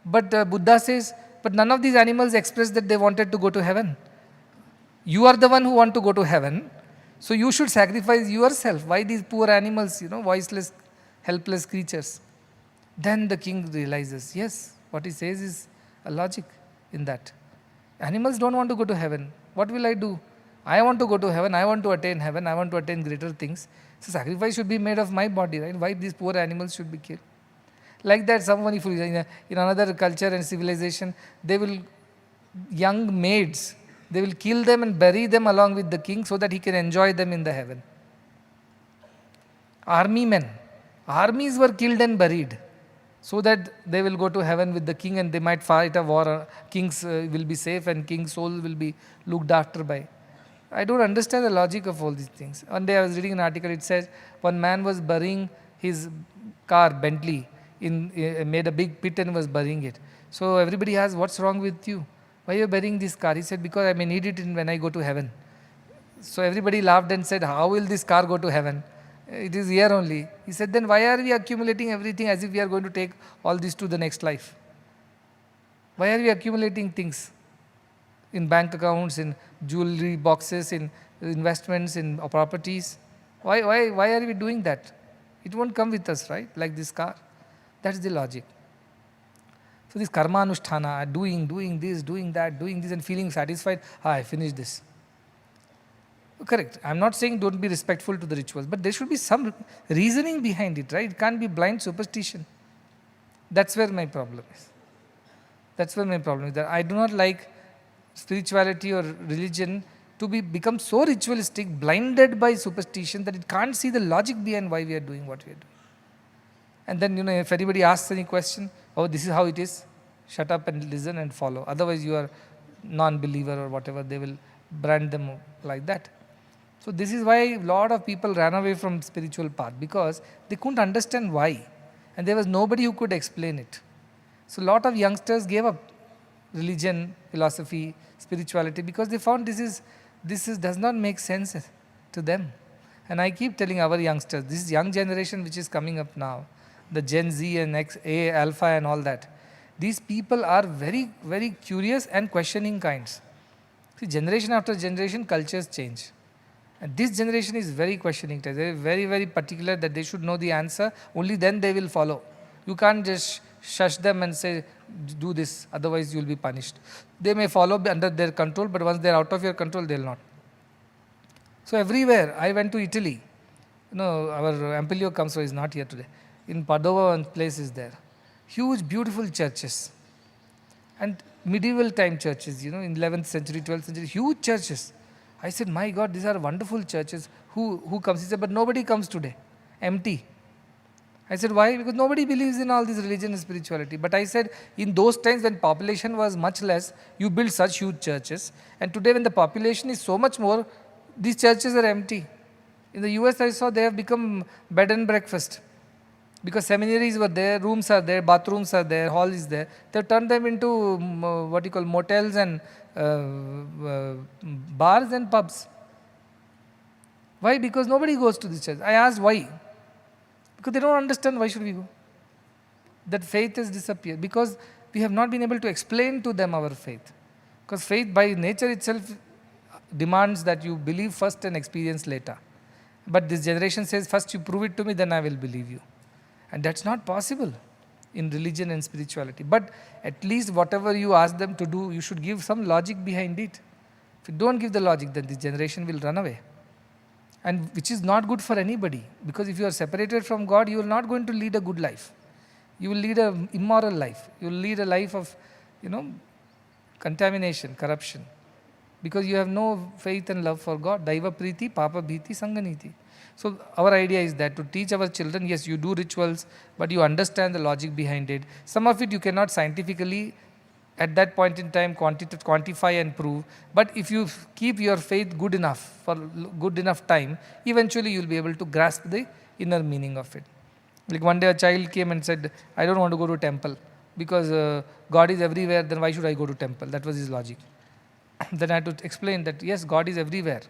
But Buddha says, but none of these animals expressed that they wanted to go to heaven. You are the one who want to go to heaven, so you should sacrifice yourself. Why these poor animals, voiceless, helpless creatures? Then the king realizes, yes, what he says is a logic in that. Animals don't want to go to heaven. What will I do? I want to go to heaven. I want to attain heaven. I want to attain greater things. So sacrifice should be made of my body, right? Why these poor animals should be killed? Like that, someone, if in another culture and civilization, they will, young maids, they will kill them and bury them along with the king so that he can enjoy them in the heaven. Armies were killed and buried so that they will go to heaven with the king and they might fight a war. Kings will be safe and king's soul will be looked after by. I don't understand the logic of all these things. One day I was reading an article, it says one man was burying his car, Bentley, made a big pit and was burying it. So everybody asked, what's wrong with you? Why are you burying this car? He said, because I may need it when I go to heaven. So everybody laughed and said, how will this car go to heaven? It is here only. He said, then why are we accumulating everything as if we are going to take all this to the next life? Why are we accumulating things in bank accounts, in jewelry boxes, in investments, in properties? Why are we doing that? It won't come with us, right? Like this car. That's the logic. So this karma anusthana, doing this, doing that, doing this and feeling satisfied, I finished this. Correct. I'm not saying don't be respectful to the rituals, but there should be some reasoning behind it, right? It can't be blind superstition. That's where my problem is. That I do not like spirituality or religion to become so ritualistic, blinded by superstition that it can't see the logic behind why we are doing what we are doing. And then, if anybody asks any question, oh, this is how it is, shut up and listen and follow. Otherwise, you are non-believer or whatever, they will brand them like that. So this is why a lot of people ran away from spiritual path, because they couldn't understand why. And there was nobody who could explain it. So a lot of youngsters gave up religion, philosophy, spirituality, because they found this does not make sense to them. And I keep telling our youngsters, this young generation which is coming up now, the Gen Z and X, A, Alpha and all that, these people are very, very curious and questioning kinds. See, generation after generation, cultures change. And this generation is very questioning. They are very, very particular that they should know the answer. Only then they will follow. You can't just shush them and say, do this, otherwise you will be punished. They may follow under their control, but once they are out of your control, they will not. So everywhere, I went to Italy. Our Ampelio comes, so he is not here today. In Padova, one place is there. Huge, beautiful churches. And medieval time churches, in 11th century, 12th century, huge churches. I said, my God, these are wonderful churches. Who comes? He said, but nobody comes today. Empty. I said, why? Because nobody believes in all this religion and spirituality. But I said, in those times when population was much less, you built such huge churches. And today when the population is so much more, these churches are empty. In the US, I saw they have become bed and breakfast. Because seminaries were there, rooms are there, bathrooms are there, hall is there. They turned them into motels and bars and pubs. Why? Because nobody goes to this church. I asked why. Because they don't understand why should we go. That faith has disappeared. Because we have not been able to explain to them our faith. Because faith by nature itself demands that you believe first and experience later. But this generation says, first you prove it to me, then I will believe you. And that's not possible in religion and spirituality. But at least whatever you ask them to do, you should give some logic behind it. If you don't give the logic, then this generation will run away. And which is not good for anybody. Because if you are separated from God, you are not going to lead a good life. You will lead an immoral life. You will lead a life of, contamination, corruption. Because you have no faith and love for God. Daiva priti, papa bhiti, sanganiti. So our idea is that to teach our children, yes, you do rituals, but you understand the logic behind it. Some of it you cannot scientifically at that point in time quantify and prove. But if you keep your faith good enough for good enough time, eventually you will be able to grasp the inner meaning of it. Like one day a child came and said, I don't want to go to temple because God is everywhere, then why should I go to temple? That was his logic. Then I had to explain that yes, God is everywhere.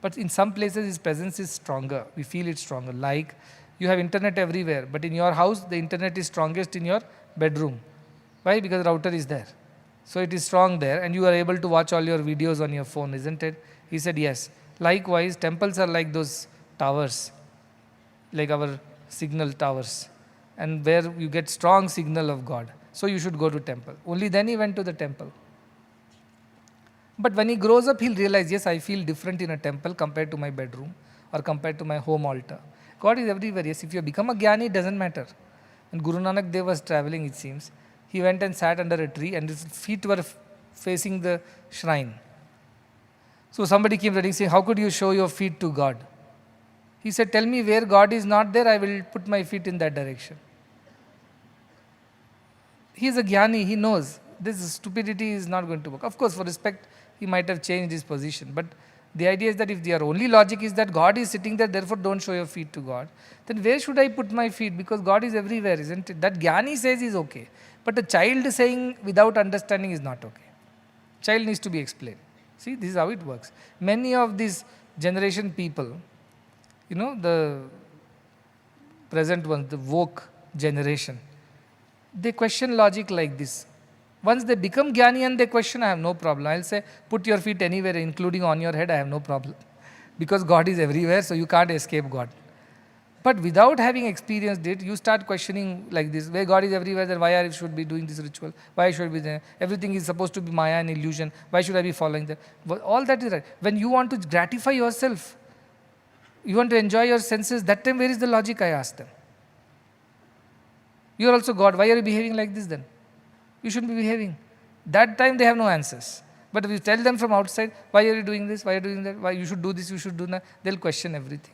But in some places his presence is stronger. We feel it stronger. Like you have internet everywhere, but in your house the internet is strongest in your bedroom. Why? Because the router is there. So it is strong there and you are able to watch all your videos on your phone, isn't it? He said yes. Likewise, temples are like those towers, like our signal towers, and where you get strong signal of God. So you should go to temple. Only then he went to the temple. But when he grows up, he'll realize, yes, I feel different in a temple compared to my bedroom or compared to my home altar. God is everywhere. Yes, if you become a jnani, it doesn't matter. And Guru Nanak Dev was traveling, it seems. He went and sat under a tree and his feet were facing the shrine. So somebody came running saying, how could you show your feet to God? He said, tell me where God is not there, I will put my feet in that direction. He is a jnani, he knows this stupidity is not going to work. Of course, for respect, he might have changed his position. But the idea is that if their only logic is that God is sitting there, therefore don't show your feet to God, then where should I put my feet? Because God is everywhere, isn't it? That jnani says is okay. But a child saying without understanding is not okay. Child needs to be explained. See, this is how it works. Many of these generation people, the present ones, the woke generation, they question logic like this. Once they become jnani and they question, I have no problem. I'll say, put your feet anywhere, including on your head, I have no problem. Because God is everywhere, so you can't escape God. But without having experienced it, you start questioning like this, where God is everywhere, then why I should be doing this ritual? Why should I be there? Everything is supposed to be Maya and illusion. Why should I be following that? All that is right. When you want to gratify yourself, you want to enjoy your senses, that time where is the logic, I ask them. You are also God. Why are you behaving like this then? You shouldn't be behaving. That time they have no answers. But if you tell them from outside, why are you doing this, why are you doing that, why you should do this, you should do that, they'll question everything.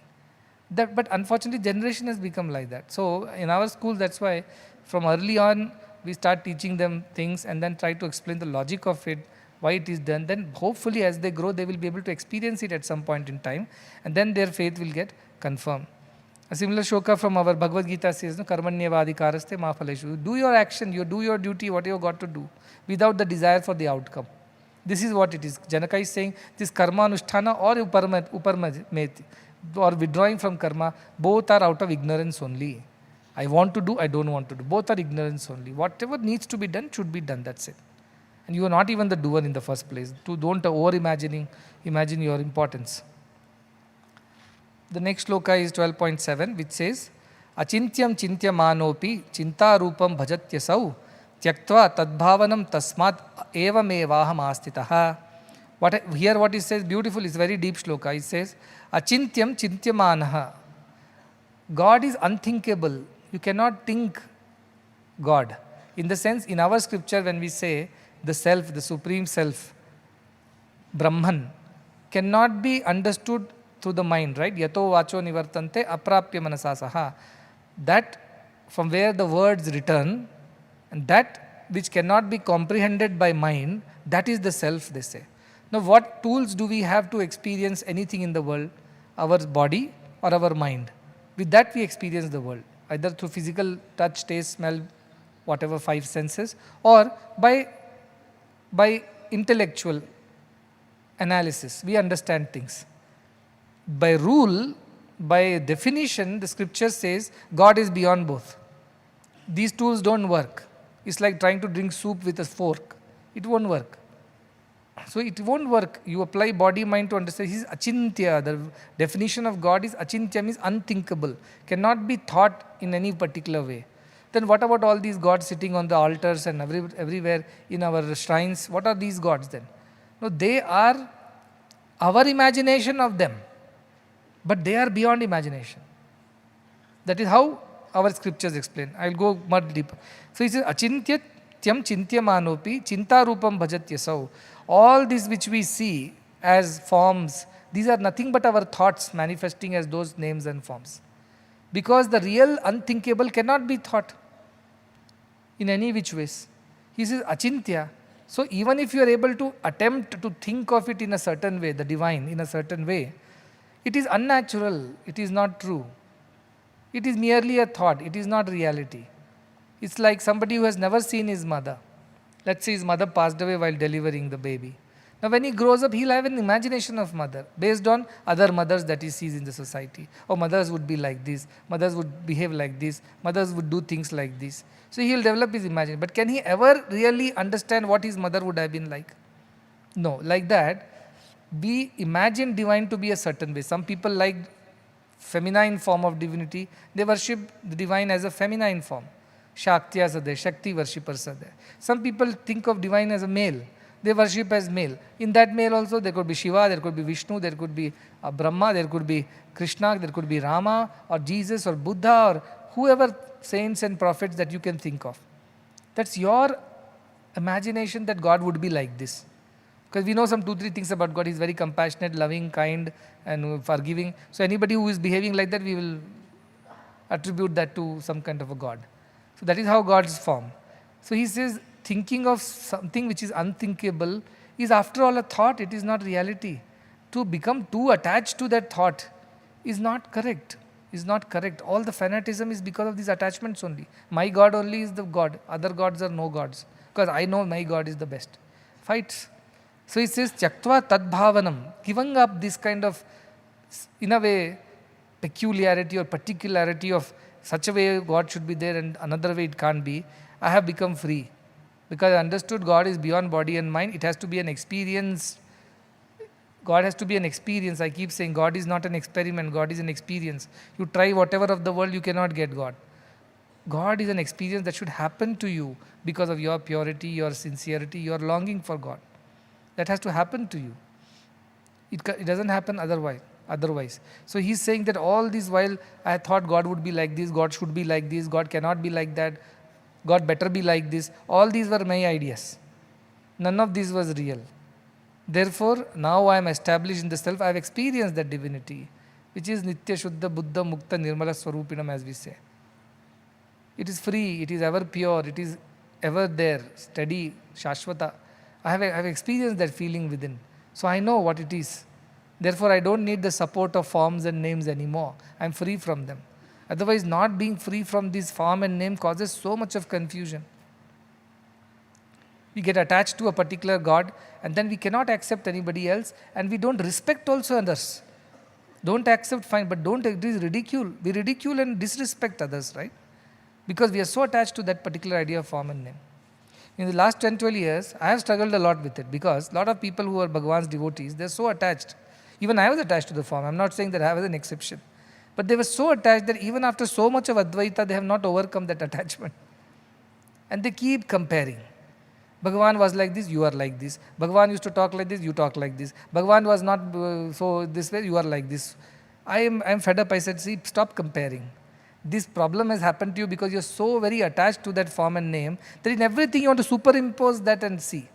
But unfortunately, generation has become like that. So in our school, that's why from early on, we start teaching them things and then try to explain the logic of it, why it is done. Then hopefully as they grow, they will be able to experience it at some point in time, and then their faith will get confirmed. A similar shloka from our Bhagavad Gita says, no, karmanyavadikaraste ma phaleshu. Do your action, you do your duty, what you got to do, without the desire for the outcome. This is what it is. Janaka is saying, this karma anusthana or uparmeti, or withdrawing from karma, both are out of ignorance only. I want to do, I don't want to do. Both are ignorance only. Whatever needs to be done should be done, that's it. And you are not even the doer in the first place. Don't imagine your importance. The next shloka is 12.7, which says, Achintyam chintyamanopi chinta rupam bhajatyasau tyaktva tadbhavanam tasmat evamevaham astitaha. Here what it says, beautiful, it's very deep shloka. It says, Achintyam chintyamanaha. God is unthinkable. You cannot think God. In the sense, in our scripture, when we say the self, the supreme self, Brahman, cannot be understood through the mind, right? Yato vacho nivartante aprapya manasasaha. That from where the words return, and that which cannot be comprehended by mind, that is the self, they say. Now, what tools do we have to experience anything in the world? Our body or our mind. With that we experience the world, either through physical touch, taste, smell, whatever 5 senses, or by intellectual analysis. We understand things. By rule, by definition, the scripture says God is beyond both. These tools don't work. It's like trying to drink soup with a fork. It won't work. So it won't work. You apply body, mind to understand. He is achintya. The definition of God is achintya, means unthinkable. Cannot be thought in any particular way. Then what about all these gods sitting on the altars and everywhere in our shrines? What are these gods then? No, they are our imagination of them. But they are beyond imagination. That is how our scriptures explain. I will go much deeper. So he says, Achintya tyam chintyamanopi chinta rupam bhajatyasau. All this which we see as forms, these are nothing but our thoughts manifesting as those names and forms. Because the real unthinkable cannot be thought in any which ways. He says achintya. So even if you are able to attempt to think of it in a certain way, the divine in a certain way, it is unnatural, it is not true. It is merely a thought, it is not reality. It's like somebody who has never seen his mother. Let's say his mother passed away while delivering the baby. Now when he grows up, he'll have an imagination of mother based on other mothers that he sees in the society. Oh, mothers would be like this, mothers would behave like this, mothers would do things like this. So he'll develop his imagination. But can he ever really understand what his mother would have been like? No, like that, we imagine divine to be a certain way. Some people like feminine form of divinity, they worship the divine as a feminine form. Shaktiyas are there, Shakti worshippers are there. Some people think of divine as a male. They worship as male. In that male also there could be Shiva, there could be Vishnu, there could be Brahma, there could be Krishna, there could be Rama or Jesus or Buddha or whoever saints and prophets that you can think of. That's your imagination that God would be like this. Because we know some 2-3 things about God. He is very compassionate, loving, kind and forgiving. So anybody who is behaving like that, we will attribute that to some kind of a God. So that is how God is formed. So he says, thinking of something which is unthinkable is after all a thought, it is not reality. To become too attached to that thought is not correct. Is not correct. All the fanaticism is because of these attachments only. My God only is the God. Other gods are no gods. Because I know my God is the best. Fights. So he says, Tyaktva tadbhavanam, giving up this kind of, in a way, peculiarity or particularity of such a way God should be there and another way it can't be, I have become free. Because I understood God is beyond body and mind, it has to be an experience. God has to be an experience. I keep saying God is not an experiment, God is an experience. You try whatever of the world, you cannot get God. God is an experience that should happen to you because of your purity, your sincerity, your longing for God. That has to happen to you. It doesn't happen otherwise. So he's saying that all this while I thought God would be like this, God should be like this, God cannot be like that, God better be like this. All these were my ideas. None of this was real. Therefore, now I am established in the self. I have experienced that divinity, which is Nitya Shuddha Buddha Mukta Nirmala Swarupinam, as we say. It is free, it is ever pure, it is ever there, steady, Shashwata. I have experienced that feeling within. So I know what it is. Therefore, I don't need the support of forms and names anymore. I am free from them. Otherwise, not being free from this form and name causes so much of confusion. We get attached to a particular God and then we cannot accept anybody else, and we don't respect also others. Don't accept, fine, but don't ridicule. We ridicule and disrespect others, right? Because we are so attached to that particular idea of form and name. In the last 10-12 years, I have struggled a lot with it, because a lot of people who are Bhagavan's devotees, they are so attached. Even I was attached to the form. I am not saying that I was an exception. But they were so attached that even after so much of Advaita, they have not overcome that attachment. And they keep comparing. Bhagavan was like this, you are like this. Bhagavan used to talk like this, you talk like this. Bhagavan was not so this way, you are like this. I am fed up. I said, see, stop comparing. This problem has happened to you because you are so very attached to that form and name that in everything you want to superimpose that and see.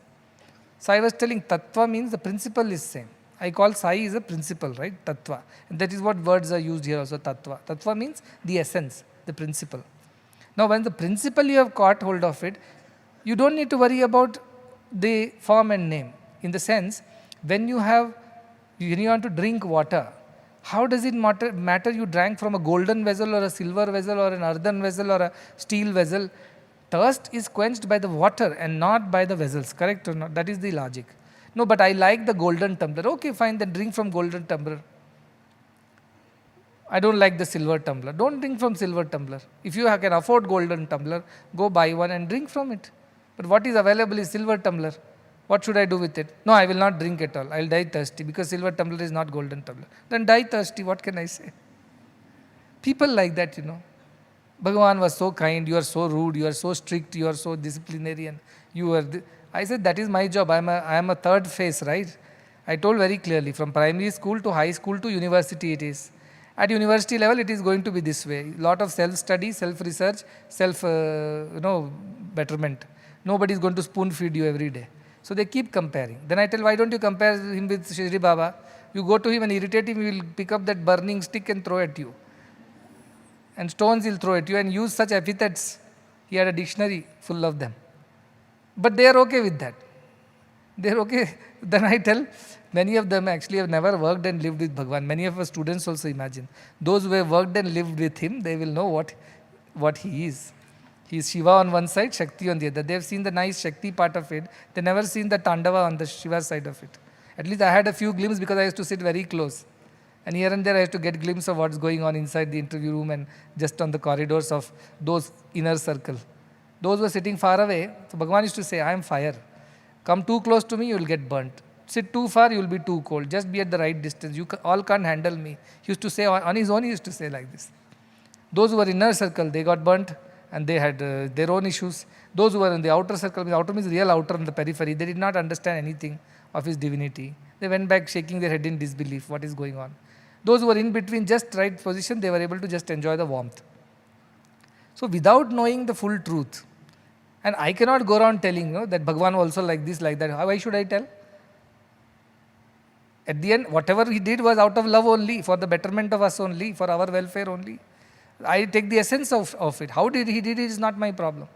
So I was telling, Tattva means the principle is same. I call Sai is a principle, right? Tattva. And that is what words are used here also, Tattva. Tattva means the essence, the principle. Now when the principle you have caught hold of it, you don't need to worry about the form and name. In the sense, when you want to drink water, how does it matter you drank from a golden vessel or a silver vessel or an earthen vessel or a steel vessel? Thirst is quenched by the water and not by the vessels, correct or not? That is the logic. No, but I like the golden tumbler. Okay, fine, then drink from golden tumbler. I don't like the silver tumbler. Don't drink from silver tumbler. If you can afford golden tumbler, go buy one and drink from it. But what is available is silver tumbler. What should I do with it? No, I will not drink at all. I will die thirsty because silver tumbler is not golden tumbler. Then die thirsty, what can I say? People like that, Bhagavan was so kind, you are so rude, you are so strict, you are so disciplinarian. I said, that is my job. I am a third phase, right? I told very clearly, from primary school to high school to university it is. At university level, it is going to be this way. Lot of self-study, self-research, betterment. Nobody is going to spoon feed you every day. So they keep comparing. Then I tell, why don't you compare him with Shri Baba? You go to him and irritate him, he will pick up that burning stick and throw at you. And stones he'll throw at you and use such epithets. He had a dictionary full of them. But they are okay with that. They are okay. Then I tell, many of them actually have never worked and lived with Bhagavan. Many of our students also imagine. Those who have worked and lived with him, they will know what he is. He is Shiva on one side, Shakti on the other. They have seen the nice Shakti part of it. They never seen the Tandava on the Shiva side of it. At least I had a few glimpses because I used to sit very close. And here and there I used to get glimpse of what's going on inside the interview room and just on the corridors of those inner circle. Those who were sitting far away, so Bhagavan used to say, I am fire. Come too close to me, you will get burnt. Sit too far, you will be too cold. Just be at the right distance. You all can't handle me. He used to say, on his own he used to say like this. Those who were inner circle, they got burnt and they had their own issues. Those who were in the outer circle, the outer means real outer on the periphery, they did not understand anything of his divinity. They went back shaking their head in disbelief, what is going on. Those who were in between, just right position, they were able to just enjoy the warmth. So without knowing the full truth, and I cannot go around telling that Bhagavan also like this, like that. Why should I tell? At the end, whatever he did was out of love only, for the betterment of us only, for our welfare only. I take the essence of it. How did he did it is not my problem.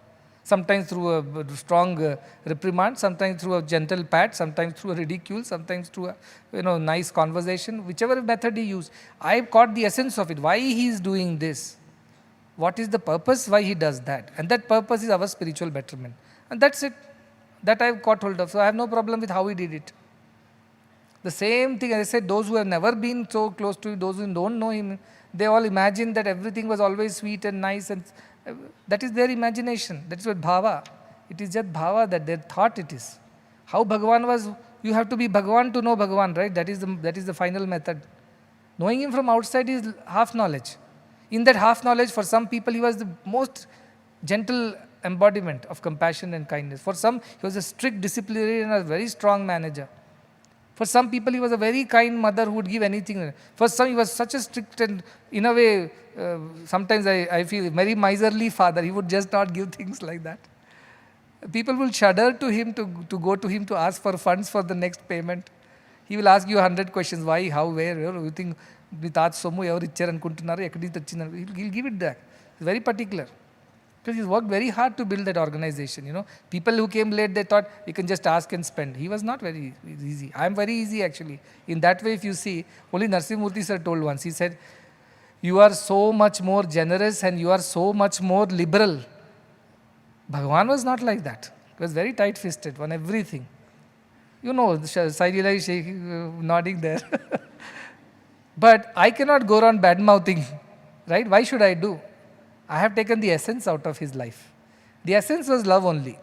Sometimes through a strong reprimand, sometimes through a gentle pat, sometimes through a ridicule, sometimes through a nice conversation, whichever method he used. I caught the essence of it. Why he is doing this? What is the purpose why he does that? And that purpose is our spiritual betterment. And that's it. That I have caught hold of. So I have no problem with how he did it. The same thing, as I said, those who have never been so close to him, those who don't know him, they all imagine that everything was always sweet and nice. And that is their imagination. That is what bhava. It is just bhava that they thought it is. How Bhagavan was, you have to be Bhagavan to know Bhagavan, right? That is the final method. Knowing him from outside is half knowledge. In that half knowledge, for some people, he was the most gentle embodiment of compassion and kindness. For some, he was a strict disciplinarian and a very strong manager. For some people, he was a very kind mother who would give anything. For some, he was such a strict and, in a way, sometimes I feel very miserly father. He would just not give things like that. People will shudder to him to go to him to ask for funds for the next payment. He will ask you 100 questions. Why, how, where, you think he'll give it back. He's very particular. Because he's worked very hard to build that organization. People who came late, they thought we can just ask and spend. He was not very easy. I am very easy actually. In that way, if you see, only Narasimhamurthy sir told once, he said, you are so much more generous and you are so much more liberal. Bhagavan was not like that. He was very tight-fisted on everything. Sai Leela is nodding there. But I cannot go around bad-mouthing, right? Why should I do? I have taken the essence out of his life. The essence was love only.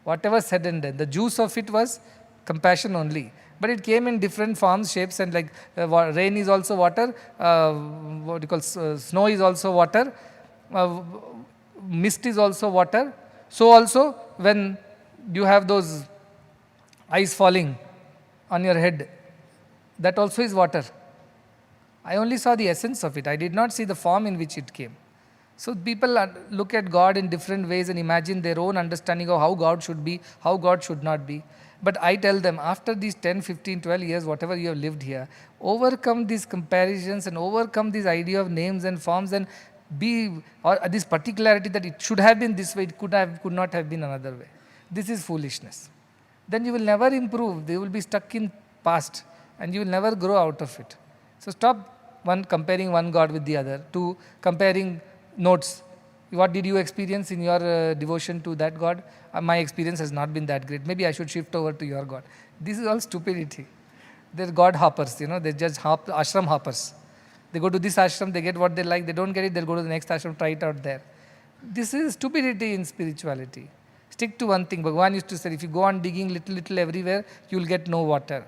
Whatever said and done. The juice of it was compassion only. But it came in different forms, shapes, and like rain is also water, snow is also water, mist is also water. So also when you have those ice falling on your head, that also is water. I only saw the essence of it. I did not see the form in which it came. So people look at God in different ways and imagine their own understanding of how God should be, how God should not be. But I tell them, after these 10, 15, 12 years, whatever you have lived here, overcome these comparisons and overcome this idea of names and forms and or this particularity that it should have been this way, it could not have been another way. This is foolishness. Then you will never improve. They will be stuck in past and you will never grow out of it. So stop comparing one God with the other. 2, comparing notes. What did you experience in your devotion to that God? My experience has not been that great. Maybe I should shift over to your God. This is all stupidity. They're God hoppers, they're just ashram hoppers. They go to this ashram, they get what they like. They don't get it, they'll go to the next ashram, try it out there. This is stupidity in spirituality. Stick to one thing. Bhagavan used to say, if you go on digging little everywhere, you will get no water.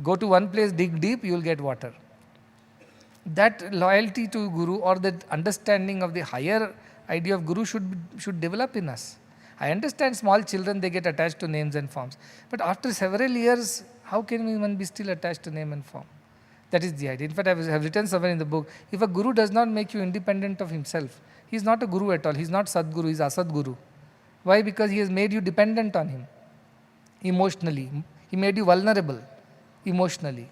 Go to one place, dig deep, you will get water. That loyalty to Guru or that understanding of the higher idea of Guru should develop in us. I understand small children, they get attached to names and forms. But after several years, how can one be still attached to name and form? That is the idea. In fact, I have written somewhere in the book, if a Guru does not make you independent of himself, he is not a Guru at all. He is not Sadguru, he is Asadguru. Why? Because he has made you dependent on him emotionally. He made you vulnerable emotionally.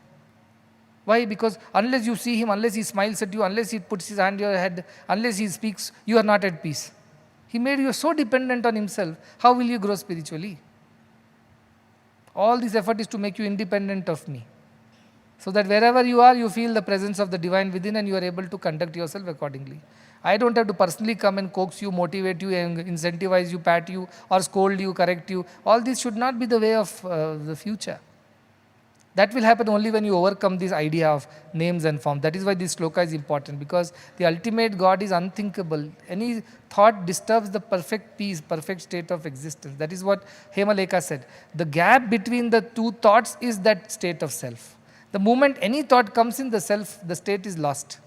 Why? Because unless you see him, unless he smiles at you, unless he puts his hand on your head, unless he speaks, you are not at peace. He made you so dependent on himself. How will you grow spiritually? All this effort is to make you independent of me. So that wherever you are, you feel the presence of the divine within and you are able to conduct yourself accordingly. I don't have to personally come and coax you, motivate you, and incentivize you, pat you, or scold you, correct you. All this should not be the way of the future. That will happen only when you overcome this idea of names and forms. That is why this sloka is important, because the ultimate God is unthinkable. Any thought disturbs the perfect peace, perfect state of existence. That is what Hemaleka said. The gap between the two thoughts is that state of self. The moment any thought comes in, the state is lost.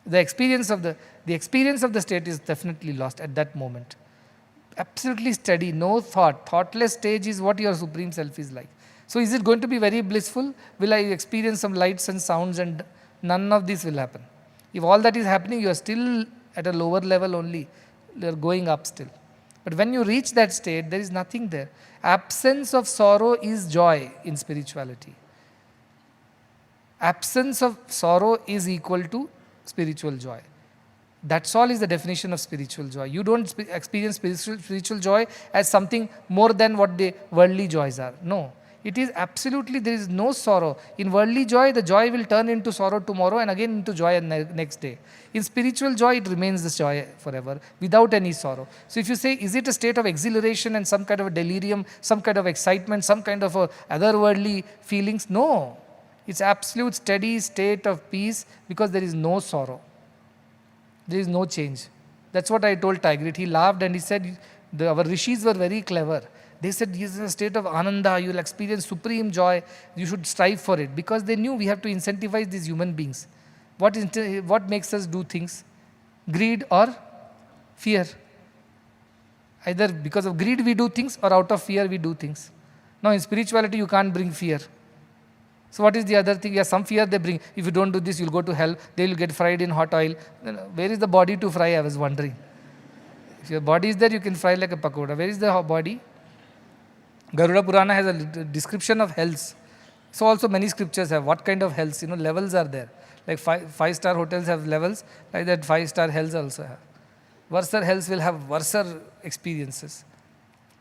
The experience of the state is definitely lost at that moment. Absolutely steady, no thought. Thoughtless stage is what your supreme self is like. So is it going to be very blissful? Will I experience some lights and sounds? And none of this will happen. If all that is happening, you are still at a lower level only. You are going up still. But when you reach that state, there is nothing there. Absence of sorrow is joy in spirituality. Absence of sorrow is equal to spiritual joy. That's all is the definition of spiritual joy. You don't experience spiritual joy as something more than what the worldly joys are. No. It is absolutely, there is no sorrow. In worldly joy, the joy will turn into sorrow tomorrow and again into joy next day. In spiritual joy, it remains this joy forever without any sorrow. So if you say, is it a state of exhilaration and some kind of a delirium, some kind of excitement, some kind of otherworldly feelings? No. It's absolute steady state of peace because there is no sorrow. There is no change. That's what I told Tigrit. He laughed and he said, our rishis were very clever. They said, this is a state of ananda, you will experience supreme joy, you should strive for it. Because they knew we have to incentivize these human beings. What makes us do things? Greed or fear. Either because of greed we do things or out of fear we do things. Now in spirituality you can't bring fear. So what is the other thing? Yeah, some fear they bring. If you don't do this, you'll go to hell. They will get fried in hot oil. Where is the body to fry? I was wondering. If your body is there, you can fry like a pakoda. Where is the body? Garuda Purana has a description of hells. So also many scriptures have what kind of hells, levels are there. Like five-star hotels have levels, like that 5-star hells also have. Worser hells will have worser experiences.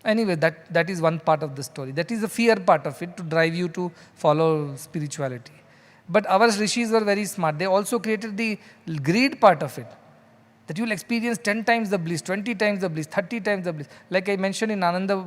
Anyway, that is one part of the story. That is the fear part of it, to drive you to follow spirituality. But our rishis were very smart. They also created the greed part of it. That you will experience 10 times the bliss, 20 times the bliss, 30 times the bliss. Like I mentioned in Ananda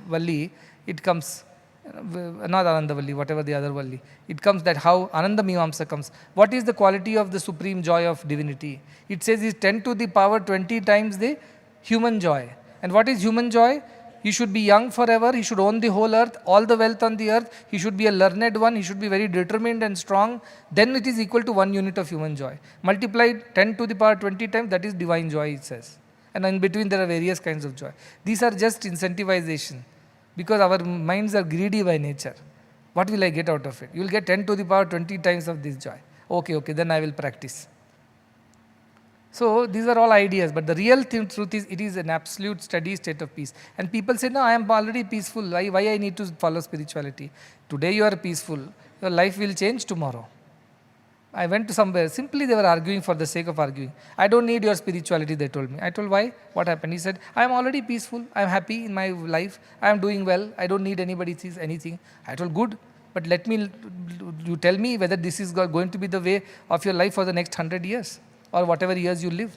Valli, it comes, not Ananda Valli, whatever the other Valli, it comes that how Ananda Mimamsa comes. What is the quality of the supreme joy of divinity? It says is 10 to the power 20 times the human joy. And what is human joy? He should be young forever, he should own the whole earth, all the wealth on the earth, he should be a learned one, he should be very determined and strong. Then it is equal to 1 unit of human joy. Multiplied 10 to the power 20 times, that is divine joy, it says. And in between there are various kinds of joy. These are just incentivization, because our minds are greedy by nature. What will I get out of it? You will get 10 to the power 20 times of this joy. Okay, then I will practice. So these are all ideas, but the real truth is, it is an absolute steady state of peace. And people say, no, I am already peaceful. Why I need to follow spirituality? Today you are peaceful. Your life will change tomorrow. I went to somewhere. Simply they were arguing for the sake of arguing. I don't need your spirituality, they told me. I told, why? What happened? He said, I am already peaceful. I am happy in my life. I am doing well. I don't need anybody sees anything. I told, good. But you tell me whether this is going to be the way of your life for the next 100 years. Or whatever years you live.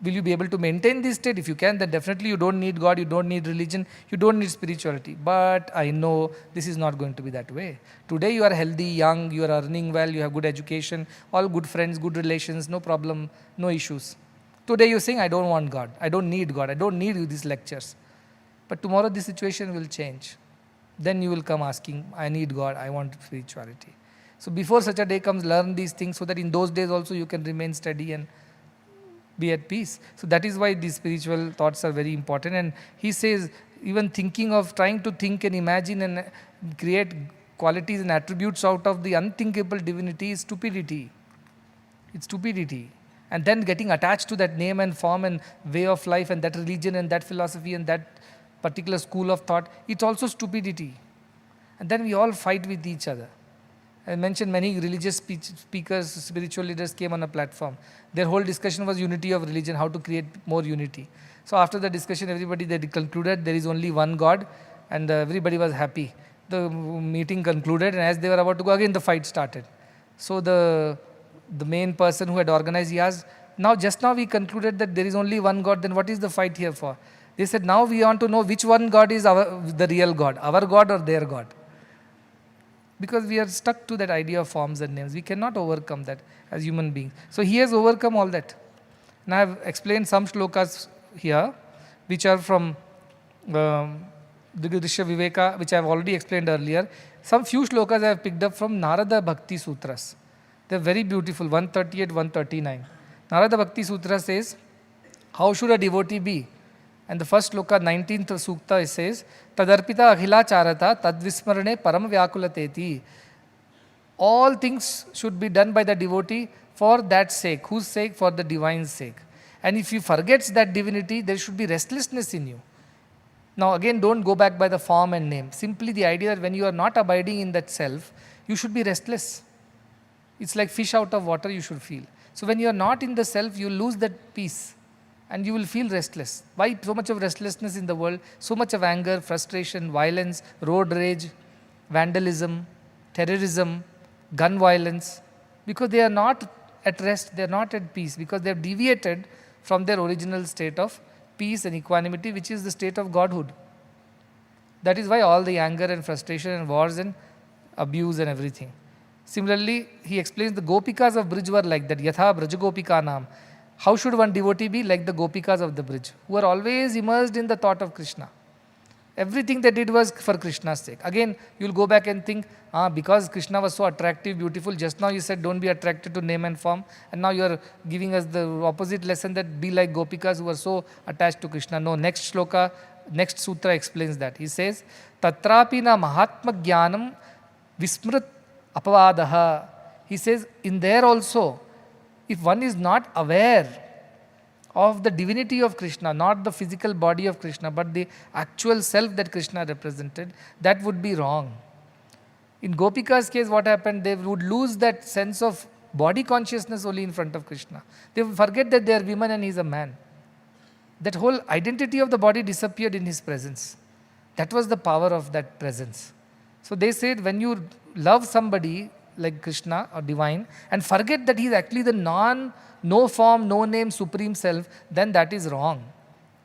Will you be able to maintain this state? If you can, then definitely you don't need God, you don't need religion, you don't need spirituality. But I know this is not going to be that way. Today you are healthy, young, you are earning well, you have good education, all good friends, good relations, no problem, no issues. Today you are saying, I don't want God, I don't need God, I don't need these lectures. But tomorrow this situation will change. Then you will come asking, I need God, I want spirituality. So before such a day comes, learn these things so that in those days also you can remain steady and be at peace. So that is why these spiritual thoughts are very important. And he says, even trying to think and imagine and create qualities and attributes out of the unthinkable divinity is stupidity. It's stupidity. And then getting attached to that name and form and way of life and that religion and that philosophy and that particular school of thought, it's also stupidity. And then we all fight with each other. I mentioned many religious speakers, spiritual leaders came on a platform. Their whole discussion was unity of religion, how to create more unity. So after the discussion, they concluded there is only one God, and everybody was happy. The meeting concluded, and as they were about to go, again the fight started. So the main person who had organized, he asked, just now we concluded that there is only one God, then what is the fight here for? They said, now we want to know which one God is the real God, our God or their God. Because we are stuck to that idea of forms and names. We cannot overcome that as human beings. So he has overcome all that. And I have explained some shlokas here, which are from the Drisha Viveka, which I have already explained earlier. Some few shlokas I have picked up from Narada Bhakti Sutras. They are very beautiful, 138, 139. Narada Bhakti Sutra says, how should a devotee be? And the first shloka, 19th sukta, says, Tadarpita akhila charata tadvismarane param vyakulateti. All things should be done by the devotee for that sake. Whose sake? For the divine's sake. And if you forget that divinity, there should be restlessness in you. Now again, don't go back by the form and name. Simply the idea that when you are not abiding in that self, you should be restless. It's like fish out of water you should feel. So when you are not in the self, you lose that peace. And you will feel restless. Why so much of restlessness in the world? So much of anger, frustration, violence, road rage, vandalism, terrorism, gun violence. Because they are not at rest, they are not at peace. Because they have deviated from their original state of peace and equanimity, which is the state of godhood. That is why all the anger and frustration and wars and abuse and everything. Similarly, he explains the Gopikas of Brij were like that. Yatha Braja Gopika Nam. How should one devotee be? Like the Gopikas of the Brij, who are always immersed in the thought of Krishna. Everything they did was for Krishna's sake. Again, you will go back and think, because Krishna was so attractive, beautiful, just now you said don't be attracted to name and form, and now you are giving us the opposite lesson that be like Gopikas who are so attached to Krishna. No, next shloka, next sutra explains that. He says, Tatrapi na mahatma jnanam vismrit apavadaha. He says, in there also, if one is not aware of the divinity of Krishna, not the physical body of Krishna, but the actual self that Krishna represented, that would be wrong. In Gopika's case, what happened? They would lose that sense of body consciousness only in front of Krishna. They would forget that they are women and he is a man. That whole identity of the body disappeared in his presence. That was the power of that presence. So they said, when you love somebody like Krishna or divine and forget that he is actually the no form, no name, supreme self, then that is wrong.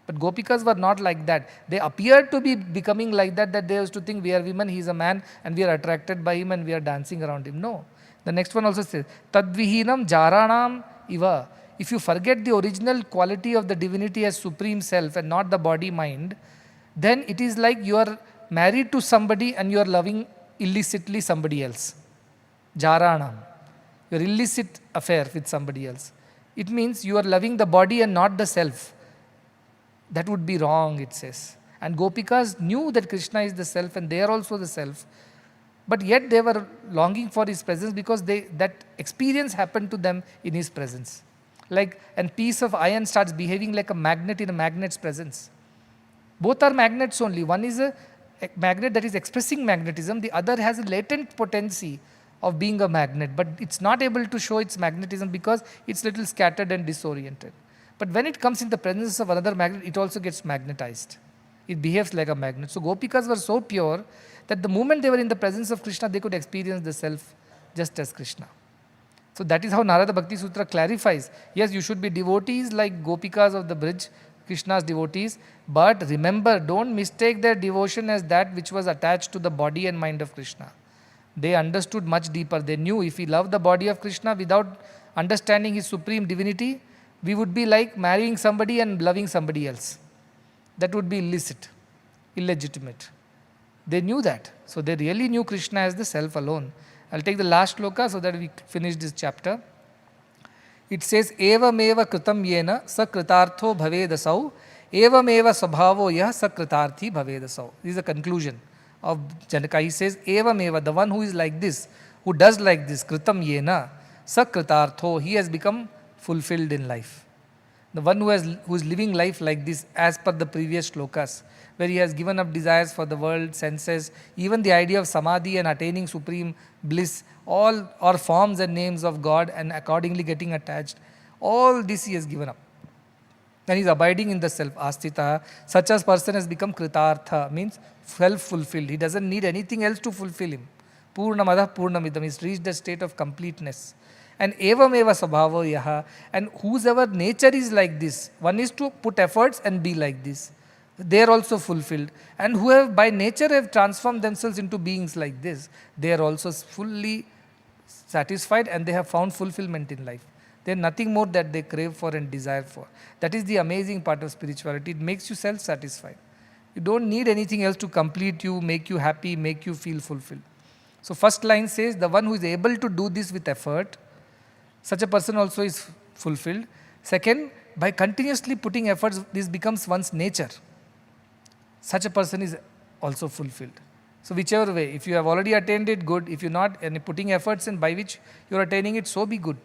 But Gopikas were not like that. They appeared to be becoming like that they used to think we are women, he is a man, and we are attracted by him and we are dancing around him. No. The next one also says, Tadvihinam jaranam iva. If you forget the original quality of the divinity as supreme self and not the body mind, then it is like you are married to somebody and you are loving illicitly somebody else. Jaranam. Your illicit affair with somebody else. It means you are loving the body and not the self. That would be wrong, it says. And Gopikas knew that Krishna is the self and they are also the self. But yet they were longing for his presence because that experience happened to them in his presence. Like a piece of iron starts behaving like a magnet in a magnet's presence. Both are magnets only. One is a magnet that is expressing magnetism. The other has a latent potency of being a magnet. But it's not able to show its magnetism because it's little scattered and disoriented. But when it comes in the presence of another magnet, it also gets magnetized. It behaves like a magnet. So Gopikas were so pure that the moment they were in the presence of Krishna, they could experience the self just as Krishna. So that is how Narada Bhakti Sutra clarifies. Yes, you should be devotees like Gopikas of the bridge, Krishna's devotees. But remember, don't mistake their devotion as that which was attached to the body and mind of Krishna. They understood much deeper. They knew if we love the body of Krishna without understanding his supreme divinity, we would be like marrying somebody and loving somebody else. That would be illicit, illegitimate. They knew that. So they really knew Krishna as the self alone. I'll take the last shloka so that we finish this chapter. It says, Evameva kritam yena sa kritartho bhavedasau, evameva svabhavo yah sa kritarthi bhavedasau. This is the conclusion of Janaka. He says, Evameva, the one who is like this, who does like this, kritam yena sa kritartho, he has become fulfilled in life. The one who is living life like this, as per the previous shlokas, where he has given up desires for the world, senses, even the idea of samadhi and attaining supreme bliss, all are forms and names of God and accordingly getting attached. All this he has given up. And he is abiding in the self, astita. Such a person has become kritartha, means self-fulfilled. He doesn't need anything else to fulfill him. Purnamadah Purnamidam, he has reached the state of completeness. And evam eva svabhavo yaha, and whosoever nature is like this, one is to put efforts and be like this. They are also fulfilled. And who have by nature have transformed themselves into beings like this, they are also fully satisfied and they have found fulfillment in life. There is nothing more that they crave for and desire for. That is the amazing part of spirituality. It makes you self-satisfied. You don't need anything else to complete you, make you happy, make you feel fulfilled. So first line says, the one who is able to do this with effort, such a person also is fulfilled. Second, by continuously putting efforts, this becomes one's nature. Such a person is also fulfilled. So whichever way, if you have already attained it, good. If you're not, and putting efforts in by which you're attaining it, so be good.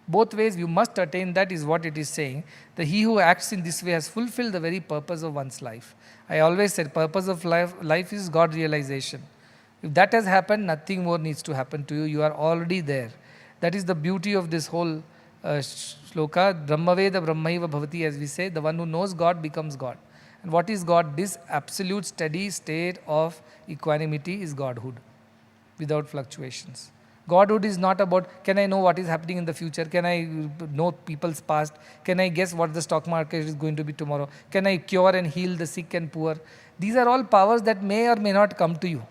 Both ways you must attain, that is what it is saying. That he who acts in this way has fulfilled the very purpose of one's life. I always said purpose of life is God realization. If that has happened, nothing more needs to happen to you. You are already there. That is the beauty of this whole shloka. Brahmaveda Brahmaiva Bhavati, as we say, the one who knows God becomes God. And what is God? This absolute steady state of equanimity is Godhood, without fluctuations. Godhood is not about, can I know what is happening in the future? Can I know people's past? Can I guess what the stock market is going to be tomorrow? Can I cure and heal the sick and poor? These are all powers that may or may not come to you.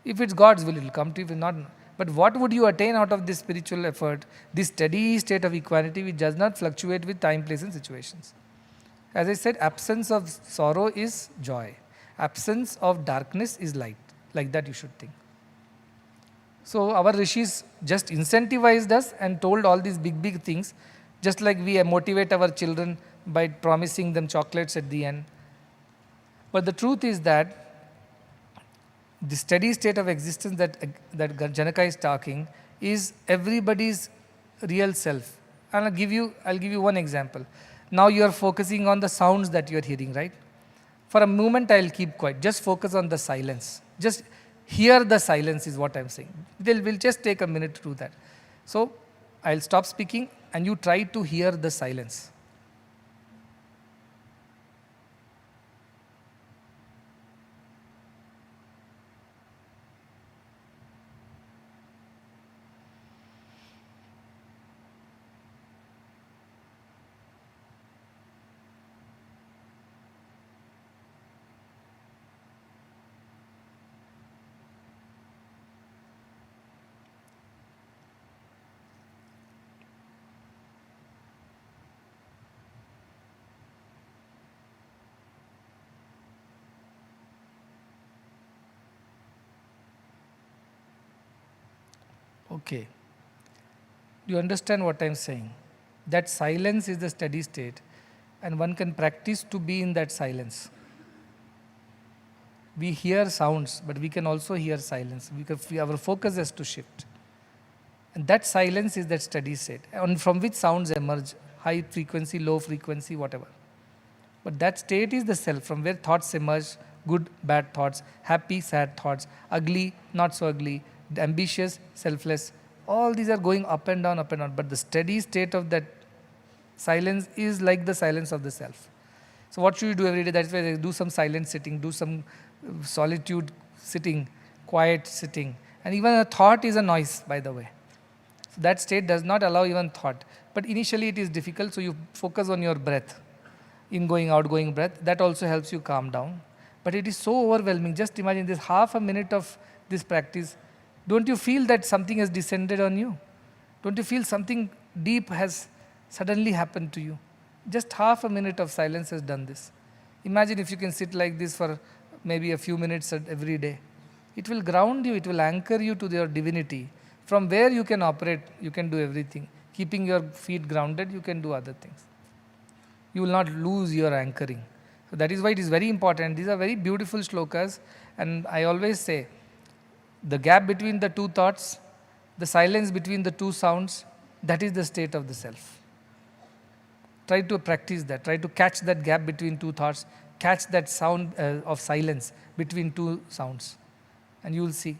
If it's God's will, it will come to you. If not, but what would you attain out of this spiritual effort? This steady state of equanimity which does not fluctuate with time, place and situations. As I said, absence of sorrow is joy. Absence of darkness is light. Like that you should think. So our rishis just incentivized us and told all these big things, just like we motivate our children by promising them chocolates at the end. But the truth is that the steady state of existence that Janaka is talking is everybody's real self. And I'll give you one example. Now you are focusing on the sounds that you are hearing, right? For a moment, I'll keep quiet. Just focus on the silence. Just hear the silence is what I'm saying. We'll just take a minute to do that. So I'll stop speaking and you try to hear the silence. Okay. Do you understand what I'm saying? That silence is the steady state, and one can practice to be in that silence. We hear sounds, but we can also hear silence. Our focus has to shift. And that silence is that steady state, and from which sounds emerge, high frequency, low frequency, whatever. But that state is the self, from where thoughts emerge, good, bad thoughts, happy, sad thoughts, ugly, not so ugly, ambitious, selfless. All these are going up and down, but the steady state of that silence is like the silence of the self. So what should you do every day? That's why do some silent sitting, do some solitude sitting, quiet sitting. And even a thought is a noise, by the way. So that state does not allow even thought. But initially it is difficult, so you focus on your breath. In-going, outgoing breath. That also helps you calm down. But it is so overwhelming. Just imagine this half a minute of this practice. Don't you feel that something has descended on you? Don't you feel something deep has suddenly happened to you? Just half a minute of silence has done this. Imagine if you can sit like this for maybe a few minutes every day. It will ground you, it will anchor you to your divinity. From where you can operate, you can do everything. Keeping your feet grounded, you can do other things. You will not lose your anchoring. So that is why it is very important. These are very beautiful shlokas, and I always say, the gap between the two thoughts, the silence between the two sounds, that is the state of the self. Try to practice that. Try to catch that gap between two thoughts, catch that sound of silence between two sounds. And you will see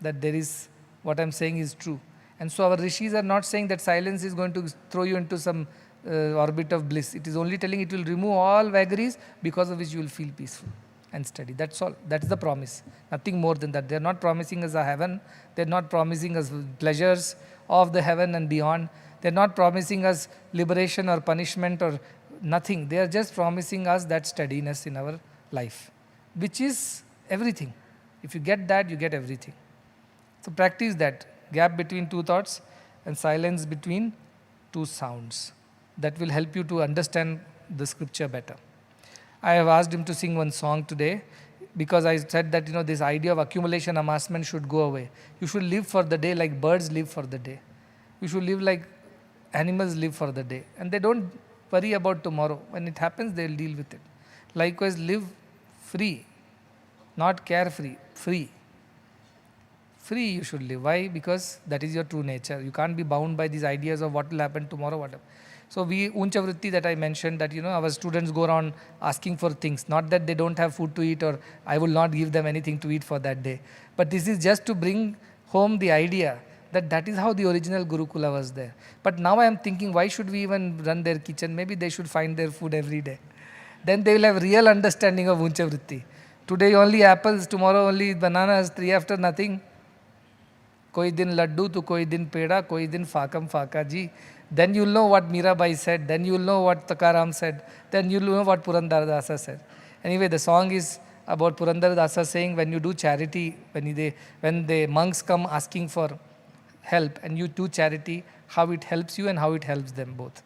that there is, what I'm saying is true. And so our rishis are not saying that silence is going to throw you into some orbit of bliss. It is only telling it will remove all vagaries, because of which you will feel peaceful and steady. That's all. That's the promise. Nothing more than that. They're not promising us a heaven. They're not promising us pleasures of the heaven and beyond. They're not promising us liberation or punishment or nothing. They are just promising us that steadiness in our life, which is everything. If you get that, you get everything. So practice that gap between two thoughts and silence between two sounds. That will help you to understand the scripture better. I have asked him to sing one song today because I said that this idea of accumulation, amassment should go away. You should live for the day like birds live for the day. You should live like animals live for the day. And they don't worry about tomorrow. When it happens, they'll deal with it. Likewise, live free, not carefree, free. Free you should live. Why? Because that is your true nature. You can't be bound by these ideas of what will happen tomorrow, whatever. So uncha vritti that I mentioned, that our students go around asking for things. Not that they don't have food to eat, or I will not give them anything to eat for that day. But this is just to bring home the idea that is how the original Gurukula was there. But now I am thinking, why should we even run their kitchen? Maybe they should find their food every day. Then they will have real understanding of uncha vritti. Today only apples, tomorrow only bananas, 3 after nothing. Koi din laddu to koi din peda, koi din fakam faka ji. Then you'll know what Mirabai said. Then you'll know what Takaram said. Then you'll know what Purandaradasa said. Anyway, the song is about Purandaradasa saying, when you do charity, when the monks come asking for help and you do charity, how it helps you and how it helps them both.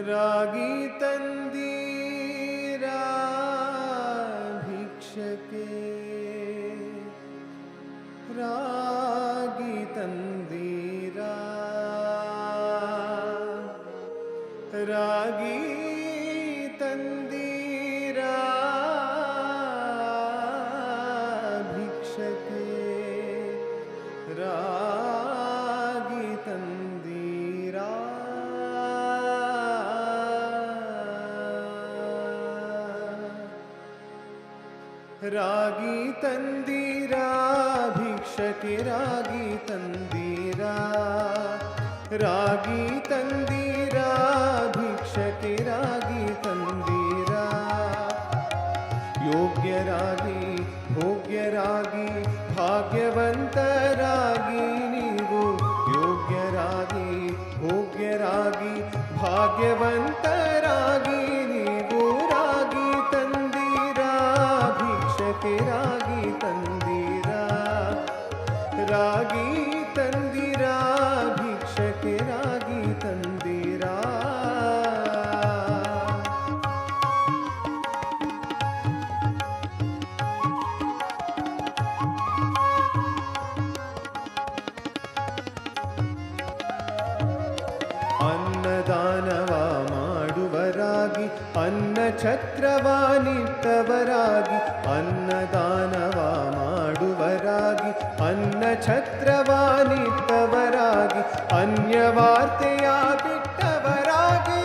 ರಾಗಿ ತಂದೀರಾ ಭಿಕ್ಷಕೆ ರಾಗಿ ತಂದೀರಾ ರಾಗಿ ತಂದೀರಾ ಭಿಕ್ಷಕೆ ರಾಗಿ ತಂದೀರಾ ರಾಗಿ ತಂದೀರಾ ಭಿಕ್ಷಕೆ ರಾಗಿ ತಂದೀರಾ ರಾಗಿ ತಂದೀರಾ ಭಿಕ್ಷಕೆ ರಾಗಿ ತಂದೀರಾ ಯೋಗ್ಯರಾಗಿ ಭೋಗ್ಯರಾಗಿ ಭಾಗ್ಯವಂತರಾಗಿ ನೀವು ಯೋಗ್ಯರಾಗಿ ಭೋಗ್ಯರಾಗಿ ಭಾಗ್ಯವಂತರಾಗಿ ನೀವು ರಾಗಿ ತಂದೀರಾ ಭಿಕ್ಷಕೆ ರಾಗಿ ತಂದೀರಾ ರಾಗಿ ತಂದೀರಾ ಭಿಕ್ಷಕೆ ರಾಗಿ ತಂದೀರಾ ಅನ್ನದಾನವ ಮಾಡುವರಾಗಿ ಅನ್ನ ಛತ್ರವಾನಿಟ್ಟವರಾಗಿ ಅನ್ನದಾನವ ಮಾಡುವರಾಗಿ ಅನ್ನ ಛತ್ರವಾನಿಟ್ಟವರಾಗಿ ಅನ್ಯವಾರ್ತೆಯ ಬಿಟ್ಟವರಾಗಿ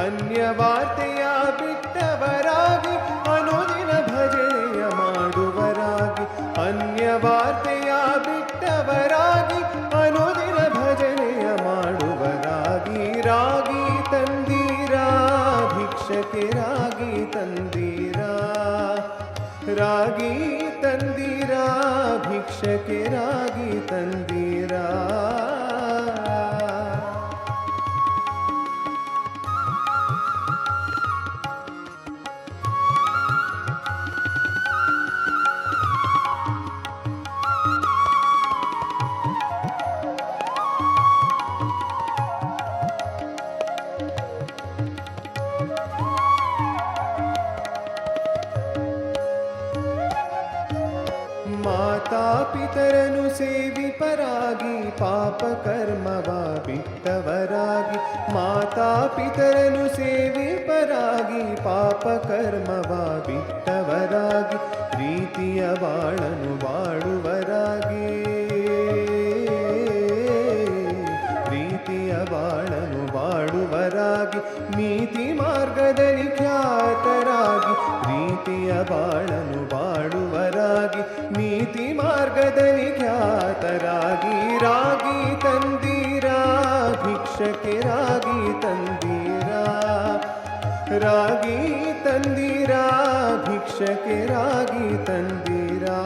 ಅನ್ಯವಾರ್ತೆಯ ಬಿಟ್ಟವರಾಗಿ ಅನುದಿನ ಭಜನೆಯ ಮಾಡುವರಾಗಿ ಅನ್ಯವಾರ್ತೆಯ ಬಿಟ್ಟವರಾಗಿ ಅನುದಿನ ಭಜನೆಯ ಮಾಡುವರಾಗಿ ರಾಗಿ ತಂದೀರಾ ಭಿಕ್ಷಕೆ ರಾಗಿ ತಂದೀರಾ ರಾಗಿ ತಂದೀರಾ ಭಿಕ್ಷಕೆ ರಾಗಿ ತಂದೀರಾ ಮಾತಾಪಿತರನು ಸೇವಿಪರಾಗಿ ಪಾಪ ಕರ್ಮವ ಬಿಟ್ಟವರಾಗಿ ಮಾತಾಪಿತರನು ಸೇವಿಪರಾಗಿ ಪಾಪ ಕರ್ಮವ ಬಿಟ್ಟವರಾಗಿ ಪ್ರೀತಿಯ ಬಾಳನು ಬಾಳುವರಾಗಿ ಪ್ರೀತಿಯ ಬಾಳನು ಬಾಳುವರಾಗಿ ನೀತಿ ಮಾರ್ಗದಲ್ಲಿ ಖ್ಯಾತರಾಗಿ ಪ್ರೀತಿಯ ಬಾಳನು ಬಾಳುವರಾಗಿ ನೀತಿ ಮಾರ್ಗದಲ್ಲಿ ಖ್ಯಾತರಾಗಿ ರಾಗಿ ತಂದೀರಾ ಭಿಕ್ಷಕೆ ರಾಗಿ ತಂದೀರಾ ರಾಗಿ ತಂದೀರಾ ಭಿಕ್ಷಕೆ ರಾಗಿ ತಂದೀರಾ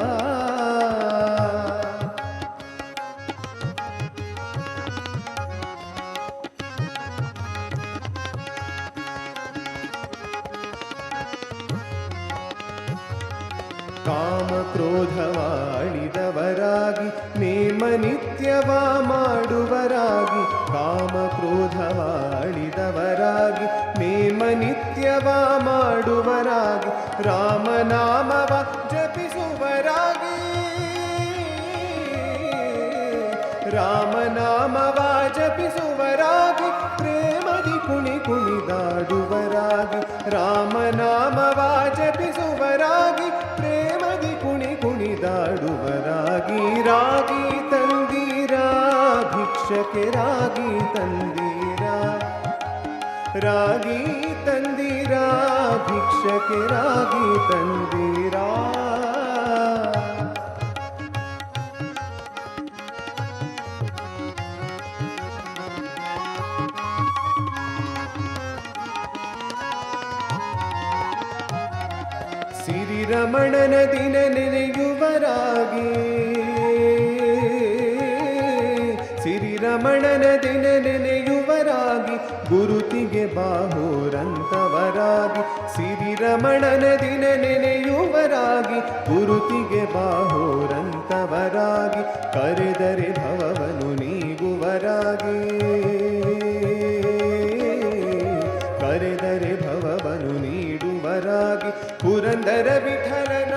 ಕಾಮ ಕ್ರೋಧವ ಅಳಿದವರಾಗಿ ನೇಮ ನಿತ್ಯವ ಮಾಡುವರಾಗಿ ಕಾಮ ಕ್ರೋಧವ ಅಳಿದವರಾಗಿ ನೇಮ ನಿತ್ಯವ ಮಾಡುವರಾಗಿ ರಾಮನಾಮವ ಜಪಿಸುವರಾಗಿ ರಾಮನಾಮವ ಜಪಿಸುವರಾಗಿ ಪ್ರೇಮದಿ ಕುಣಿ ಕುಣಿದಾಡುವರಾಗಿ ರಾಮನಾಮವ ಜಪಿಸುವರಾಗಿ ಪ್ರೇಮದಿ ಕುಣಿ ಕುಣಿದಾಡುವರಾಗಿ ರಾಗಿ ತಂದೀರಾ ಭಿಕ್ಷಕೆ ರಾಗಿ ತಂದೀರಾ ರಾಗಿ ತಂದೀರಾ ಭಿಕ್ಷಕೆ ರಾಗಿ ತಂದೀರಾ ಸಿರಿರಮಣನ ದಿನ ನೆನೆಯುವರಾಗಿ ಸಿರಿರಮಣನ ದಿನ ನೆನೆಯುವರಾಗಿ ಗುರುತಿಗೆ ಬಾಹುರಂತವರಾಗಿ ಸಿರಿರಮಣನ ದಿನ ನೆನೆಯುವರಾಗಿ ಗುರುತಿಗೆ ಬಾಹುರಂತವರಾಗಿ ಕರೆದರೆ ಭವವನ್ನು ನೀಗುವ ನೀಗುವರಾಗಿ ಕರೆದರೆ ಭವವನ್ನು ನೀಡುವರಾಗಿ ಪುರಂದರ ವಿಠಲನ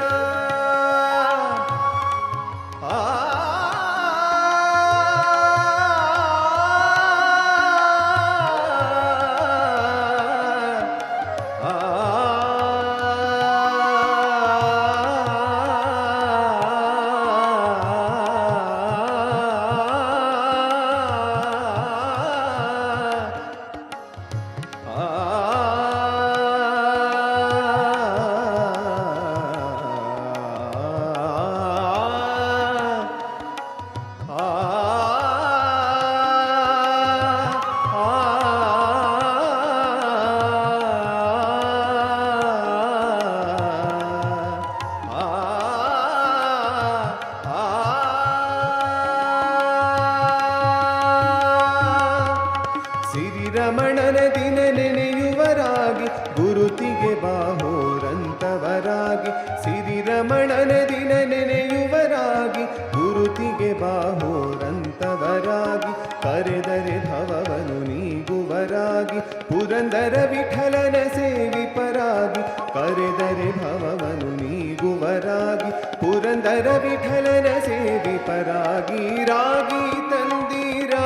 ರಮಣನ ದಿನ ನೆನೆಯುವರಾಗಿ ಗುರುತಿಗೆ ಬಾಹೋರಂತವರಾಗಿ ಸಿರಿರಮಣನ ದಿನ ನೆನೆಯುವರಾಗಿ ಗುರುತಿಗೆ ಬಾಹೋರಂತವರಾಗಿ ಕರೆದರೆ ಭವವನ್ನು ನೀಗುವರಾಗಿ ಪುರಂದರ ವಿಠಲನ ಸೇವಿಪರಾಗಿ ಕರೆದರೆ ಭವವನ್ನು ನೀಗುವರಾಗಿ ಪುರಂದರ ವಿಠಲನ ಸೇವಿಪರಾಗಿ ರಾಗಿ ತಂದೀರಾ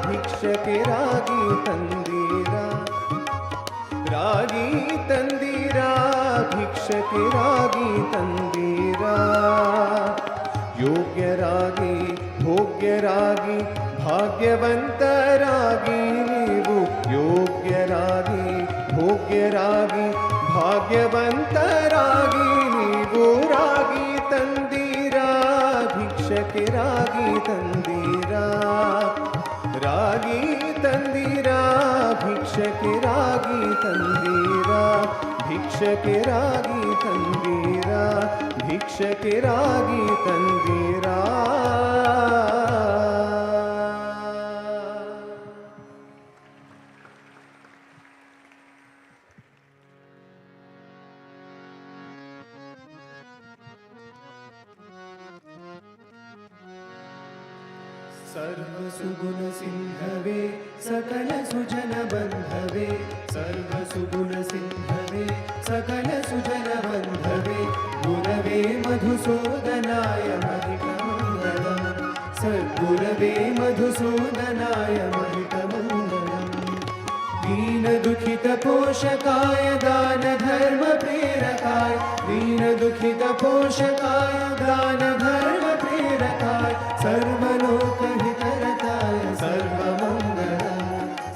ಭಿಕ್ಷಕೆ ರಾಗಿ ತಂದೀರಾ ರಾಗಿ ತಂದೀರಾ ಭಿಕ್ಷಕೆ ರಾಗಿ ತಂದೀರಾ ಯೋಗ್ಯರಾಗಿ ಭೋಗ್ಯರಾಗಿ ಭಾಗ್ಯವಂತರಾಗಿ ನೀವು ಯೋಗ್ಯರಾಗಿ ಭೋಗ್ಯರಾಗಿ ಭಾಗ್ಯವಂತರಾಗಿ ನೀವು ರಾಗಿ ತಂದೀರಾ ಭಿಕ್ಷಕೆ ರಾಗಿ ತಂದೀರಾ ರಾಗಿ ತಂದೀರಾ ಭಿಕ್ಷಕೆ ರಾಗಿ ತಂದೀರಾ ಭಿಕ್ಷಕೆ ರಾಗಿ ತಂದೀರಾ ಭಿಕ್ಷಕೆ ರಾಗಿ ತಂದೀರಾ सर्वसुगुण सिंहवे सकल सुजन बंधवे सर्वसुगुण सिंहवे सकल सुजन बंधवे गुरवे मधुसूदनाय महितमंगलम् सद्गुरवे मधुसूदनाय महितमंगलम् दीन दुखित पोषकाय दान धर्म प्रेरकाय दीन दुखित पोषकाय दान धर्म प्रेरकाय सर्वलोकहितरताय सर्वमङ्गलम्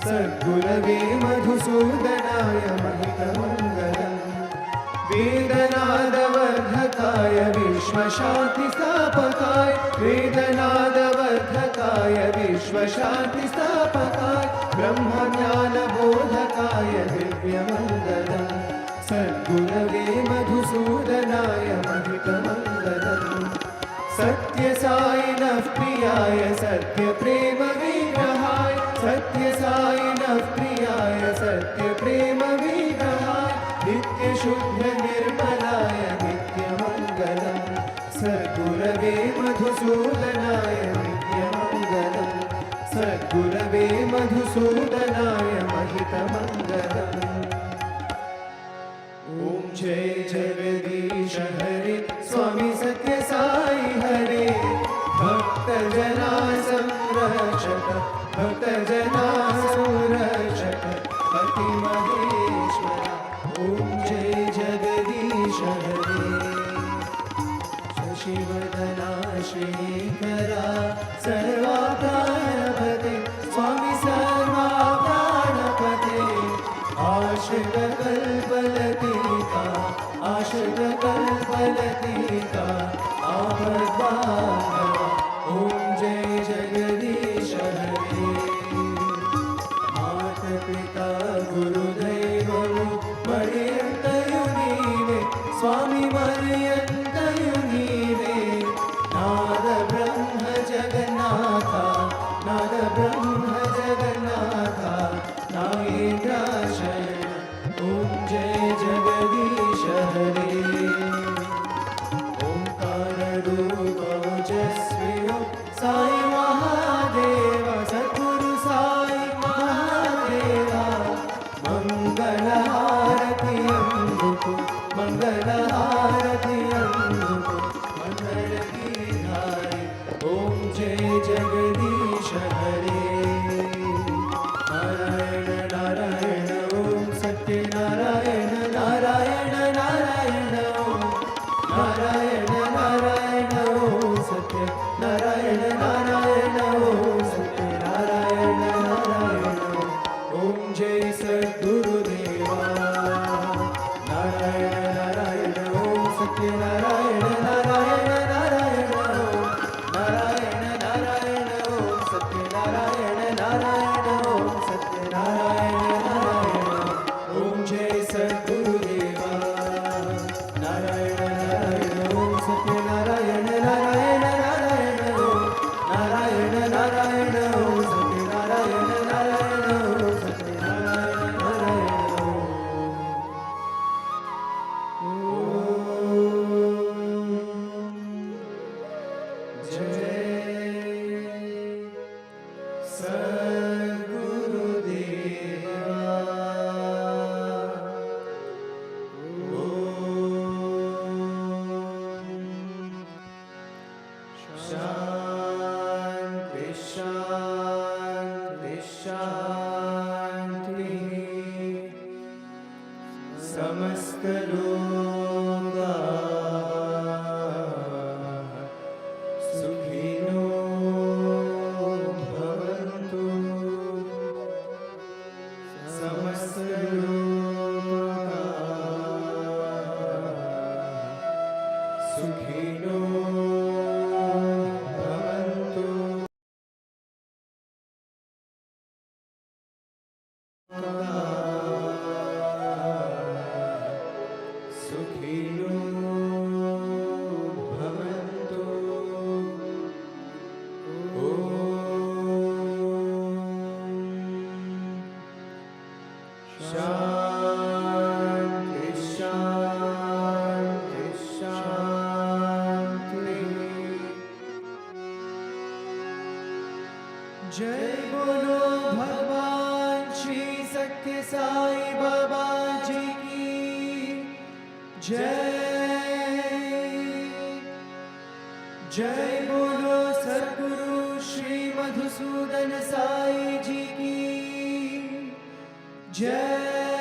सद्गुरवे मधुसूदनाय महितमङ्गलम् वेदनादवर्धकाय विश्वशान्तिस्थापकाय वेदनादवर्धकाय विश्वशान्तिस्थापकाय ब्रह्मज्ञानबोधकाय दिव्यमङ्गलम् सद्गुरवे मधुसूदनाय महितमङ्गलम् सत्य साई नः प्रियाय सत्य प्रेम विग्रहाय सत्य साई नः प्रियाय सत्य प्रेम विग्रहाय नित्य शुद्ध निर्मलाय नित्यमङ्गलम् सद्गुरवे मधुसूदनाय नित्यमङ्गलम् सद्गुरवे मधुसूदनाय महितमङ्गलम् ओम जय जगदीश हरे स्वामी सत्य साई हरे भक्त जना संरक्षक भक्त जना संरक्षक पति महेश्वर ओम जय जगदीश हरे शशिवदना श्रीकरा सर्वाकारणपते स्वामी सर्वाकारणपते आश्रित कल्पलतिका आश्रित कल्पलतिका आपद्बान्धव ओम जय जगदीश हरे माता पिता गुरुदैवमु मर्यन्तयु नीवे स्वामी मर्यन्तयु नीवे नाद ब्रह्म जगन्नाथ नाद ब्रह्म जगन्नाथ नागेन्द्राशय ओम जय जगदीश हरे ओम मंगल हारति अंगुको मंगल गिरिधारी ओम जय जगदीश हरे नारायण नारायण ओम सत्य नारायण नारायण नारायण ओम नारायण नारायण ओम सत्य नारायण नारायण ओम सत्य नारायण नारायण ओम जय सद्गुरुदेवा नारायण नारायण ओम सत्य नारायण नारायण नारायण ओम नारायण नारायण ओम सत्य नारायण नारायण ओम सत्य नारायण नारायण ओम जय सद्गुरुदेवा नारायण नारायण ओम सत्य नारायण नारायण नारायण ओम नारायण नारायण ओम सत्य नारायण नारायण ओम सत्य नारायण नारायण ओम जय सद्गुरुदेवा शांति शांति शांति समस्त लोका सुखिनो भवन्तु समस्त लोका सुखिनो भवन्तु सुखिनो भवन्तु शांति शांति शांति जय बोलो भगवान श्री सत्य साई बाबा जी की जय जय बोलो सद्गुरु श्री मधुसूदन साई जी की जय